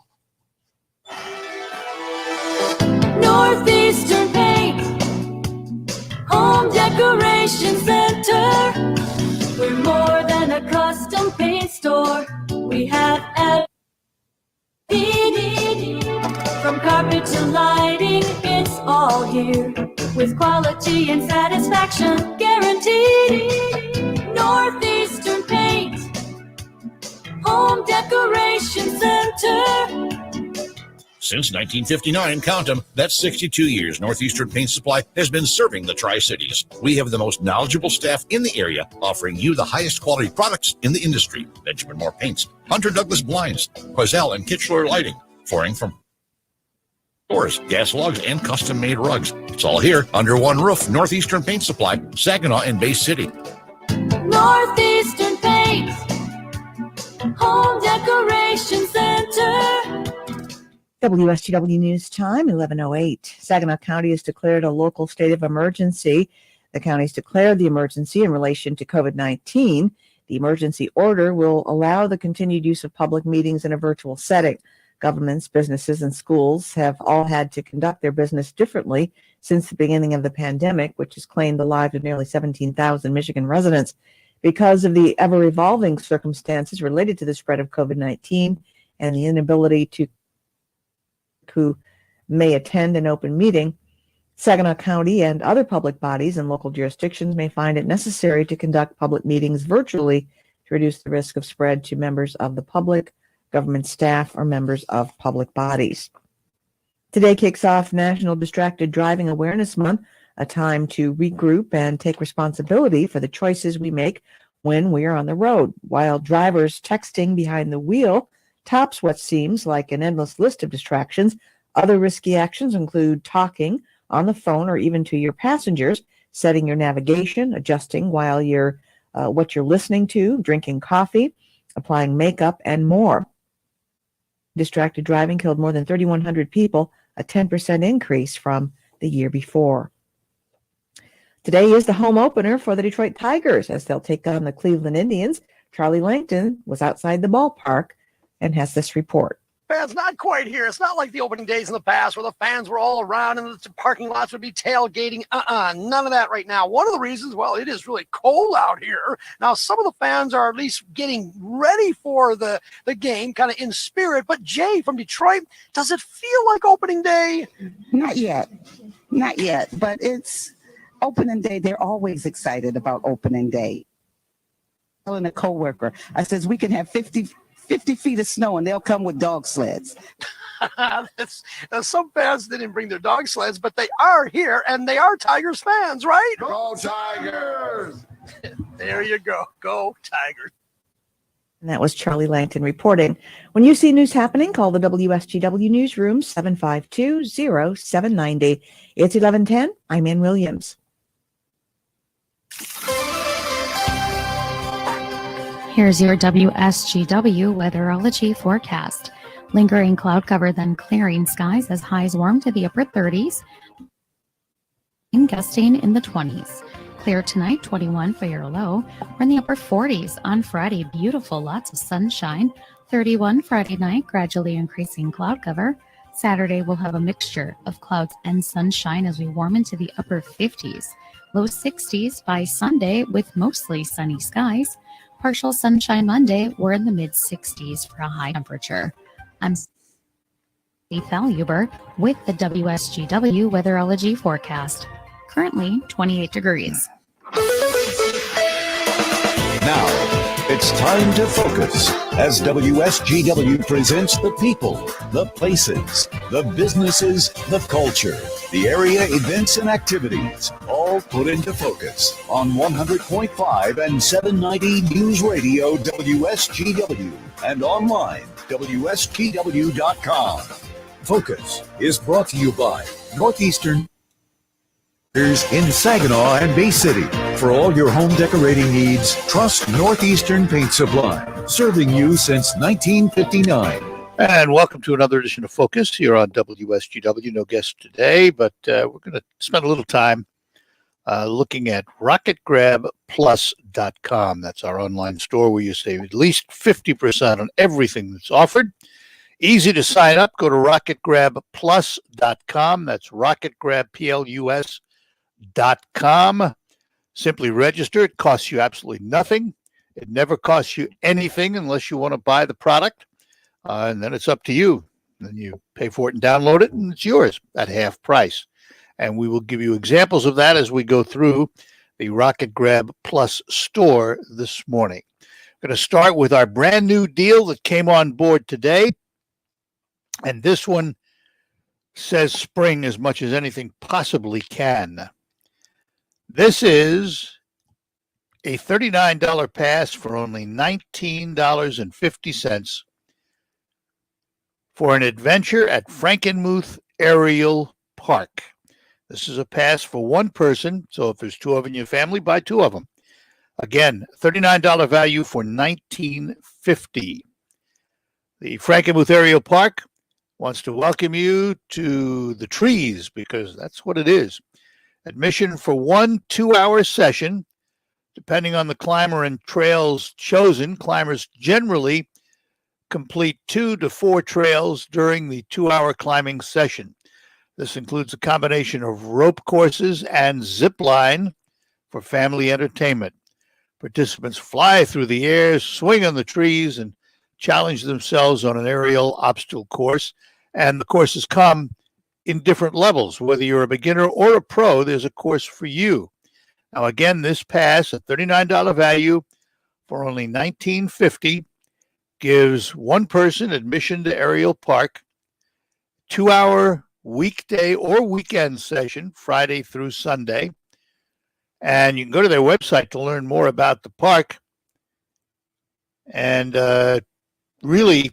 Northeastern Paint Home Decoration Center. We're more than a custom paint store. We have everything from carpet to lighting. It's all here with quality and satisfaction guaranteed. Northeastern Paint Home Decoration Center. Since 1959, count them, that's 62 years, Northeastern Paint Supply has been serving the Tri-Cities. We have the most knowledgeable staff in the area, offering you the highest quality products in the industry. Benjamin Moore Paints, Hunter Douglas Blinds, Quazell and Kitchener Lighting, flooring from doors, gas logs, and custom-made rugs. It's all here under one roof. Northeastern Paint Supply, Saginaw and Bay City. Northeastern Paint Home Decoration Center. WSGW News Time, 11:08. Saginaw County has declared a local state of emergency. The county's declared the emergency in relation to COVID-19. The emergency order will allow the continued use of public meetings in a virtual setting. Governments, businesses, and schools have all had to conduct their business differently since the beginning of the pandemic, which has claimed the lives of nearly 17,000 Michigan residents. Because of the ever-evolving circumstances related to the spread of COVID-19 and the inability to who may attend an open meeting, Saginaw County and other public bodies and local jurisdictions may find it necessary to conduct public meetings virtually to reduce the risk of spread to members of the public, government staff, or members of public bodies. Today kicks off National Distracted Driving Awareness Month, a time to regroup and take responsibility for the choices we make when we are on the road. While drivers texting behind the wheel tops what seems like an endless list of distractions, other risky actions include talking on the phone or even to your passengers, setting your navigation, adjusting while you're what you're listening to, drinking coffee, applying makeup, and more. Distracted driving killed more than 3,100 people, a 10% increase from the year before. Today is the home opener for the Detroit Tigers as they'll take on the Cleveland Indians. Charlie Langton was outside the ballpark and has this report. fans not quite here. It's not like the opening days in the past where the fans were all around and the parking lots would be tailgating. None of that right now. One of the reasons, well, it is really cold out here. Now, some of the fans are at least getting ready for the game, kind of in spirit. But Jay from Detroit, does it feel like opening day? Not yet. Not yet. But it's opening day. They're always excited about opening day. Telling a coworker, I says, we can have 50 feet of snow and they'll come with dog sleds. Some fans didn't bring their dog sleds, but they are here and they are Tigers fans, right? Go Tigers! There you go. Go Tigers. And that was Charlie Langton reporting. When you see news happening, call the WSGW newsroom 752-0790. It's 11:10. I'm Ann Williams. Here's your WSGW weatherology forecast. Lingering cloud cover, then clearing skies as highs warm to the upper 30s and gusting in the 20s. Clear tonight, 21 for your low. We're in the upper 40s on Friday. Beautiful, lots of sunshine. 31 Friday night, gradually increasing cloud cover. Saturday, we'll have a mixture of clouds and sunshine as we warm into the upper 50s. Low 60s by Sunday with mostly sunny skies. Partial sunshine Monday, we're in the mid-60s for a high temperature. I'm Steve Faluber with the WSGW weatherology forecast. Currently 28 degrees. Now, it's time to focus as WSGW presents the people, the places, the businesses, the culture, the area events and activities, all put into focus on 100.5 and 790 News Radio WSGW and online WSGW.com. Focus is brought to you by Northeastern in Saginaw and Bay City. For all your home decorating needs, trust Northeastern Paint Supply, serving you since 1959. And welcome to another edition of Focus here on WSGW. No guest today, but we're going to spend a little time looking at RocketGrabPlus.com. That's our online store where you save at least 50% on everything that's offered. Easy to sign up. Go to RocketGrabPlus.com. That's RocketGrabPlus.com. Simply register. It costs you absolutely nothing. It never costs you anything unless you want to buy the product. And then it's up to you. Then you pay for it and download it, and it's yours at half price. And we will give you examples of that as we go through the Rocket Grab Plus store this morning. I'm going to start with our brand new deal that came on board today. And this one says spring as much as anything possibly can. This is a $39 pass for only $19.50 for an adventure at Frankenmuth Aerial Park. This is a pass for one person, so if there's two of you in your family, buy two of them. Again, $39 value for $19.50. The Frankenmuth Aerial Park wants to welcome you to the trees because that's what it is. Admission for 1 2-hour session, depending on the climber and trails chosen. Climbers generally complete 2 to 4 trails during the 2-hour climbing session. This includes a combination of rope courses and zip line for family entertainment. Participants fly through the air, swing on the trees, and challenge themselves on an aerial obstacle course. And the courses come in different levels. Whether you're a beginner or a pro, there's a course for you. Now, again, this pass, a $39 value for only $19.50, gives one person admission to Aerial Park, 2-hour weekday or weekend session, Friday through Sunday. And you can go to their website to learn more about the park. And really,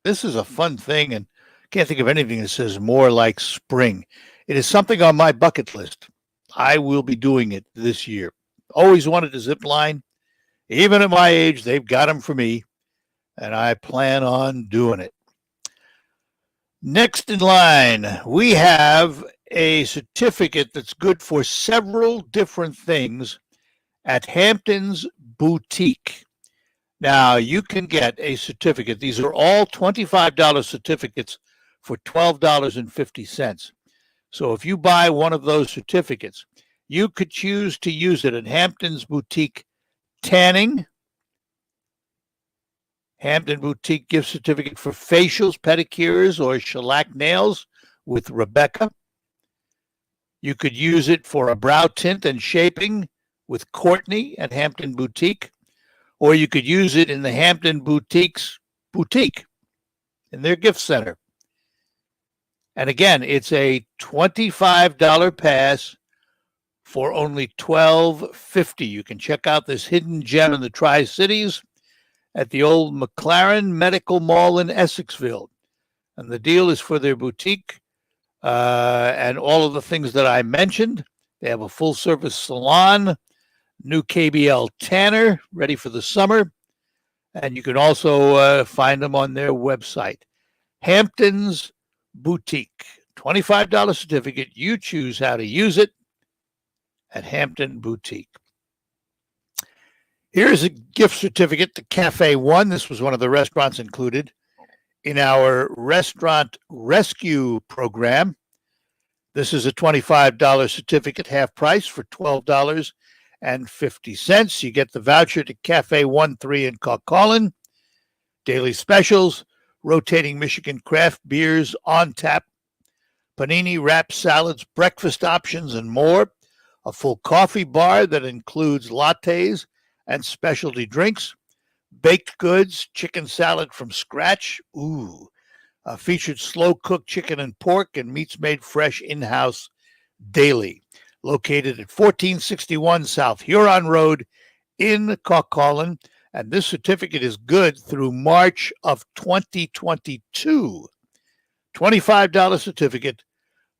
this is a fun thing, and can't think of anything that says more like spring. It is something on my bucket list. I will be doing it this year. Always wanted to zip line. Even at my age, they've got them for me, and I plan on doing it. Next in line, we have a certificate that's good for several different things at Hampton's Boutique. Now, you can get a certificate. These are all $25 certificates for $12.50. So if you buy one of those certificates, you could choose to use it at Hampton's Boutique Tanning, Hampton Boutique gift certificate for facials, pedicures, or shellac nails with Rebecca. You could use it for a brow tint and shaping with Courtney at Hampton Boutique, or you could use it in the Hampton Boutique's boutique in their gift center. And again, it's a $25 pass for only $12.50. You can check out this hidden gem in the Tri-Cities at the old McLaren Medical Mall in Essexville. And the deal is for their boutique and all of the things that I mentioned. They have a full-service salon, new KBL tanner, ready for the summer. And you can also find them on their website. Hampton's Boutique, $25 certificate. You choose how to use it at Hampton Boutique. Here's a gift certificate to Cafe One. This was one of the restaurants included in our Restaurant Rescue program. This is a $25 certificate, half price for $12.50. You get the voucher to Cafe 1-3 in Caucaulin. Daily specials, rotating Michigan craft beers on tap, panini wrap salads, breakfast options, and more. A full coffee bar that includes lattes and specialty drinks, baked goods, chicken salad from scratch. Ooh. Featured slow-cooked chicken and pork and meats made fresh in-house daily. Located at 1461 South Huron Road in Caucaulin. And this certificate is good through March of 2022. $25 certificate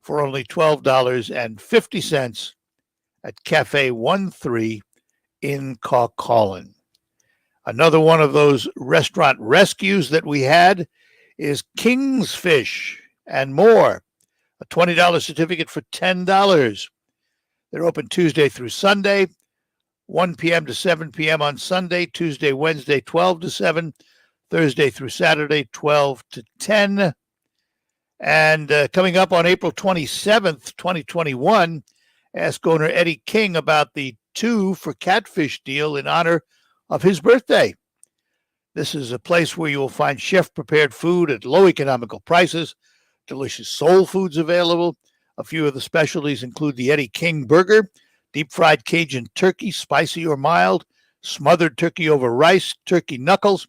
for only $12.50 at Cafe 1-3 in Caucaulin. Another one of those restaurant rescues that we had is King's Fish and More, a $20 certificate for $10. They're open Tuesday through Sunday, 1 p.m. to 7 p.m. on Sunday, Tuesday, Wednesday, 12 to 7, Thursday through Saturday, 12 to 10. And coming up on April 27th, 2021, ask owner Eddie King about the 2 for Catfish deal in honor of his birthday. This is a place where you will find chef-prepared food at low economical prices, delicious soul foods available. A few of the specialties include the Eddie King burger, deep-fried Cajun turkey, spicy or mild, smothered turkey over rice, turkey knuckles,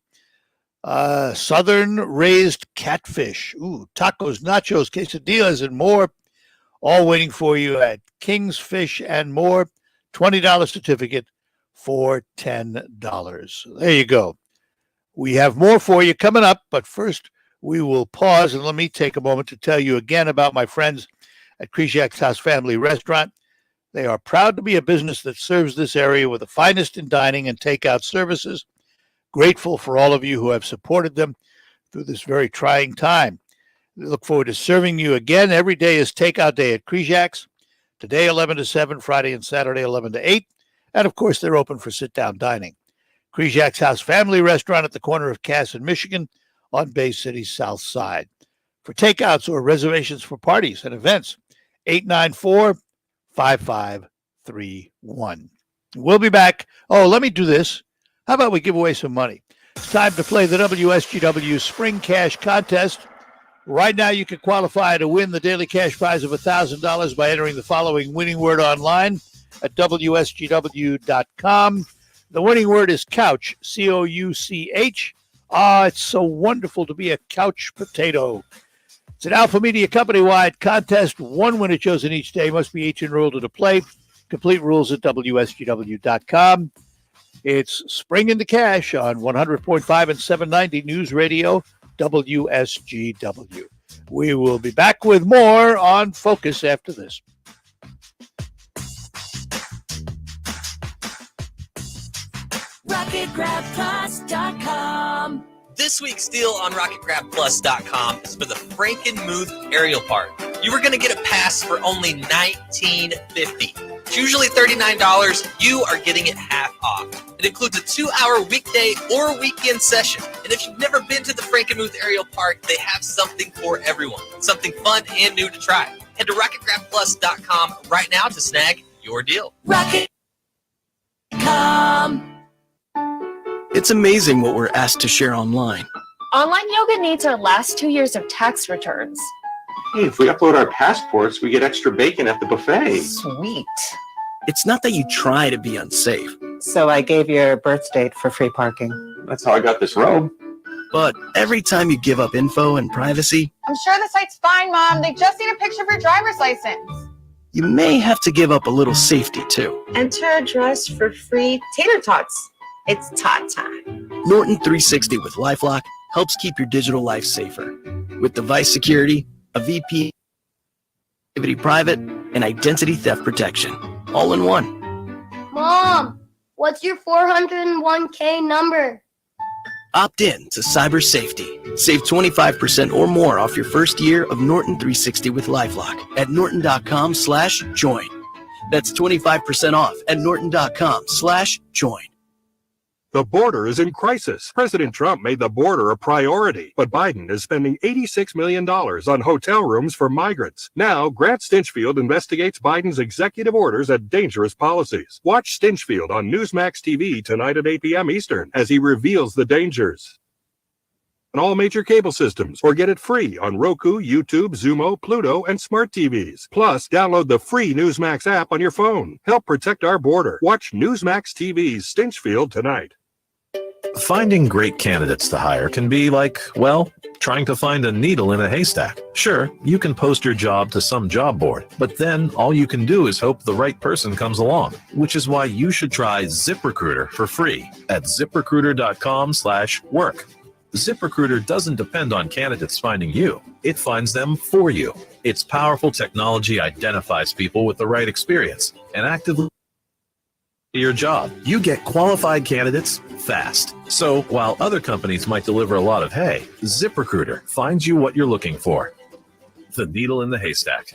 southern raised catfish, tacos, nachos, quesadillas, and more, all waiting for you at King's Fish and More, $20 certificate for $10. There you go. We have more for you coming up, but first we will pause and let me take a moment to tell you again about my friends at Krizak's House Family Restaurant. They are proud to be a business that serves this area with the finest in dining and takeout services. Grateful for all of you who have supported them through this very trying time. We look forward to serving you again. Every day is takeout day at Krizak's. Today, 11 to 7, Friday and Saturday, 11 to 8. And, of course, they're open for sit-down dining. Krizak's House Family Restaurant at the corner of Cass and Michigan on Bay City's south side. For takeouts or reservations for parties and events, 894-5531. We'll be back. Oh, let me do this. How about we give away some money? It's time to play the WSGW Spring Cash Contest. Right now, you can qualify to win the daily cash prize of $1,000 by entering the following winning word online at WSGW.com. The winning word is couch, C-O-U-C-H. It's so wonderful to be a couch potato. It's an Alpha Media company-wide contest. One winner chosen each day must be 18 enrolled to play. Complete rules at WSGW.com. It's Spring into Cash on 100.5 and 790 News Radio, WSGW. We will be back with more on Focus after this. RocketGrabClass.com. This week's deal on RocketGrabPlus.com is for the Frankenmuth Aerial Park. You were going to get a pass for only $19.50. It's usually $39. You are getting it half off. It includes a 2-hour weekday or weekend session. And if you've never been to the Frankenmuth Aerial Park, they have something for everyone. Something fun and new to try. Head to RocketGrabPlus.com right now to snag your deal. Rocket.com. It's amazing what we're asked to share online. Online yoga needs our last 2 years of tax returns. Hey, if we upload our passports, we get extra bacon at the buffet. Sweet. It's not that you try to be unsafe. So I gave your birth date for free parking. That's how I got this robe. But every time you give up info and privacy, I'm sure the site's fine, Mom. They just need a picture of your driver's license. you may have to give up a little safety too. Enter address for free tater tots. It's tot time. Norton 360 with LifeLock helps keep your digital life safer. With device security, a VPN, activity private, and identity theft protection, all in one. Mom, what's your 401k number? Opt in to cyber safety. Save 25% or more off your first year of Norton 360 with LifeLock at norton.com/join. That's 25% off at norton.com/join. The border is in crisis. President Trump made the border a priority, but Biden is spending $86 million on hotel rooms for migrants. Now, Grant Stinchfield investigates Biden's executive orders and dangerous policies. Watch Stinchfield on Newsmax TV tonight at 8 p.m. Eastern as he reveals the dangers. On all major cable systems, or get it free on Roku, YouTube, Xumo, Pluto, and smart TVs. Plus, download the free Newsmax app on your phone. Help protect our border. Watch Newsmax TV's Stinchfield tonight. Finding great candidates to hire can be like, well, trying to find a needle in a haystack. Sure, you can post your job to some job board, but then all you can do is hope the right person comes along, which is why you should try ZipRecruiter for free at ZipRecruiter.com/work. ZipRecruiter doesn't depend on candidates finding you. It finds them for you. Its powerful technology identifies people with the right experience and actively your job. You get qualified candidates fast. So while other companies might deliver a lot of hay, ZipRecruiter finds you what you're looking for. The needle in the haystack.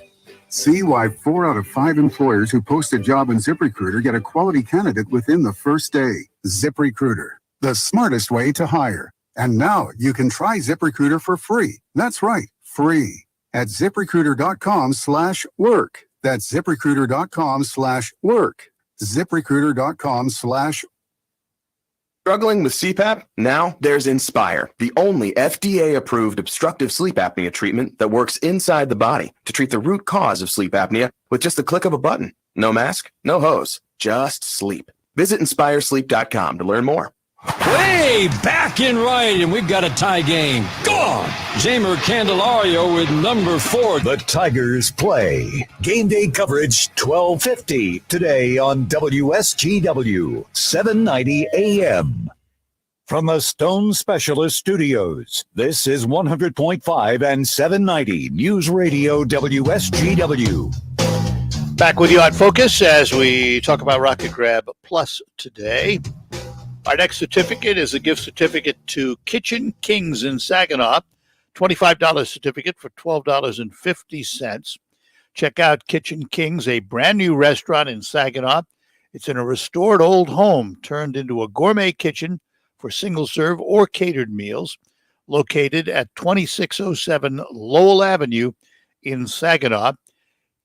See why 4 out of 5 employers who post a job in ZipRecruiter get a quality candidate within the first day. ZipRecruiter, the smartest way to hire. And now you can try ZipRecruiter for free. That's right, free. At ZipRecruiter.com/work. That's ZipRecruiter.com/work. ZipRecruiter.com/ Struggling with CPAP? Now there's Inspire, the only FDA-approved obstructive sleep apnea treatment that works inside the body to treat the root cause of sleep apnea with just the click of a button. No mask, no hose, just sleep. Visit InspireSleep.com to learn more. Way back in right, and we've got a tie game. Go on! Jamer Candelario with number 4. The Tigers play. Game day coverage 12:50 today on WSGW 790 AM. From the Stone Specialist Studios, this is 100.5 and 790 News Radio WSGW. Back with you on Focus as we talk about Rocket Grab Plus today. Our next certificate is a gift certificate to Kitchen Kings in Saginaw. $25 certificate for $12.50. Check out Kitchen Kings, a brand new restaurant in Saginaw. It's in a restored old home turned into a gourmet kitchen for single-serve or catered meals, located at 2607 Lowell Avenue in Saginaw.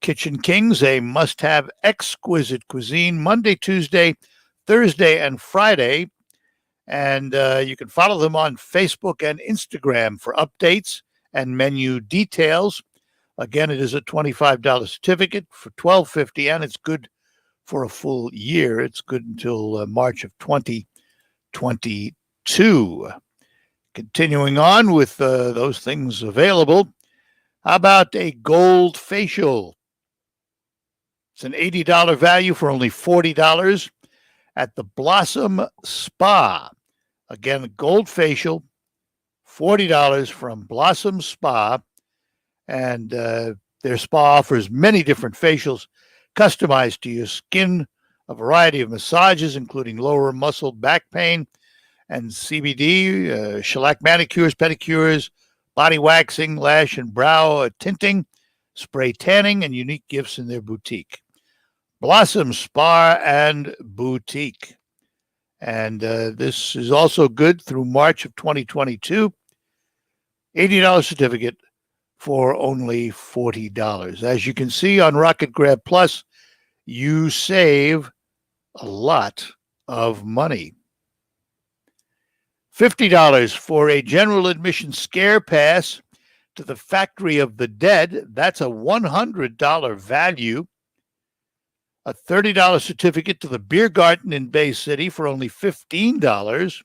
Kitchen Kings, a must-have exquisite cuisine, Monday, Tuesday, Thursday, and Friday. And you can follow them on Facebook and Instagram for updates and menu details. Again, it is a $25 certificate for $12.50, and it's good for a full year. It's good until March of 2022. Continuing on with those things available, how about a gold facial? It's an $80 value for only $40 at the Blossom Spa. Again, gold facial, $40 from Blossom Spa. And their spa offers many different facials customized to your skin, a variety of massages, including lower muscle back pain and CBD, shellac manicures, pedicures, body waxing, lash and brow tinting, spray tanning, and unique gifts in their boutique. Blossom Spa and Boutique. And this is also good through March of 2022. $80 certificate for only $40. As you can see on Rocket Grab Plus, you save a lot of money. $50 for a general admission scare pass to the Factory of the Dead. That's a $100 value. A $30 certificate to the Beer Garden in Bay City for only $15.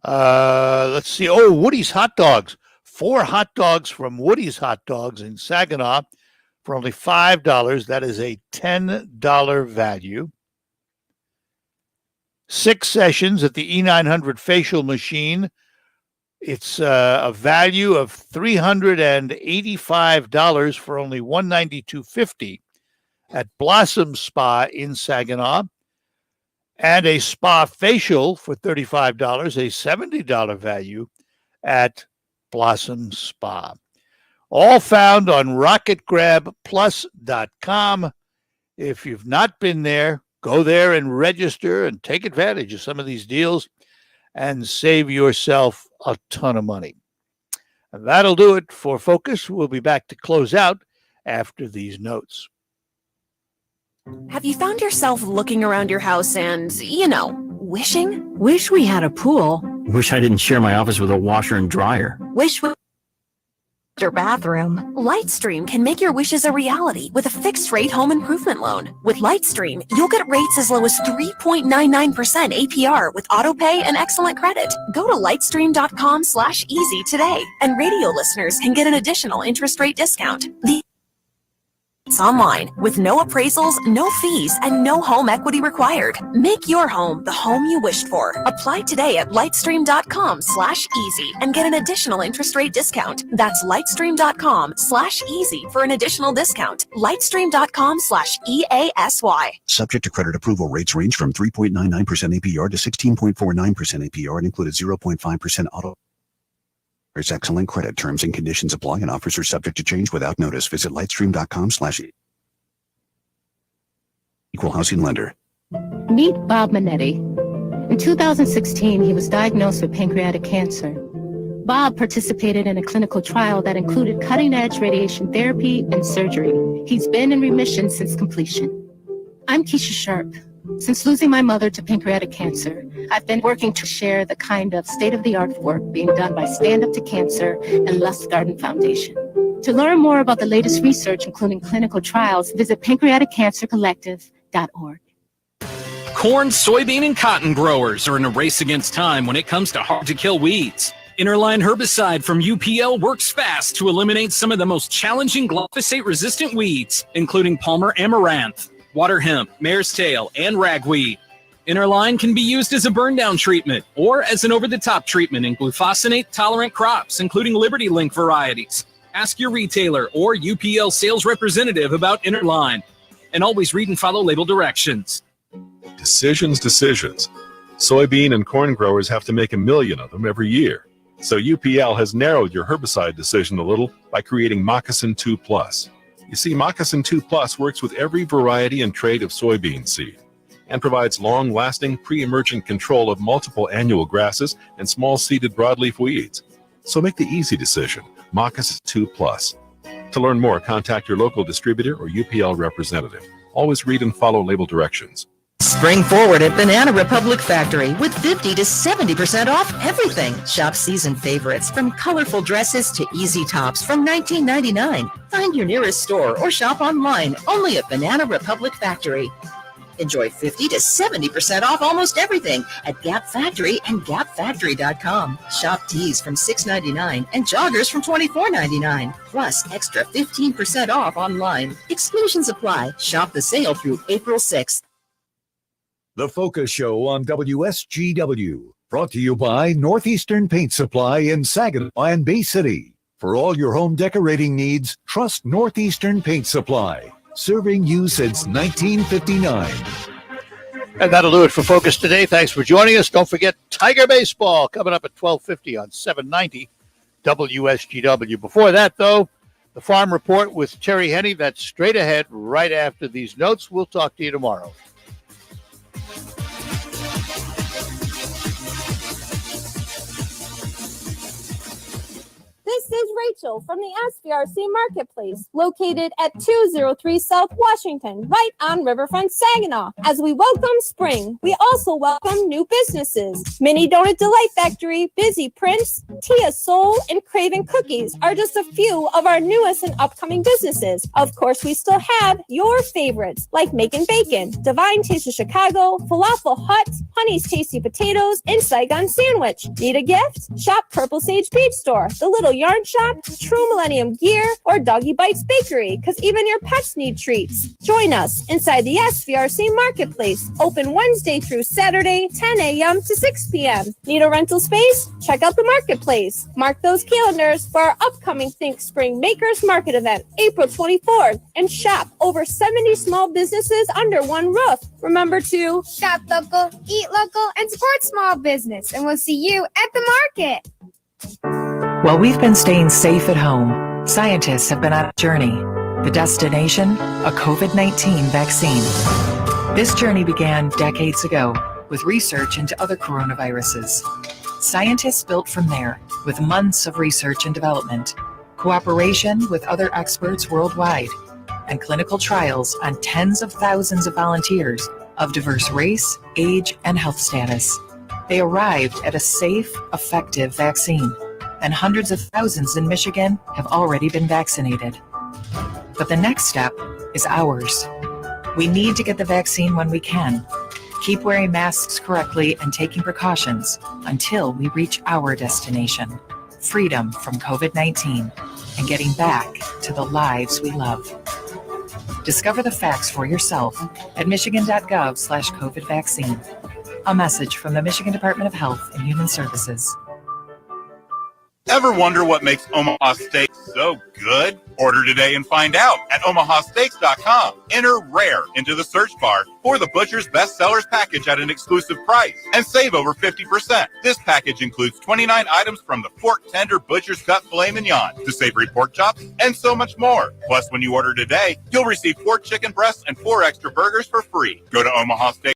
Let's see. Oh, Woody's Hot Dogs. 4 hot dogs from Woody's Hot Dogs in Saginaw for only $5. That is a $10 value. 6 sessions at the E900 facial machine. It's a value of $385 for only $192.50 at Blossom Spa in Saginaw. And a spa facial for $35, a $70 value at Blossom Spa. All found on rocketgrabplus.com. If you've not been there, go there and register and take advantage of some of these deals and save yourself a ton of money. And that'll do it for Focus. We'll be back to close out after these notes. Have you found yourself looking around your house and, wishing? Wish we had a pool. Wish I didn't share my office with a washer and dryer. Wish your bathroom. Lightstream can make your wishes a reality with a fixed-rate home improvement loan. With Lightstream, you'll get rates as low as 3.99% APR with autopay and excellent credit. Go to lightstream.com/easy today, and radio listeners can get an additional interest rate discount. It's online with no appraisals, no fees, and no home equity required. Make your home the home you wished for. Apply today at lightstream.com/easy and get an additional interest rate discount. That's lightstream.com/easy for an additional discount. Lightstream.com/EASY. Subject to credit approval, rates range from 3.99% APR to 16.49% APR and included 0.5% auto. There's excellent credit. Terms and conditions apply and offers are subject to change without notice. Visit lightstream.com/equal housing lender. Meet Bob Minetti. In 2016, he was diagnosed with pancreatic cancer. Bob participated in a clinical trial that included cutting-edge radiation therapy and surgery. He's been in remission since completion. I'm Keisha Sharp. Since losing my mother to pancreatic cancer, I've been working to share the kind of state-of-the-art work being done by Stand Up to Cancer and Lustgarten Foundation. To learn more about the latest research, including clinical trials, visit pancreaticcancercollective.org. Corn, soybean, and cotton growers are in a race against time when it comes to hard-to-kill weeds. Interline herbicide from UPL works fast to eliminate some of the most challenging glyphosate-resistant weeds, including Palmer amaranth, water hemp, mare's tail, and ragweed. Interline can be used as a burn-down treatment or as an over-the-top treatment in glufosinate-tolerant crops, including Liberty Link varieties. Ask your retailer or UPL sales representative about Interline. And always read and follow label directions. Decisions. Soybean and corn growers have to make 1 million of them every year. So UPL has narrowed your herbicide decision a little by creating Moccasin 2 Plus. You see, Moccasin 2 Plus works with every variety and trait of soybean seed and provides long-lasting pre-emergent control of multiple annual grasses and small-seeded broadleaf weeds. So make the easy decision, Moccasin 2 Plus. To learn more, contact your local distributor or UPL representative. Always read and follow label directions. Spring forward at Banana Republic Factory with 50 to 70% off everything. Shop season favorites from colorful dresses to easy tops from $19.99. Find your nearest store or shop online only at Banana Republic Factory. Enjoy 50 to 70% off almost everything at Gap Factory and gapfactory.com. Shop tees from $6.99 and joggers from $24.99. Plus extra 15% off online. Exclusions apply. Shop the sale through April 6th. The Focus Show on WSGW, brought to you by Northeastern Paint Supply in Saginaw and Bay City. For all your home decorating needs, trust Northeastern Paint Supply, serving you since 1959. And that'll do it for Focus today. Thanks for joining us. Don't forget Tiger Baseball coming up at 12:50 on 790 WSGW. Before that, though, the Farm Report with Terry Henney. That's straight ahead right after these notes. We'll talk to you tomorrow. This is Rachel from the SVRC Marketplace, located at 203 South Washington, right on Riverfront Saginaw. As we welcome spring, we also welcome new businesses. Mini Donut Delight Factory, Busy Prints, Tia Soul, and Craven Cookies are just a few of our newest and upcoming businesses. Of course, we still have your favorites, like Makin' Bacon, Divine Taste of Chicago, Falafel Hut, Honey's Tasty Potatoes, and Saigon Sandwich. Need a gift? Shop Purple Sage Beach Store, The Little Yarn Shop, True Millennium Gear, or Doggy Bites Bakery, because even your pets need treats. Join us inside the SVRC Marketplace, open Wednesday through Saturday, 10 a.m. to 6 p.m. Need a rental space? Check out the Marketplace. Mark those calendars for our upcoming Think Spring Makers Market event, April 24th, and shop over 70 small businesses under one roof. Remember to shop local, eat local, and support small business, and we'll see you at the market. While we've been staying safe at home, scientists have been on a journey. The destination, a COVID-19 vaccine. This journey began decades ago with research into other coronaviruses. Scientists built from there with months of research and development, cooperation with other experts worldwide, and clinical trials on tens of thousands of volunteers of diverse race, age, and health status. They arrived at a safe, effective vaccine, and hundreds of thousands in Michigan have already been vaccinated. But the next step is ours. We need to get the vaccine when we can. Keep wearing masks correctly and taking precautions until we reach our destination, freedom from COVID-19 and getting back to the lives we love. Discover the facts for yourself at michigan.gov/COVID vaccine. A message from the Michigan Department of Health and Human Services. Ever wonder what makes Omaha Steaks so good? Order today and find out at omahasteaks.com. Enter RARE into the search bar for the Butcher's Best Sellers package at an exclusive price and save over 50%. This package includes 29 items from the pork tender Butcher's Cut Filet Mignon to savory pork chops and so much more. Plus, when you order today, you'll receive 4 chicken breasts and 4 extra burgers for free. Go to Omaha Steaks.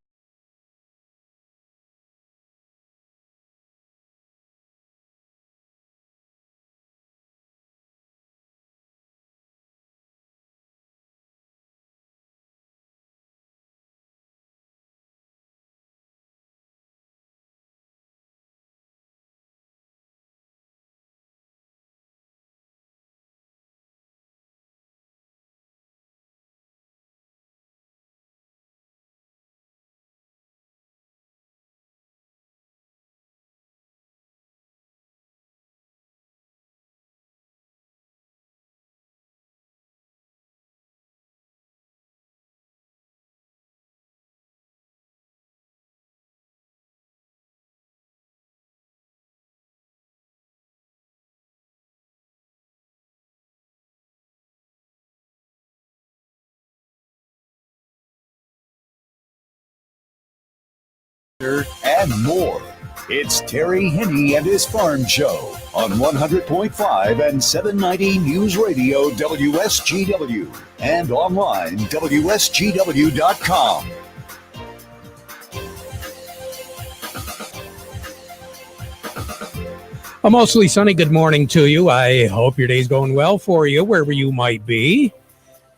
And more. It's Terry Henney and his Farm Show on 100.5 and 790 News Radio WSGW and online WSGW.com. A mostly sunny good morning to you. I hope your day's going well for you, wherever you might be.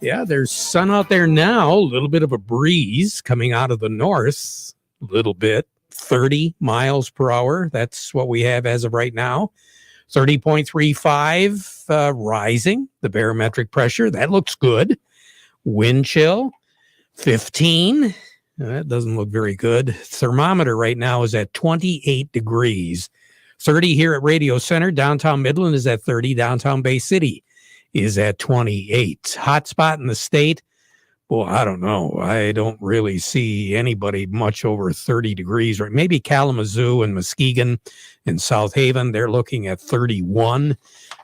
Yeah, there's sun out there now, a little bit of a breeze coming out of the north, a little bit, 30 miles per hour. That's what we have as of right now. 30.35 rising, the barometric pressure. That looks good. Wind chill, 15. That doesn't look very good. Thermometer right now is at 28 degrees. 30 here at Radio Center. Downtown Midland is at 30. Downtown Bay City is at 28. Hot spot in the state. Well, I don't know. I don't really see anybody much over 30 degrees. Right? Maybe Kalamazoo and Muskegon and South Haven, they're looking at 31,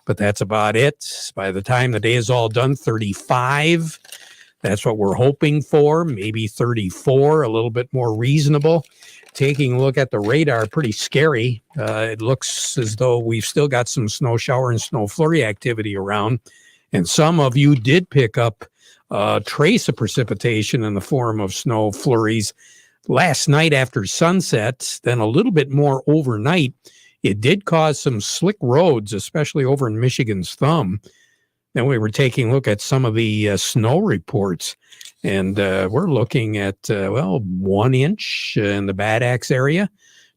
but that's about it. By the time the day is all done, 35. That's what we're hoping for. Maybe 34, a little bit more reasonable. Taking a look at the radar, pretty scary. It looks as though we've still got some snow shower and snow flurry activity around. And some of you did pick up a trace of precipitation in the form of snow flurries last night after sunset, then a little bit more overnight. It did cause some slick roads, especially over in Michigan's Thumb. Then we were taking a look at some of the snow reports, and we're looking at, 1 inch in the Bad Axe area.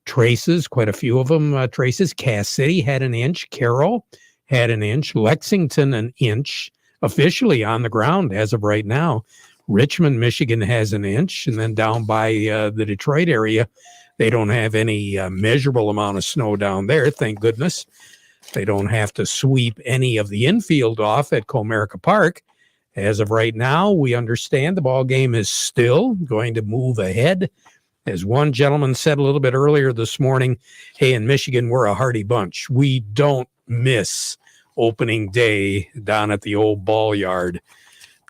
Traces, quite a few of them, traces. Cass City had an inch. Carroll had an inch. Lexington, an inch, officially on the ground as of right now. Richmond, Michigan has an inch. And then down by the Detroit area, they don't have any measurable amount of snow down there, thank goodness. They don't have to sweep any of the infield off at Comerica Park. As of right now, we understand the ball game is still going to move ahead. As one gentleman said a little bit earlier this morning, hey, in Michigan, we're a hardy bunch. We don't miss opening day down at the old ball yard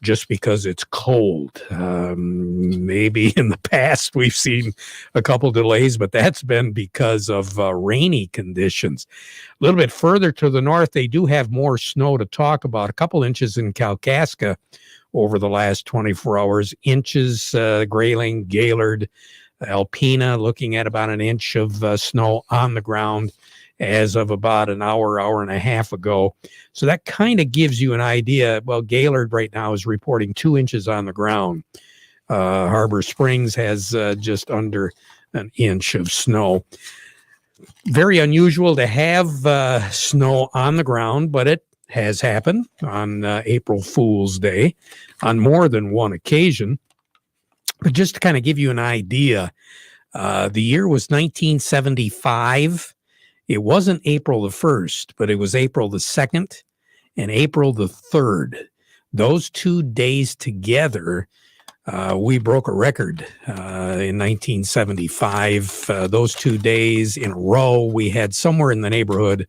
just because it's cold. Maybe in the past we've seen a couple delays, but that's been because of rainy conditions. A little bit further to the north, they do have more snow to talk about. A couple inches in Kalkaska over the last 24 hours. Inches, Grayling, Gaylord, Alpena, looking at about an inch of snow on the ground as of about an hour and a half ago. So that kind of gives you an idea. Well, Gaylord right now is reporting 2 inches on the ground. Harbor Springs has just under an inch of snow. Very unusual to have snow on the ground, but it has happened on April Fool's Day on more than one occasion. But just to kind of give you an idea, the year was 1975. It wasn't April the 1st, but it was April the 2nd and April the 3rd. Those 2 days together, we broke a record in 1975. Those 2 days in a row, we had somewhere in the neighborhood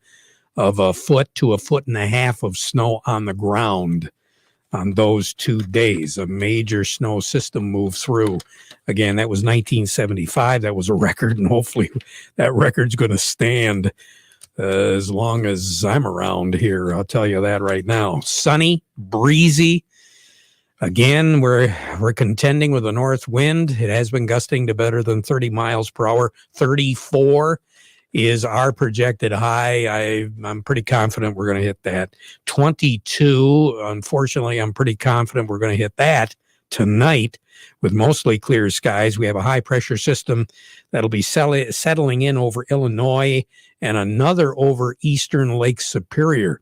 of a foot to a foot and a half of snow on the ground on those 2 days. A major snow system moved through. Again, that was 1975. That was a record, and hopefully that record's going to stand as long as I'm around here. I'll tell you that right now. Sunny, breezy. Again, we're contending with a north wind. It has been gusting to better than 30 miles per hour. 34 is our projected high. I'm pretty confident we're going to hit that. 22, unfortunately, I'm pretty confident we're going to hit that tonight with mostly clear skies. We have a high pressure system that'll be settling in over Illinois and another over eastern Lake Superior.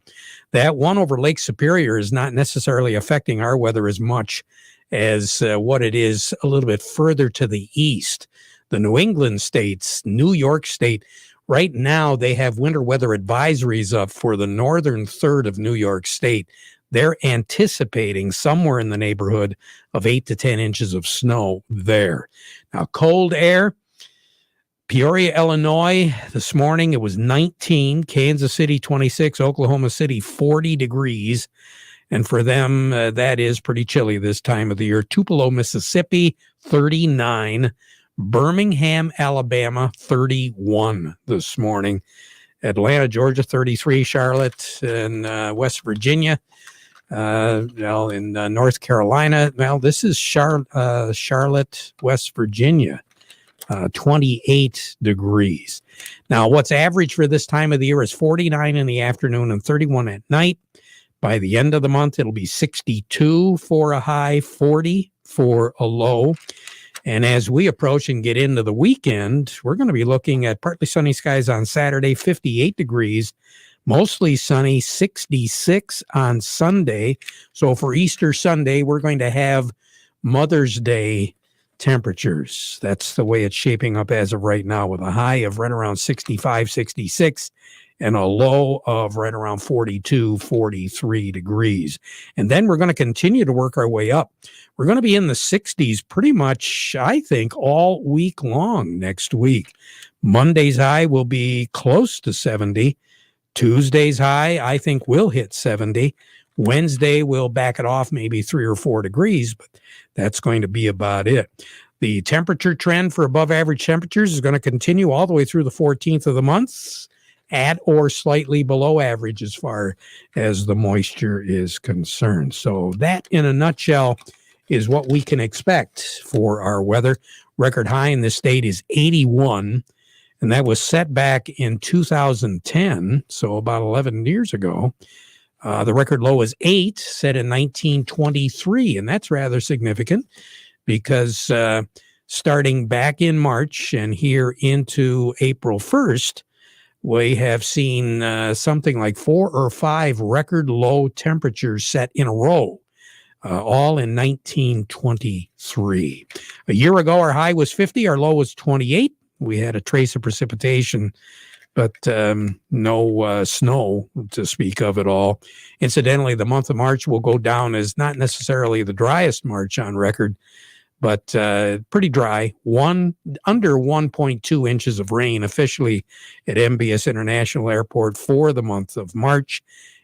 That one over Lake Superior is not necessarily affecting our weather as much as what it is a little bit further to the east. The New England states, New York State, right now they have winter weather advisories up for the northern third of New York State. They're anticipating somewhere in the neighborhood of 8 to 10 inches of snow there. Now, cold air, Peoria, Illinois, this morning it was 19, Kansas City 26, Oklahoma City 40 degrees. And for them, that is pretty chilly this time of the year. Tupelo, Mississippi, 39. Birmingham, Alabama, 31 this morning. Atlanta, Georgia, 33. Charlotte and West Virginia. In North Carolina, this is Charlotte, West Virginia, 28 degrees. Now, what's average for this time of the year is 49 in the afternoon and 31 at night. By the end of the month, it'll be 62 for a high, 40 for a low. And as we approach and get into the weekend, we're going to be looking at partly sunny skies on Saturday, 58 degrees. Mostly sunny, 66 on Sunday. So for Easter Sunday, we're going to have Mother's Day temperatures. That's the way it's shaping up as of right now, with a high of right around 65, 66, and a low of right around 42, 43 degrees. And then we're going to continue to work our way up. We're going to be in the 60s pretty much, I think, all week long next week. Monday's high will be close to 70. Tuesday's high, I think, will hit 70. Wednesday will back it off maybe 3 or 4 degrees, but that's going to be about it. The temperature trend for above average temperatures is going to continue all the way through the 14th of the month, at or slightly below average as far as the moisture is concerned. So that, in a nutshell, is what we can expect for our weather. Record high in this state is 81, and that was set back in 2010, so about 11 years ago. The record low is 8, set in 1923, and that's rather significant because starting back in March and here into April 1st, we have seen something like 4 or 5 record low temperatures set in a row, all in 1923. A year ago, our high was 50, our low was 28. We had a trace of precipitation, but no snow to speak of at all. Incidentally, the month of March will go down as not necessarily the driest March on record, but pretty dry. Under 1.2 inches of rain officially at MBS International Airport for the month of March.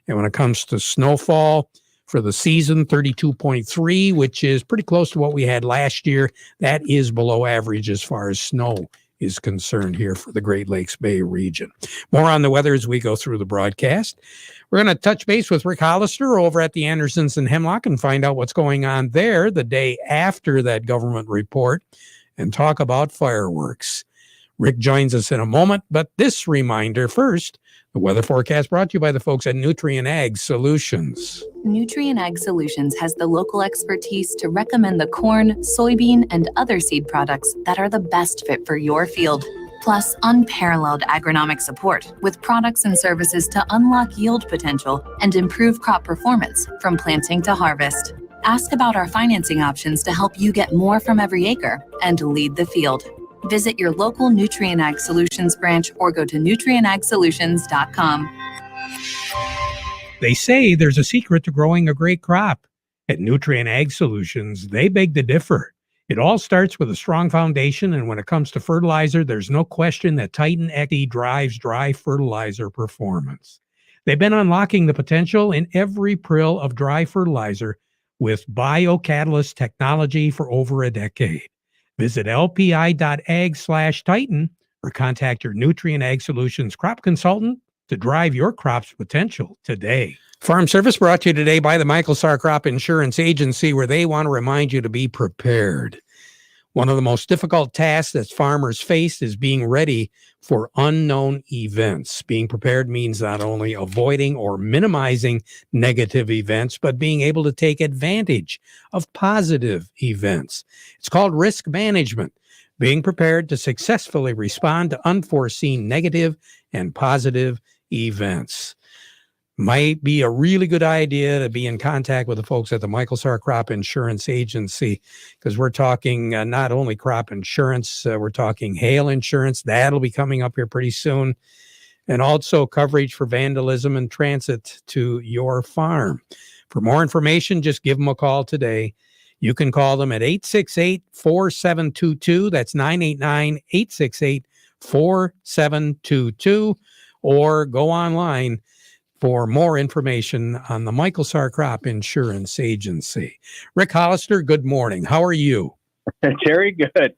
And when it comes to snowfall for the season, 32.3, which is pretty close to what we had last year. That is below average as far as snow is concerned here for the Great Lakes Bay region. More on the weather as we go through the broadcast. We're going to touch base with Rick Hollister over at the Andersons and Hemlock and find out what's going on there the day after that government report and talk about fireworks. Rick joins us in a moment, but this reminder first, the weather forecast brought to you by the folks at Nutrien Ag Solutions. Nutrien Ag Solutions has the local expertise to recommend the corn, soybean, and other seed products that are the best fit for your field. Plus, unparalleled agronomic support with products and services to unlock yield potential and improve crop performance from planting to harvest. Ask about our financing options to help you get more from every acre and lead the field. Visit your local Nutrien Ag Solutions branch or go to nutrienagsolutions.com. They say there's a secret to growing a great crop. At Nutrien Ag Solutions, they beg to differ. It all starts with a strong foundation, and when it comes to fertilizer, there's no question that Titan XD drives dry fertilizer performance. They've been unlocking the potential in every prill of dry fertilizer with biocatalyst technology for over a decade. Visit lpi.ag/Titan or contact your Nutrien Ag Solutions crop consultant to drive your crop's potential today. Farm Service brought to you today by the Michael Sarr Crop Insurance Agency, where they want to remind you to be prepared. One of the most difficult tasks that farmers face is being ready for unknown events. Being prepared means not only avoiding or minimizing negative events, but being able to take advantage of positive events. It's called risk management. Being prepared to successfully respond to unforeseen negative and positive events. Might be a really good idea to be in contact with the folks at the Michael Sarr Crop Insurance Agency, because we're talking not only crop insurance, we're talking hail insurance. That'll be coming up here pretty soon. And also coverage for vandalism and transit to your farm. For more information, just give them a call today. You can call them at 868-4722. That's 989-868-4722. Or go online for more information on the Michael Sarr Crop Insurance Agency. Rick Hollister, good morning. How are you? Terry, good.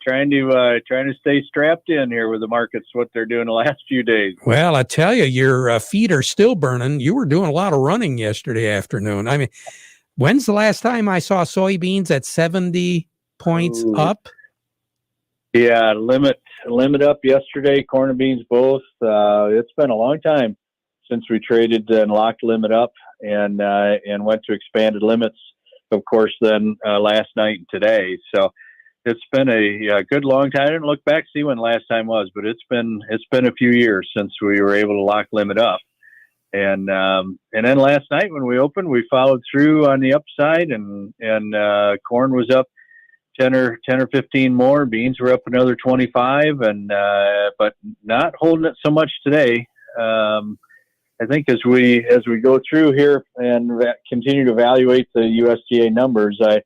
Trying to stay strapped in here with the markets, what they're doing the last few days. Well, I tell you, your feet are still burning. You were doing a lot of running yesterday afternoon. I mean, when's the last time I saw soybeans at 70 points up? Yeah, limit up yesterday, corn and beans both. It's been a long time since we traded and locked limit up and went to expanded limits, of course, then last night and today. So it's been a good long time. I didn't look back to see when last time was, but it's been a few years since we were able to lock limit up. And then last night when we opened, we followed through on the upside, and corn was up 10 or 15 more. Beans were up another 25, and but not holding it so much today. I think as we go through here and continue to evaluate the USDA numbers, it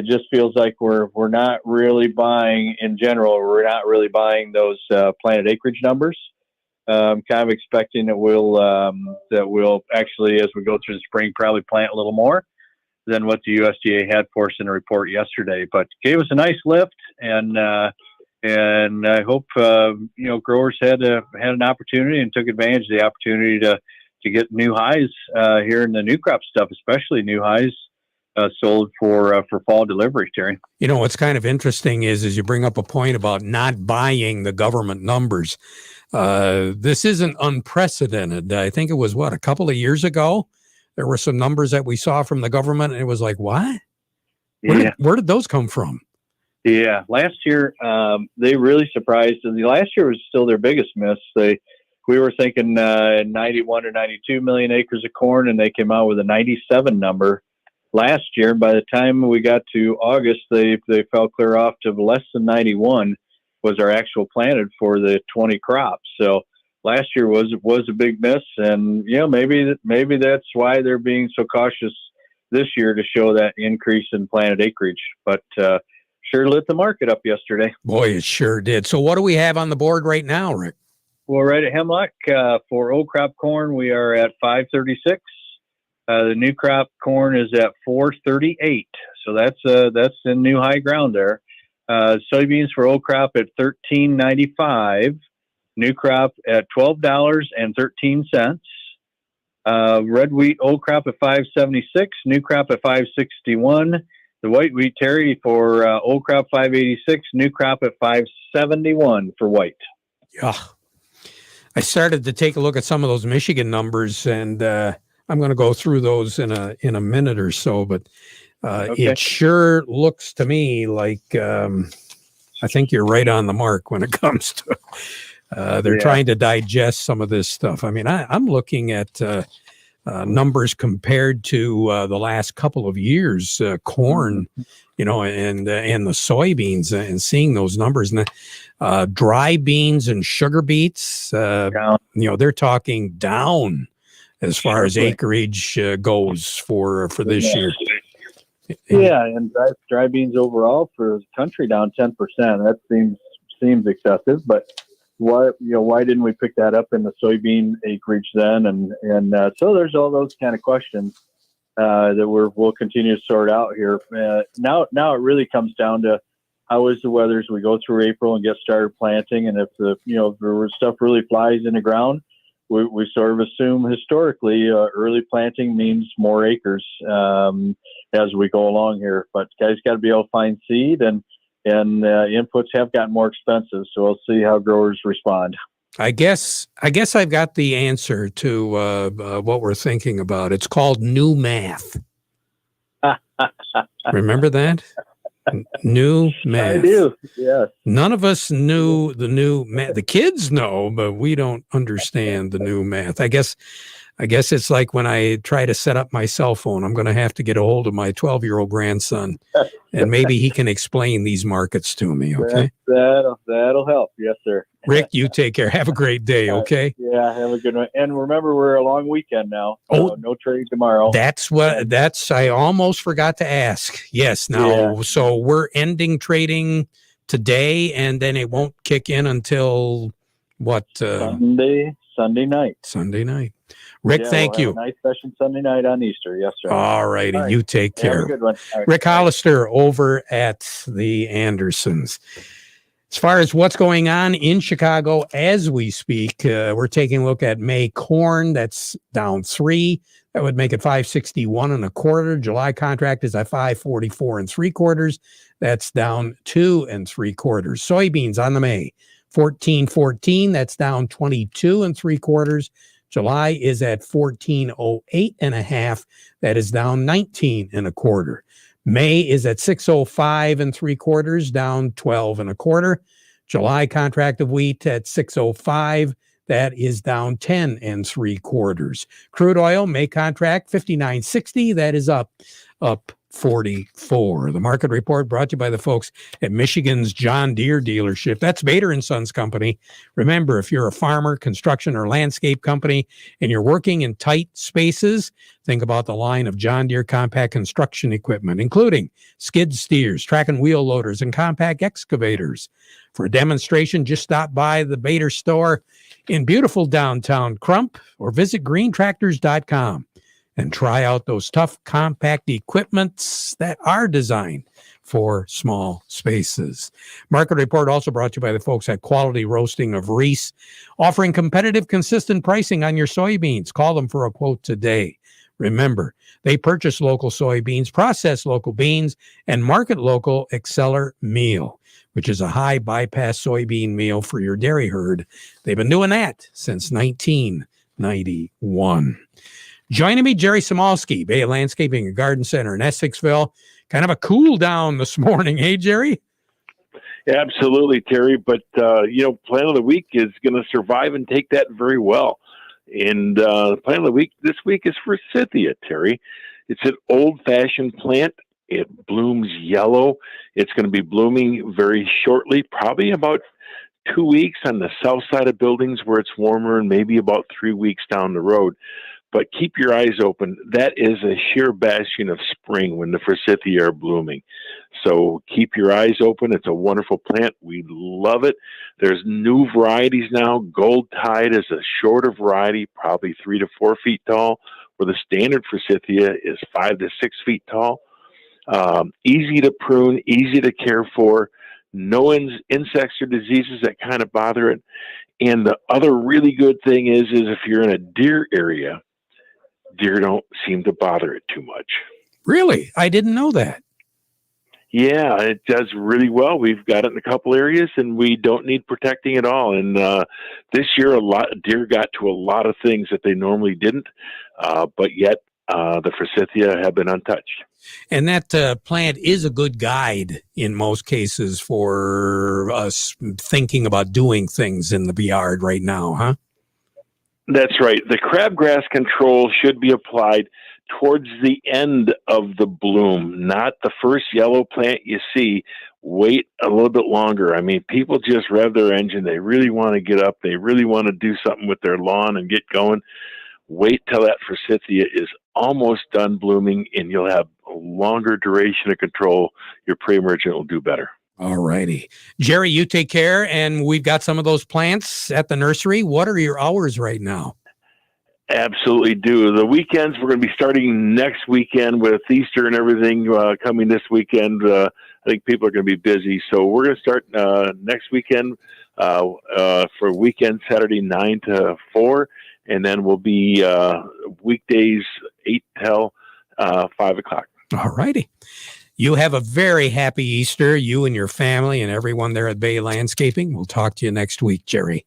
just feels like we're not really buying in general. We're not really buying those planted acreage numbers. kind of expecting that we'll actually, as we go through the spring, probably plant a little more than what the USDA had for us in a report yesterday. But gave us a nice lift, and I hope growers had an opportunity and took advantage of the opportunity to get new highs here in the new crop stuff, especially new highs sold for fall delivery, Terry. What's kind of interesting is you bring up a point about not buying the government numbers. This isn't unprecedented. I think it was a couple of years ago, there were some numbers that we saw from the government, and it was like, what? Where did those come from? Yeah, last year they really surprised. And last year was still their biggest miss. We were thinking 91 or 92 million acres of corn, and they came out with a 97 number last year. By the time we got to August, they fell clear off to less than 91 was our actual planted for the 20 crops. So last year was a big miss, and maybe that's why they're being so cautious this year to show that increase in planted acreage. But sure lit the market up yesterday. Boy, it sure did. So what do we have on the board right now, Rick? Well, right at Hemlock, for old crop corn, we are at 536. The new crop corn is at 438. So that's in new high ground there. Soybeans for old crop at $13.95. New crop at $12.13. Red wheat old crop at $5.76. New crop at $5.61. The white wheat, Terry, for old crop $5.86. New crop at $5.71 for white. Yeah. I started to take a look at some of those Michigan numbers, and I'm going to go through those in a minute or so. But it sure looks to me like I think you're right on the mark when it comes to they're trying to digest some of this stuff. I mean, I'm looking at numbers compared to the last couple of years, corn, and the soybeans, and seeing those numbers. And dry beans and sugar beets, they're talking down as far as acreage goes for this year. Yeah, and dry beans overall for the country down 10%. That seems excessive, but why didn't we pick that up in the soybean acreage then? And so there's all those kind of questions that we'll continue to sort out here. Now it really comes down to how is the weather as we go through April and get started planting, and if the stuff really flies in the ground, we sort of assume historically early planting means more acres as we go along here. But guys got to be able to find seed, and inputs have gotten more expensive, so we'll see how growers respond. I guess I've got the answer to what we're thinking about. It's called new math. Remember that? New math. I do. Yes. None of us knew the new math. The kids know, but we don't understand the new math. I guess it's like when I try to set up my cell phone, I'm going to have to get a hold of my 12-year-old grandson, and maybe he can explain these markets to me. Okay. That'll help. Yes, sir. Rick, you take care. Have a great day. Okay. Yeah. Have a good one. And remember, we're a long weekend now. So no trade tomorrow. I almost forgot to ask. Yes. Now, so we're ending trading today, and then it won't kick in until what? Sunday night. Sunday night. Rick, thank you. Have a nice session Sunday night on Easter. Yes, sir. All righty. You take care. Have a good one. Right. Rick Hollister over at the Andersons. As far as what's going on in Chicago as we speak, we're taking a look at May corn. That's down 3. That would make it 561 1/4. July contract is at 544 3/4. That's down 2 3/4. Soybeans on the May 1414. That's down 22 3/4. July is at 1408 1/2. That is down 19 1/4. May is at 605 3/4, down 12 1/4. July contract of wheat at 605. That is down 10 3/4. Crude oil, May contract 59.60. That is up 44. The market report brought to you by the folks at Michigan's John Deere dealership. That's Bader and Sons Company. Remember, if you're a farmer, construction, or landscape company and you're working in tight spaces, think about the line of John Deere compact construction equipment, including skid steers, track and wheel loaders, and compact excavators. For a demonstration, just stop by the Bader store in beautiful downtown Crump or visit greentractors.com. and try out those tough, compact equipments that are designed for small spaces. Market report also brought to you by the folks at Quality Roasting of Reese, offering competitive, consistent pricing on your soybeans. Call them for a quote today. Remember, they purchase local soybeans, process local beans, and market local Exceller meal, which is a high bypass soybean meal for your dairy herd. They've been doing that since 1991. Joining me, Jerry Samolsky, Bay Landscaping and Garden Center in Essexville. Kind of a cool down this morning, hey, Jerry? Absolutely, Terry. But, Plant of the Week is going to survive and take that very well. And the Plant of the Week this week is Forsythia, Terry. It's an old-fashioned plant. It blooms yellow. It's going to be blooming very shortly, probably about 2 weeks on the south side of buildings where it's warmer, and maybe about 3 weeks down the road. But keep your eyes open. That is a sheer bastion of spring when the Forsythia are blooming. So keep your eyes open. It's a wonderful plant. We love it. There's new varieties now. Gold Tide is a shorter variety, probably 3 to 4 feet tall, where the standard Forsythia is 5 to 6 feet tall. Easy to prune, easy to care for. No insects or diseases that kind of bother it. And the other really good thing is if you're in a deer area, deer don't seem to bother it too much. Really? I didn't know that. Yeah, it does really well. We've got it in a couple areas, and we don't need protecting at all. And this year, deer got to a lot of things that they normally didn't, but yet the Forsythia have been untouched. And that plant is a good guide in most cases for us thinking about doing things in the yard right now, huh? That's right. The crabgrass control should be applied towards the end of the bloom, not the first yellow plant you see. Wait a little bit longer. I mean, people just rev their engine. They really want to get up. They really want to do something with their lawn and get going. Wait till that Forsythia is almost done blooming, and you'll have a longer duration of control. Your pre-emergent will do better. All righty. Jerry, you take care, and we've got some of those plants at the nursery. What are your hours right now? Absolutely do. The weekends, we're going to be starting next weekend with Easter and everything coming this weekend. I think people are going to be busy. So we're going to start next weekend for weekend Saturday 9 to 4, and then we'll be weekdays 8 till 5 o'clock. All righty. You have a very happy Easter, you and your family and everyone there at Bay Landscaping. We'll talk to you next week, Jerry.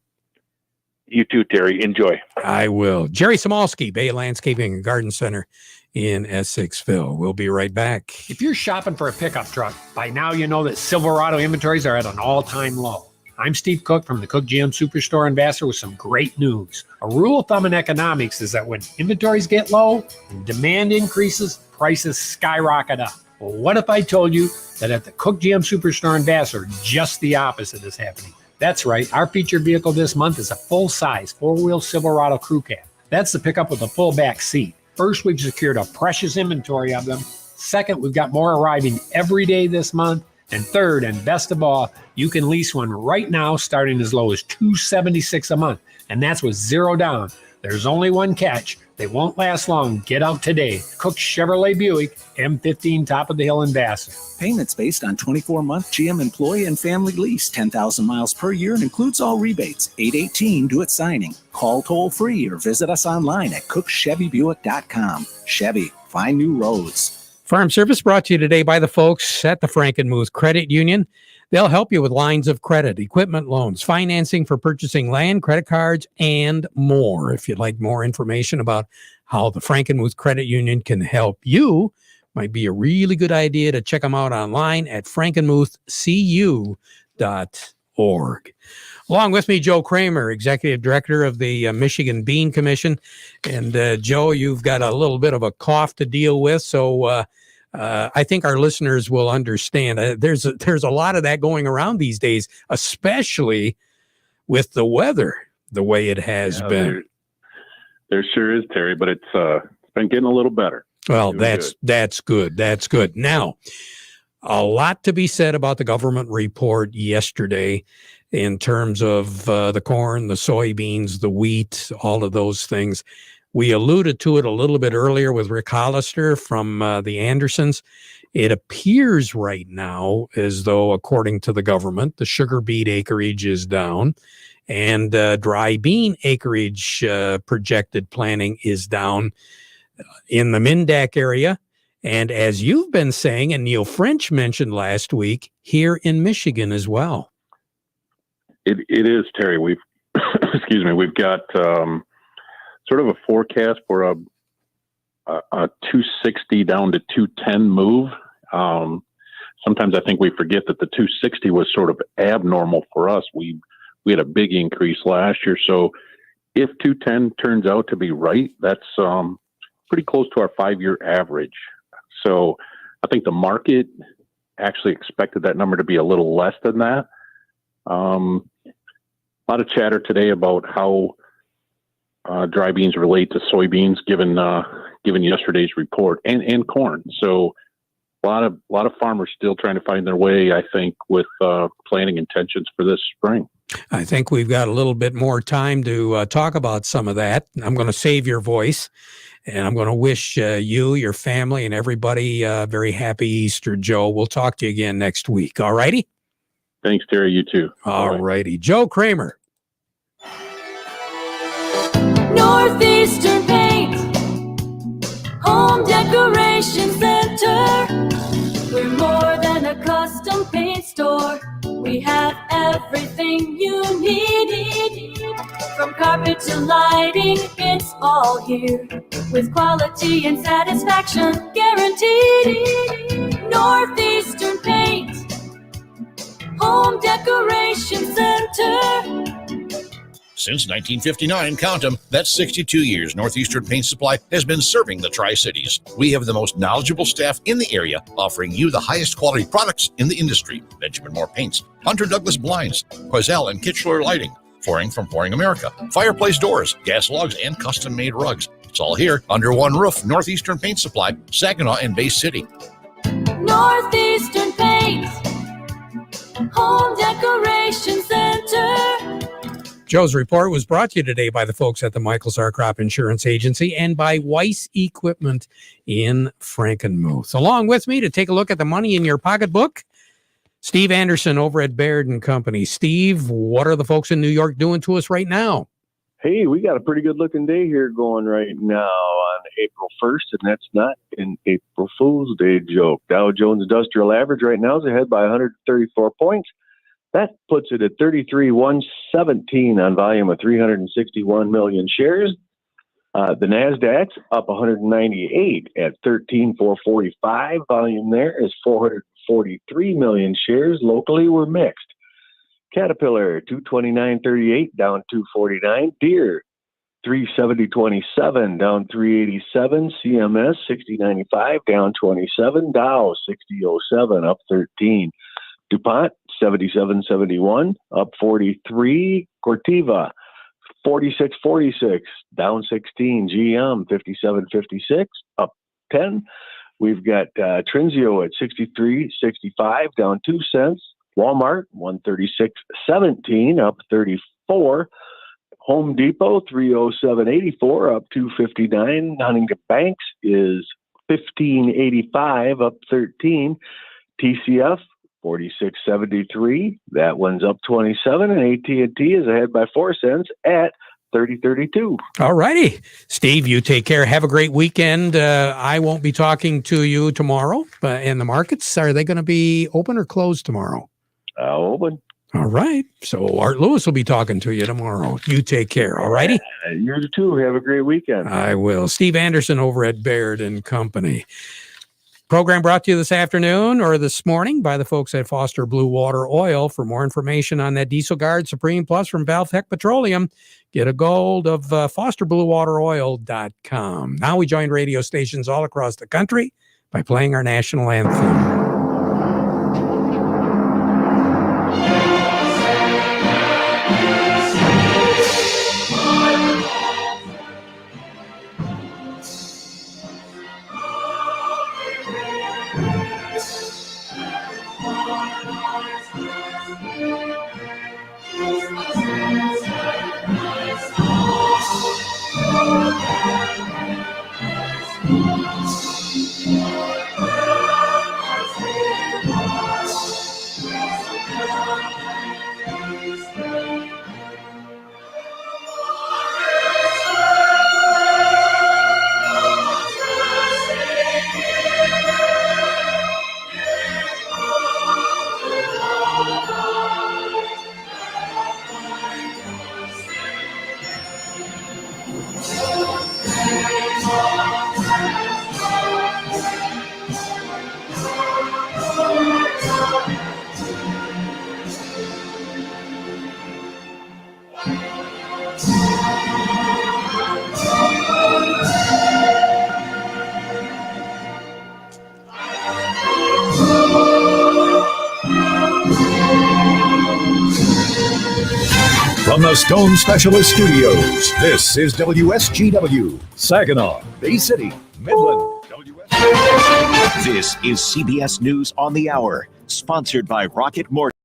You too, Terry. Enjoy. I will. Jerry Samolsky, Bay Landscaping and Garden Center in Essexville. We'll be right back. If you're shopping for a pickup truck, by now you know that Silverado inventories are at an all-time low. I'm Steve Cook from the Cook GM Superstore in Vassar with some great news. A rule of thumb in economics is that when inventories get low and demand increases, prices skyrocket up. Well, what if I told you that at the Cook GM Superstore in Vassar, just the opposite is happening? That's right. Our featured vehicle this month is a full-size four-wheel Silverado crew cab. That's the pickup with a full back seat. First, we've secured a precious inventory of them. Second, we've got more arriving every day this month. And third, and best of all, you can lease one right now starting as low as $276 a month. And that's with zero down. There's only one catch. They won't last long. Get out today. Cook Chevrolet Buick, M15 Top of the Hill in Vassar. Payments based on 24-month GM employee and family lease, 10,000 miles per year, and includes all rebates. 818 due at signing. Call toll-free or visit us online at cookchevybuick.com. Chevy, find new roads. Farm Service brought to you today by the folks at the Frankenmuth Credit Union. They'll help you with lines of credit, equipment loans, financing for purchasing land, credit cards, and more. If you'd like more information about how the Frankenmuth Credit Union can help you, might be a really good idea to check them out online at frankenmuthcu.org. Along with me, Joe Kramer, Executive Director of the Michigan Bean Commission. And Joe, you've got a little bit of a cough to deal with, so I think our listeners will understand. There's a lot of that going around these days, especially with the weather the way it has been. There sure is, Terry, but it's been getting a little better. Well, that's good. That's good. Now, a lot to be said about the government report yesterday in terms of the corn, the soybeans, the wheat, all of those things. We alluded to it a little bit earlier with Rick Hollister from the Andersons. It appears right now as though, according to the government, the sugar beet acreage is down and dry bean acreage projected planting is down in the Mindac area. And as you've been saying, and Neil French mentioned last week, here in Michigan as well. It is, Terry. We've got sort of a forecast for a 260 down to 210 move. Sometimes I think we forget that the 260 was sort of abnormal for us. We had a big increase last year. So if 210 turns out to be right, that's pretty close to our 5-year average. So I think the market actually expected that number to be a little less than that. A lot of chatter today about how dry beans relate to soybeans, given yesterday's report, and corn. So a lot of farmers still trying to find their way, I think, with planting intentions for this spring. I think we've got a little bit more time to talk about some of that. I'm going to save your voice, and I'm going to wish you, your family, and everybody a very happy Easter, Joe. We'll talk to you again next week. All righty? Thanks, Terry. You too. All righty. Joe Kramer. Northeastern Paint, Home Decoration Center. We're more than a custom paint store. We have everything you need. From carpet to lighting, it's all here. With quality and satisfaction guaranteed. Northeastern Paint, Home Decoration Center. Since 1959, count them, that's 62 years, Northeastern Paint Supply has been serving the Tri-Cities. We have the most knowledgeable staff in the area, offering you the highest quality products in the industry. Benjamin Moore Paints, Hunter Douglas Blinds, Quazell and Kitchener Lighting, Flooring from Flooring America, fireplace doors, gas logs, and custom-made rugs. It's all here under one roof. Northeastern Paint Supply, Saginaw and Bay City. Northeastern Paint, Home Decoration Center. Joe's report was brought to you today by the folks at the Michaels R. Crop Insurance Agency and by Weiss Equipment in Frankenmuth. Along with me to take a look at the money in your pocketbook, Steve Anderson over at Baird & Company. Steve, what are the folks in New York doing to us right now? Hey, we got a pretty good looking day here going right now on April 1st, and that's not an April Fool's Day joke. Dow Jones Industrial Average right now is ahead by 134 points. That puts it at 33,117 on volume of 361 million shares. The NASDAQ's up 198 at 13,445. Volume there is 443 million shares. Locally, we're mixed. Caterpillar, 229.38, down 249. Deere, 370.27, down 387. CMS, 60.95, down 27. Dow, 60.07, up 13. DuPont, 77.71, up 43. Corteva, 46.46, down 16. GM, 57.56, up 10. We've got Trinzio at 63.65, down 2 cents. Walmart, 136.17, up 34. Home Depot, 307.84, up 259. Huntington Banks is 15.85, up 13. TCF, 46.73. That one's up 27, and AT&T is ahead by 4 cents at 30.32. All righty. Steve, you take care. Have a great weekend. I won't be talking to you tomorrow. And the markets, are they going to be open or closed tomorrow? Open. All right. So Art Lewis will be talking to you tomorrow. You take care. All righty. You too. Have a great weekend. I will. Steve Anderson over at Baird & Company. Program brought to you this afternoon or this morning by the folks at Foster Blue Water Oil. For more information on that Diesel Guard Supreme Plus from Valtech Petroleum, get a hold of fosterbluewateroil.com. Now we join radio stations all across the country by playing our national anthem. From the Stone Specialist Studios, this is WSGW, Saginaw, Bay City, Midland. This is CBS News on the Hour, sponsored by Rocket Mortgage.